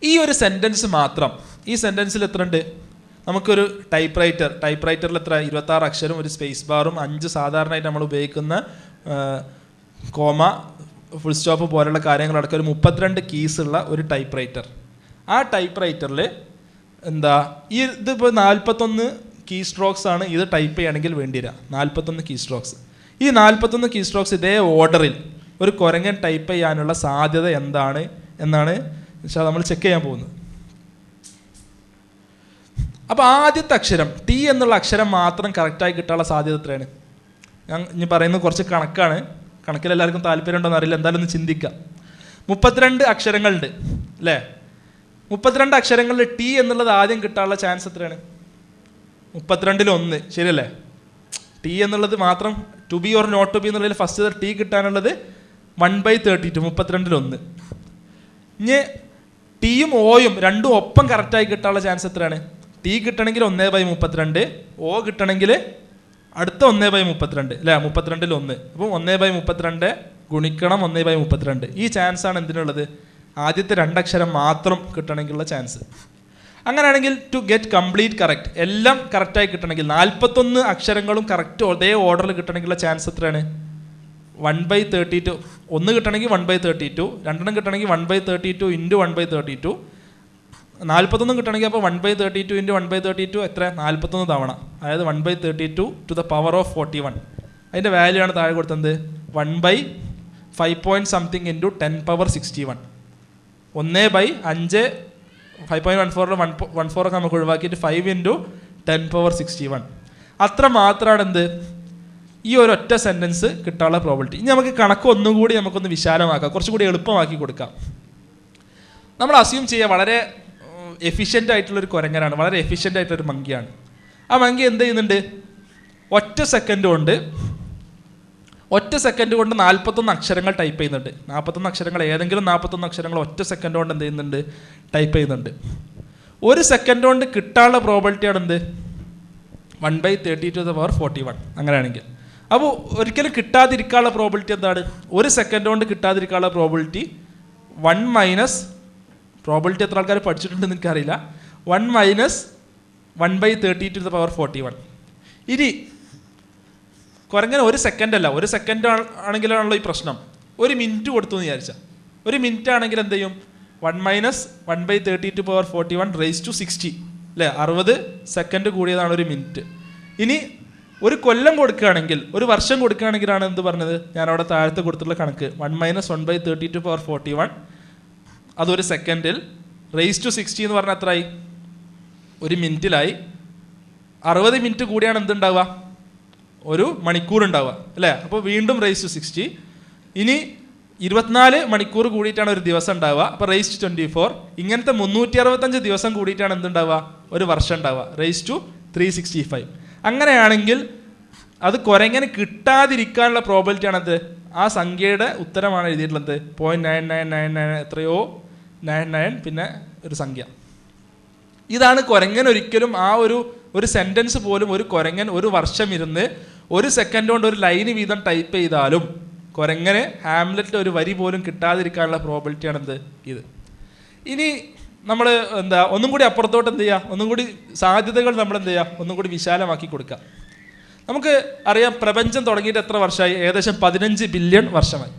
ഈ ഒരു സെൻറ്റൻസ് മാത്രം, ഈ സെൻറ്റൻസിൽ എത്ര ഉണ്ട്? നമുക്കൊരു ടൈപ്പ് റൈറ്ററിൽ എത്ര? 26 അക്ഷരം, ഒരു സ്പേസ് ബാറും 5 സാധാരണയായിട്ട് നമ്മൾ ഉപയോഗിക്കുന്ന കോമ, ഫുൾ സ്റ്റോപ്പ് പോലുള്ള കാര്യങ്ങളടക്കം ഒരു 32 കീസ് ഉള്ള ഒരു ടൈപ്പ് റൈറ്റർ. ആ ടൈപ്പ് റൈറ്ററിൽ ഇതിപ്പോൾ 41 കീ സ്ട്രോക്സ് ആണ് ഇത് ടൈപ്പ് ചെയ്യുകയാണെങ്കിൽ വേണ്ടി വരിക. 41 കീ സ്ട്രോക്സ്. ഈ 41 കീ സ്ട്രോക്സ് ഇതേ ഓർഡറിൽ ഒരു കുരങ്ങൻ ടൈപ്പ് ചെയ്യാനുള്ള സാധ്യത എന്താണ് എന്നാണ് നമ്മൾ ചെക്ക് ചെയ്യാൻ പോകുന്നത്. അപ്പോൾ ആദ്യത്തെ അക്ഷരം ടി എന്നുള്ള അക്ഷരം മാത്രം കറക്റ്റായി കിട്ടാനുള്ള സാധ്യത എത്രയാണ്? ഞാൻ ഇനി പറയുന്നത് കുറച്ച് കണക്കാണ്. കണക്കിൽ എല്ലാവർക്കും താല്പര്യം ഉണ്ടോയെന്ന് അറിയില്ല, എന്തായാലും ഒന്ന് ചിന്തിക്കാം. 32 അക്ഷരങ്ങളുണ്ട് അല്ലേ? 32 അക്ഷരങ്ങളിൽ ടി എന്നുള്ളത് ആദ്യം കിട്ടാനുള്ള ചാൻസ് എത്രയാണ്? 32-ൽ 1, ശരിയല്ലേ? ടി എന്നുള്ളത് മാത്രം to be or not to be എന്നുള്ളതിൽ ഫസ്റ്റ് ടി കിട്ടാനുള്ളത് 1/32, 32-ൽ 1. ഇനി ടിയും ഓയും രണ്ടും ഒപ്പം കറക്റ്റായി കിട്ടാനുള്ള ചാൻസ് എത്രയാണ്? ടി കിട്ടണമെങ്കിൽ 1/32, ഓ കിട്ടണമെങ്കിൽ അടുത്ത 1/32 അല്ലേ? 32-ൽ 1. അപ്പം 1/32 ഗുണിക്കണം 1/32. ഈ ചാൻസാണ് എന്തിനുള്ളത്? ആദ്യത്തെ 2 അക്ഷരം മാത്രം കിട്ടണമെങ്കിലുള്ള ചാൻസ്. അങ്ങനെയാണെങ്കിൽ ടു ഗെറ്റ് കംപ്ലീറ്റ് കറക്റ്റ്, എല്ലാം കറക്റ്റായി കിട്ടണമെങ്കിൽ 41 അക്ഷരങ്ങളും കറക്റ്റ് അതേ ഓർഡറിൽ കിട്ടണമെങ്കിലുള്ള ചാൻസ് എത്രയാണ്? 1/32. 1 കിട്ടണമെങ്കിൽ 1/32, 2 കിട്ടണമെങ്കിൽ 1/32 ഇൻറ്റു 1/32, 41 കിട്ടണമെങ്കിൽ അപ്പോൾ 1/32 ഇൻറ്റു 1/32 എത്ര? 41 തവണ, അതായത് 1/32 ടു ദ പവർ ഓഫ് 41. അതിൻ്റെ വാല്യൂ ആണ് താഴെ കൊടുത്തത് 1/5 ഇൻറ്റു 10^61. 1/5, 5.14 1/4 ഒക്കെ നമുക്ക് ഒഴിവാക്കിയിട്ട് 5 ഇൻറ്റു 10^61. അത്ര മാത്രമാണ് എന്ത് ഈ ഒരു ഒറ്റ സെൻറ്റൻസ് കിട്ടാനുള്ള പ്രോബിലിറ്റി. ഇനി നമുക്ക് കണക്ക് ഒന്നുകൂടി നമുക്കൊന്ന് വിശാലമാക്കാം, കുറച്ചുകൂടി എളുപ്പമാക്കി കൊടുക്കാം. നമ്മൾ അസ്യൂം ചെയ്യുക വളരെ എഫിഷ്യൻ്റ് ആയിട്ടുള്ളൊരു കുരങ്ങനാണ്, വളരെ എഫിഷ്യൻ്റ് ആയിട്ടുള്ളൊരു മങ്കിയാണ്. ആ മങ്കി എന്ത് ചെയ്യുന്നുണ്ട്? ഒറ്റ സെക്കൻഡ് കൊണ്ട് 41 അക്ഷരങ്ങൾ ടൈപ്പ് ചെയ്യുന്നുണ്ട്. 41 അക്ഷരങ്ങൾ, ഏതെങ്കിലും 41 അക്ഷരങ്ങൾ ഒറ്റ സെക്കൻഡ് കൊണ്ട് എന്ത് ചെയ്യുന്നുണ്ട്? ടൈപ്പ് ചെയ്യുന്നുണ്ട്. ഒരു സെക്കൻഡ് കൊണ്ട് കിട്ടാനുള്ള പ്രോബിലിറ്റിയാണ് എന്ത്? 1/30⁻41. അങ്ങനെയാണെങ്കിൽ അപ്പോൾ ഒരിക്കലും കിട്ടാതിരിക്കാനുള്ള പ്രോബിലിറ്റി എന്താണ്? ഒരു സെക്കൻഡ് കൊണ്ട് കിട്ടാതിരിക്കാനുള്ള പ്രോബിലിറ്റി 1 പ്രോബിലിറ്റി എത്ര ആൾക്കാർ പഠിച്ചിട്ടുണ്ടെന്ന് എനിക്കറിയില്ല. 1 - 1/30⁻41. ഇനി കുരങ്ങനെ ഒരു സെക്കൻഡ് അല്ല, ഒരു സെക്കൻഡ് ആണെങ്കിലാണല്ലോ ഈ പ്രശ്നം. ഒരു മിനിറ്റ് കൊടുത്തു എന്ന് വിചാരിച്ചാൽ, ഒരു മിനിറ്റ് ആണെങ്കിൽ എന്ത് ചെയ്യും? 1 - 1/30⁻41 അല്ലേ? 60 സെക്കൻഡ് കൂടിയതാണ് ഒരു മിനിറ്റ്. ഇനി ഒരു കൊല്ലം കൊടുക്കുകയാണെങ്കിൽ, ഒരു വർഷം കൊടുക്കുകയാണെങ്കിലാണ് എന്ത് പറഞ്ഞത്? ഞാൻ അവിടെ താഴത്തെ കൊടുത്തിട്ടുള്ള കണക്ക് 1 - 1/30⁻41 അതൊരു സെക്കൻഡിൽ (60) എന്ന് പറഞ്ഞാൽ എത്രയായി? ഒരു മിനിറ്റിലായി. 60 മിനിറ്റ് കൂടിയാണ് എന്തുണ്ടാവുക? ഒരു മണിക്കൂർ ഉണ്ടാവുക അല്ലേ? അപ്പോൾ വീണ്ടും (60). ഇനി 24 മണിക്കൂർ കൂടിയിട്ടാണ് ഒരു ദിവസം ഉണ്ടാവുക, അപ്പോൾ (24). ഇങ്ങനത്തെ 365 ദിവസം കൂടിയിട്ടാണ് എന്തുണ്ടാവുക? ഒരു വർഷം ഉണ്ടാവുക, (365). അങ്ങനെയാണെങ്കിൽ അത് കുരങ്ങനെ കിട്ടാതിരിക്കാനുള്ള പ്രോബിലിറ്റിയാണ് അത്. ആ സംഖ്യയുടെ ഉത്തരമാണ് എഴുതിയിട്ടുള്ളത് 0.9999 എത്രയോ 99 പിന്നെ ഒരു സംഖ്യ. ഇതാണ് കുരങ്ങൻ ഒരിക്കലും ആ ഒരു സെൻറ്റൻസ് പോലും ഒരു കുരങ്ങൻ ഒരു വർഷം ഇരുന്ന് ഒരു സെക്കൻഡ് കൊണ്ട് ഒരു ലൈന് വീതം ടൈപ്പ് ചെയ്താലും കുരങ്ങനെ ഹാംലെറ്റിൽ ഒരു വരി പോലും കിട്ടാതിരിക്കാനുള്ള പ്രോബിലിറ്റിയാണ് എന്ത്? ഇത്. ഇനി നമ്മൾ ഒന്നും കൂടി അപ്പുറത്തോട്ട് എന്ത് ചെയ്യുക? ഒന്നും കൂടി സാധ്യതകൾ നമ്മൾ എന്ത് ചെയ്യുക? ഒന്നും കൂടി വിശാലമാക്കി കൊടുക്കുക. നമുക്ക് അറിയാം, പ്രപഞ്ചം തുടങ്ങിയിട്ട് എത്ര വർഷമായി? ഏകദേശം 15 ബില്യൺ വർഷമായി.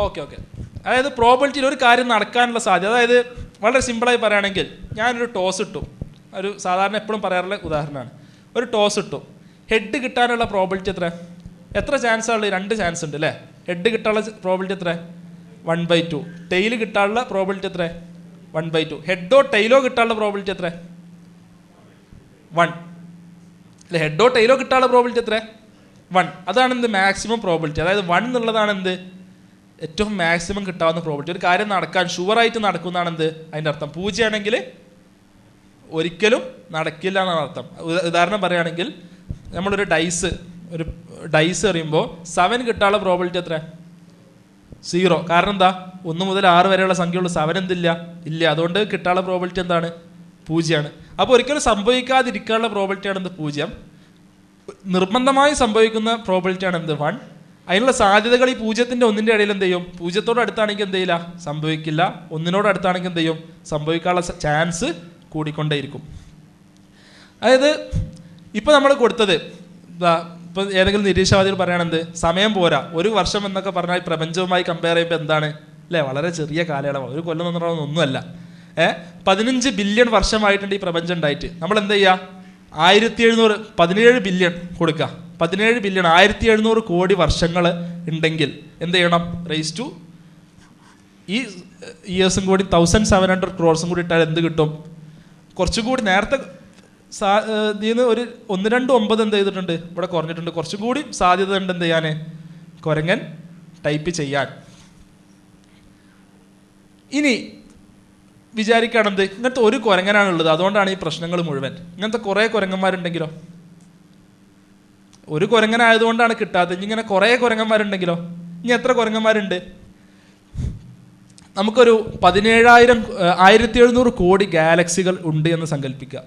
ഓക്കെ. അതായത് പ്രോബിലിറ്റിയിൽ ഒരു കാര്യം നടക്കാനുള്ള സാധ്യത, അതായത് വളരെ സിമ്പിളായി പറയുകയാണെങ്കിൽ, ഞാനൊരു ടോസ് ഇട്ടു. ഒരു സാധാരണ എപ്പോഴും പറയാറുള്ള ഉദാഹരണമാണ്. ഒരു ടോസ് ഇട്ടു, ഹെഡ് കിട്ടാനുള്ള പ്രോബിലിറ്റി എത്ര ചാൻസാണ് ഉള്ളത്? 2 ചാൻസ് ഉണ്ട് അല്ലേ? ഹെഡ് കിട്ടാനുള്ള പ്രോബിലിറ്റി എത്ര? 1/2. ടെയിൽ കിട്ടാനുള്ള പ്രോബിലിറ്റി എത്ര? 1/2. ഹെഡോ ടെയിലോ കിട്ടാനുള്ള പ്രോബിലിറ്റി എത്ര? 1 അല്ലെ? ഹെഡോ ടെയിലോ കിട്ടാനുള്ള പ്രോബിലിറ്റി എത്ര? 1. അതാണ് എന്ത്? Maximum probability. അതായത് 1 എന്നുള്ളതാണ് എന്ത്? ഏറ്റവും മാക്സിമം കിട്ടാവുന്ന പ്രോബിലിറ്റി. ഒരു കാര്യം നടക്കാൻ ഷുവറായിട്ട് നടക്കുന്നതാണ് എന്ത്? അതിൻ്റെ അർത്ഥം. 0 ആണെങ്കിൽ ഒരിക്കലും നടക്കില്ല എന്നാണ് അർത്ഥം. ഉദാഹരണം പറയുകയാണെങ്കിൽ, നമ്മളൊരു ഡൈസ് എറിയുമ്പോൾ 7 കിട്ടാനുള്ള പ്രോബിലിറ്റി എത്ര? 0. കാരണം എന്താ? 1 മുതൽ 6 വരെയുള്ള സംഖ്യയുള്ള 7 എന്തില്ല? ഇല്ല. അതുകൊണ്ട് കിട്ടാനുള്ള പ്രോബിലിറ്റി എന്താണ്? 0 ആണ്. അപ്പോൾ ഒരിക്കലും സംഭവിക്കാതിരിക്കാനുള്ള പ്രോബിലിറ്റിയാണ് എന്ത്? 0. നിർബന്ധമായി സംഭവിക്കുന്ന പ്രോബിലിറ്റിയാണ് എന്ത്? 1. അതിനുള്ള സാധ്യതകൾ ഈ 0-ൻ്റെ 1-ൻ്റെ ഇടയിൽ എന്ത് ചെയ്യും? 0-ഓട് അടുത്താണെങ്കിൽ എന്ത് ചെയ്യില്ല? സംഭവിക്കില്ല. 1-നോട് അടുത്താണെങ്കിൽ എന്ത് ചെയ്യും? സംഭവിക്കാനുള്ള ചാൻസ് കൂടിക്കൊണ്ടേയിരിക്കും. അതായത് ഇപ്പോൾ നമ്മൾ കൊടുത്തത് ഇപ്പോൾ ഏതെങ്കിലും നിരീക്ഷവാദികൾ പറയുകയാണെന്ത്? സമയം പോരാ, ഒരു വർഷം എന്നൊക്കെ പറഞ്ഞാൽ പ്രപഞ്ചവുമായി കമ്പയർ ചെയ്യുമ്പോൾ എന്താണ് അല്ലേ? വളരെ ചെറിയ കാലയളവാണ്. ഒരു കൊല്ലം എന്ന് പറയുന്നത് ഒന്നുമല്ല. 15 ബില്യൺ വർഷമായിട്ടുണ്ട് ഈ പ്രപഞ്ചം ഉണ്ടായിട്ട്. നമ്മൾ എന്ത് ചെയ്യുക? 17 ബില്യൺ കൊടുക്കുക. 17 ബില്യൺ 1700 കോടി വർഷങ്ങൾ ഉണ്ടെങ്കിൽ എന്ത് ചെയ്യണം? ഈ ഇയേഴ്സും കൂടി 1700 crores കൂടി ഇട്ടാൽ എന്ത് കിട്ടും? കുറച്ചുകൂടി നേരത്തെ ഇതിന് ഒരു 129 എന്ത് ചെയ്തിട്ടുണ്ട്? ഇവിടെ കുറഞ്ഞിട്ടുണ്ട്. കുറച്ചും കൂടി സാധ്യത ഉണ്ട് എന്ത് ചെയ്യാൻ? കുരങ്ങൻ ടൈപ്പ് ചെയ്യാൻ. ഇനി വിചാരിക്കുകയാണെന്ത്? ഇങ്ങനത്തെ ഒരു കുരങ്ങനാണുള്ളത്, അതുകൊണ്ടാണ് ഈ പ്രശ്നങ്ങൾ മുഴുവൻ. ഇങ്ങനത്തെ കുറേ കുരങ്ങന്മാരുണ്ടെങ്കിലോ? ഒരു കുരങ്ങനായതുകൊണ്ടാണ് കിട്ടാത്തത്. ഇങ്ങനെ കുറേ കുരങ്ങന്മാരുണ്ടെങ്കിലോ? ഇനി എത്ര കുരങ്ങന്മാരുണ്ട്? നമുക്കൊരു 1700 കോടി ഗാലക്സികൾ ഉണ്ട് എന്ന് സങ്കല്പിക്കുക.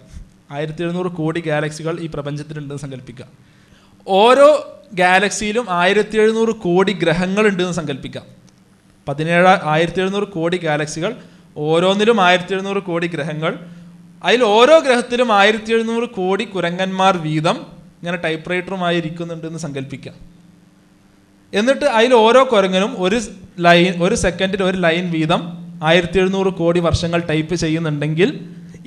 1700 കോടി ഗാലക്സികൾ ഈ പ്രപഞ്ചത്തിലുണ്ടെന്ന് സങ്കല്പിക്കുക. ഓരോ ഗാലക്സിയിലും 1700 കോടി ഗ്രഹങ്ങൾ ഉണ്ടെന്ന് സങ്കല്പിക്കാം. 1700 കോടി ഗാലക്സികൾ, ഓരോന്നിലും 1700 കോടി ഗ്രഹങ്ങൾ. അതിൽ ഓരോ ഗ്രഹത്തിലും 1700 കോടി കുരങ്ങന്മാർ വീതം ഇങ്ങനെ ടൈപ്പ് റൈറ്ററുമായി ഇരിക്കുന്നുണ്ടെന്ന് സങ്കല്പിക്കാം. എന്നിട്ട് അതിൽ ഓരോ കുരങ്ങനും ഒരു സെക്കൻഡിൽ ഒരു ലൈൻ വീതം 1700 കോടി വർഷങ്ങൾ ടൈപ്പ് ചെയ്യുന്നുണ്ടെങ്കിൽ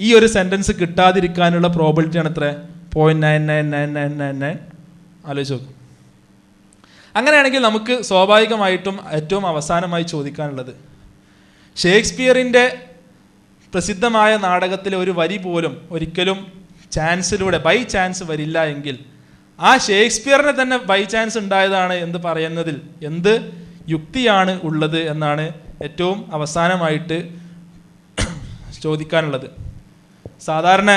ഈ ഒരു സെൻറ്റൻസ് കിട്ടാതിരിക്കാനുള്ള പ്രോബിലിറ്റിയാണ് എത്ര? 0.999999. ആലോചിച്ച് നോക്കും. അങ്ങനെയാണെങ്കിൽ നമുക്ക് സ്വാഭാവികമായിട്ടും ഏറ്റവും അവസാനമായി ചോദിക്കാനുള്ളത്, ഷേക്സ്പിയറിൻ്റെ പ്രസിദ്ധമായ നാടകത്തിലെ ഒരു വരി പോലും ഒരിക്കലും ചാൻസിലൂടെ ബൈ ചാൻസ് വരില്ല എങ്കിൽ ആ ഷേക്സ്പിയറിനെ തന്നെ ബൈ ചാൻസ് ഉണ്ടായതാണ് എന്ന് പറയുന്നതിൽ എന്ത് യുക്തിയാണ് ഉള്ളത് എന്നാണ് ഏറ്റവും അവസാനമായിട്ട് ചോദിക്കാനുള്ളത്. സാധാരണ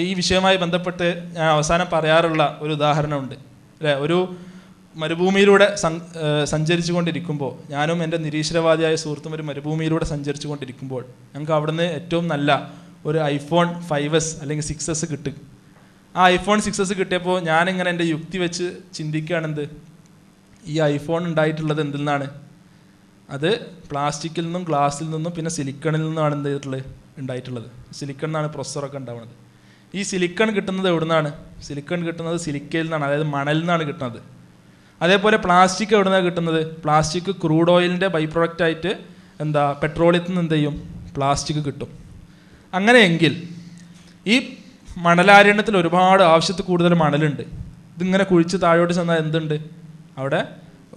ഈ വിഷയവുമായി ബന്ധപ്പെട്ട് ഞാൻ അവസാനം പറയാറുള്ള ഒരു ഉദാഹരണമുണ്ട് അല്ലേ. ഒരു മരുഭൂമിയിലൂടെ സഞ്ചരിച്ചു കൊണ്ടിരിക്കുമ്പോൾ, ഞാനും എൻ്റെ നിരീശ്വരവാദിയായ സുഹൃത്തും ഒരു മരുഭൂമിയിലൂടെ സഞ്ചരിച്ചു കൊണ്ടിരിക്കുമ്പോൾ ഞങ്ങൾക്ക് അവിടുന്ന് ഏറ്റവും നല്ല ഒരു iPhone 5s അല്ലെങ്കിൽ 6s കിട്ടും. ആ iPhone 6s കിട്ടിയപ്പോൾ ഞാനിങ്ങനെ എൻ്റെ യുക്തി വെച്ച് ചിന്തിക്കുകയാണെന്ത്, ഈ iPhone ഉണ്ടായിട്ടുള്ളത് എന്തിൽ നിന്നാണ്? അത് പ്ലാസ്റ്റിക്കിൽ നിന്നും ഗ്ലാസ്സിൽ നിന്നും പിന്നെ സിലിക്കണിൽ നിന്നുമാണ് എന്ത് ചെയ്തിട്ടുള്ളത് ഉണ്ടായിട്ടുള്ളത്. സിലിക്കൺ എന്നാണ് പ്രൊസസ്സറൊക്കെ ഉണ്ടാവുന്നത്. ഈ സിലിക്കൺ കിട്ടുന്നത് എവിടെ നിന്നാണ്? സിലിക്കൺ കിട്ടുന്നത് സിലിക്കയിൽ നിന്നാണ്, അതായത് മണലിൽ നിന്നാണ് കിട്ടുന്നത്. അതേപോലെ പ്ലാസ്റ്റിക് എവിടെ നിന്നാണ് കിട്ടുന്നത്? പ്ലാസ്റ്റിക് ക്രൂഡ് ഓയിലിൻ്റെ ബൈ പ്രൊഡക്റ്റായിട്ട് പെട്രോളിയത്തിൽ നിന്ന് എന്ത് ചെയ്യും? പ്ലാസ്റ്റിക് കിട്ടും. അങ്ങനെയെങ്കിൽ ഈ മണലാരണ്യത്തിൽ ഒരുപാട് ആവശ്യത്തിൽ കൂടുതൽ മണലുണ്ട്. ഇതിങ്ങനെ കുഴിച്ച് താഴോട്ട് ചെന്നാൽ എന്തുണ്ട്? അവിടെ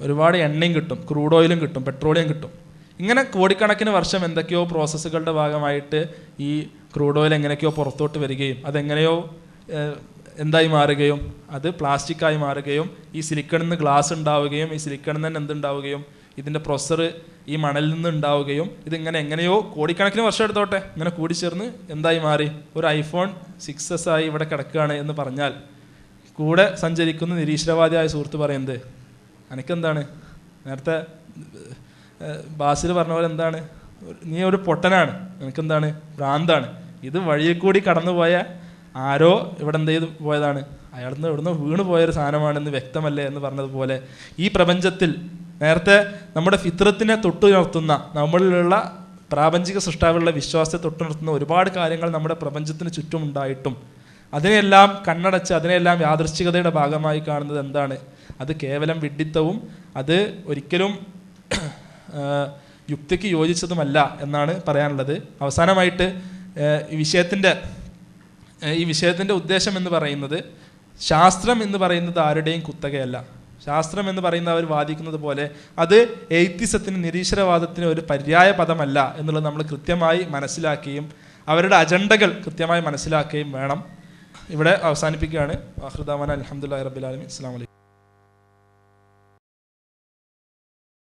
ഒരുപാട് എണ്ണയും കിട്ടും, ക്രൂഡ് ഓയിലും കിട്ടും, പെട്രോളിയം കിട്ടും. ഇങ്ങനെ കോടിക്കണക്കിന് വർഷം എന്തൊക്കെയോ പ്രോസസ്സുകളുടെ ഭാഗമായിട്ട് ഈ ക്രൂഡ് ഓയിൽ എങ്ങനെയൊക്കെയോ പുറത്തോട്ട് വരികയും അതെങ്ങനെയോ എന്തായി മാറുകയും അത് പ്ലാസ്റ്റിക്കായി മാറുകയും ഈ സിലിക്കണിൽ നിന്ന് ഗ്ലാസ് ഉണ്ടാവുകയും ഈ സിലിക്കണിൽ നിന്ന് എന്തുണ്ടാവുകയും ഇതിൻ്റെ പ്രൊസസ്സർ ഈ മണലിൽ നിന്ന് ഉണ്ടാവുകയും ഇതിങ്ങനെ എങ്ങനെയോ കോടിക്കണക്കിന് വർഷം എടുത്തോട്ടെ ഇങ്ങനെ കൂടിച്ചേർന്ന് എന്തായി മാറി? ഒരു iPhone 6s ആയി ഇവിടെ കിടക്കുകയാണ് എന്ന് പറഞ്ഞാൽ കൂടെ സഞ്ചരിക്കുന്ന നിരീശ്വരവാദിയായ സുഹൃത്ത് പറയുന്നത്, എനിക്കെന്താണ് നേരത്തെ ബാസിൽ പറഞ്ഞ പോലെ എന്താണ്, നീ ഒരു പൊട്ടനാണ്, നിനക്കെന്താണ് ഭ്രാന്താണ്, ഇത് വഴിയിൽ കൂടി കടന്നുപോയ ആരോ ഇവിടെ എന്ത് ചെയ്ത് പോയതാണ്, അയാളുടെ ഇവിടുന്ന് വീണ് പോയൊരു സാധനമാണെന്ന് വ്യക്തമല്ലേ എന്ന് പറഞ്ഞതുപോലെ ഈ പ്രപഞ്ചത്തിൽ നേരത്തെ നമ്മുടെ ഫിത്രത്തിനെ തൊട്ടുണർത്തുന്ന, നമ്മളിലുള്ള പ്രാപഞ്ചിക സൃഷ്ടാവിലുള്ള വിശ്വാസത്തെ തൊട്ടുണർത്തുന്ന ഒരുപാട് കാര്യങ്ങൾ നമ്മുടെ പ്രപഞ്ചത്തിന് ചുറ്റുമുണ്ടായിട്ടും അതിനെല്ലാം കണ്ണടച്ച് അതിനെല്ലാം യാദൃശ്ചികതയുടെ ഭാഗമായി കാണുന്നത് എന്താണ്? അത് കേവലം വിഡ്ഢിത്തവും അത് ഒരിക്കലും യുക്തിക്ക് യോജിച്ചതുമല്ല എന്നാണ് പറയാനുള്ളത്. അവസാനമായിട്ട് ഈ വിഷയത്തിൻ്റെ ഉദ്ദേശം എന്ന് പറയുന്നത്, ശാസ്ത്രം എന്ന് പറയുന്നത് ആരുടെയും കുത്തകയല്ല. ശാസ്ത്രം എന്ന് പറയുന്ന അവർ വാദിക്കുന്നത് പോലെ അത് എയ്ത്തിസത്തിന്, നിരീശ്വരവാദത്തിന് ഒരു പര്യായ പദമല്ല എന്നുള്ളത് നമ്മൾ കൃത്യമായി മനസ്സിലാക്കുകയും അവരുടെ അജണ്ടകൾ കൃത്യമായി മനസ്സിലാക്കുകയും വേണം. ഇവിടെ അവസാനിപ്പിക്കുകയാണ്. ആഖിറു ദഅ്വാനാ അൽഹംദുലില്ലാഹി റബ്ബിൽ ആലമീൻ. അസ്സലാമു അലൈക്കും.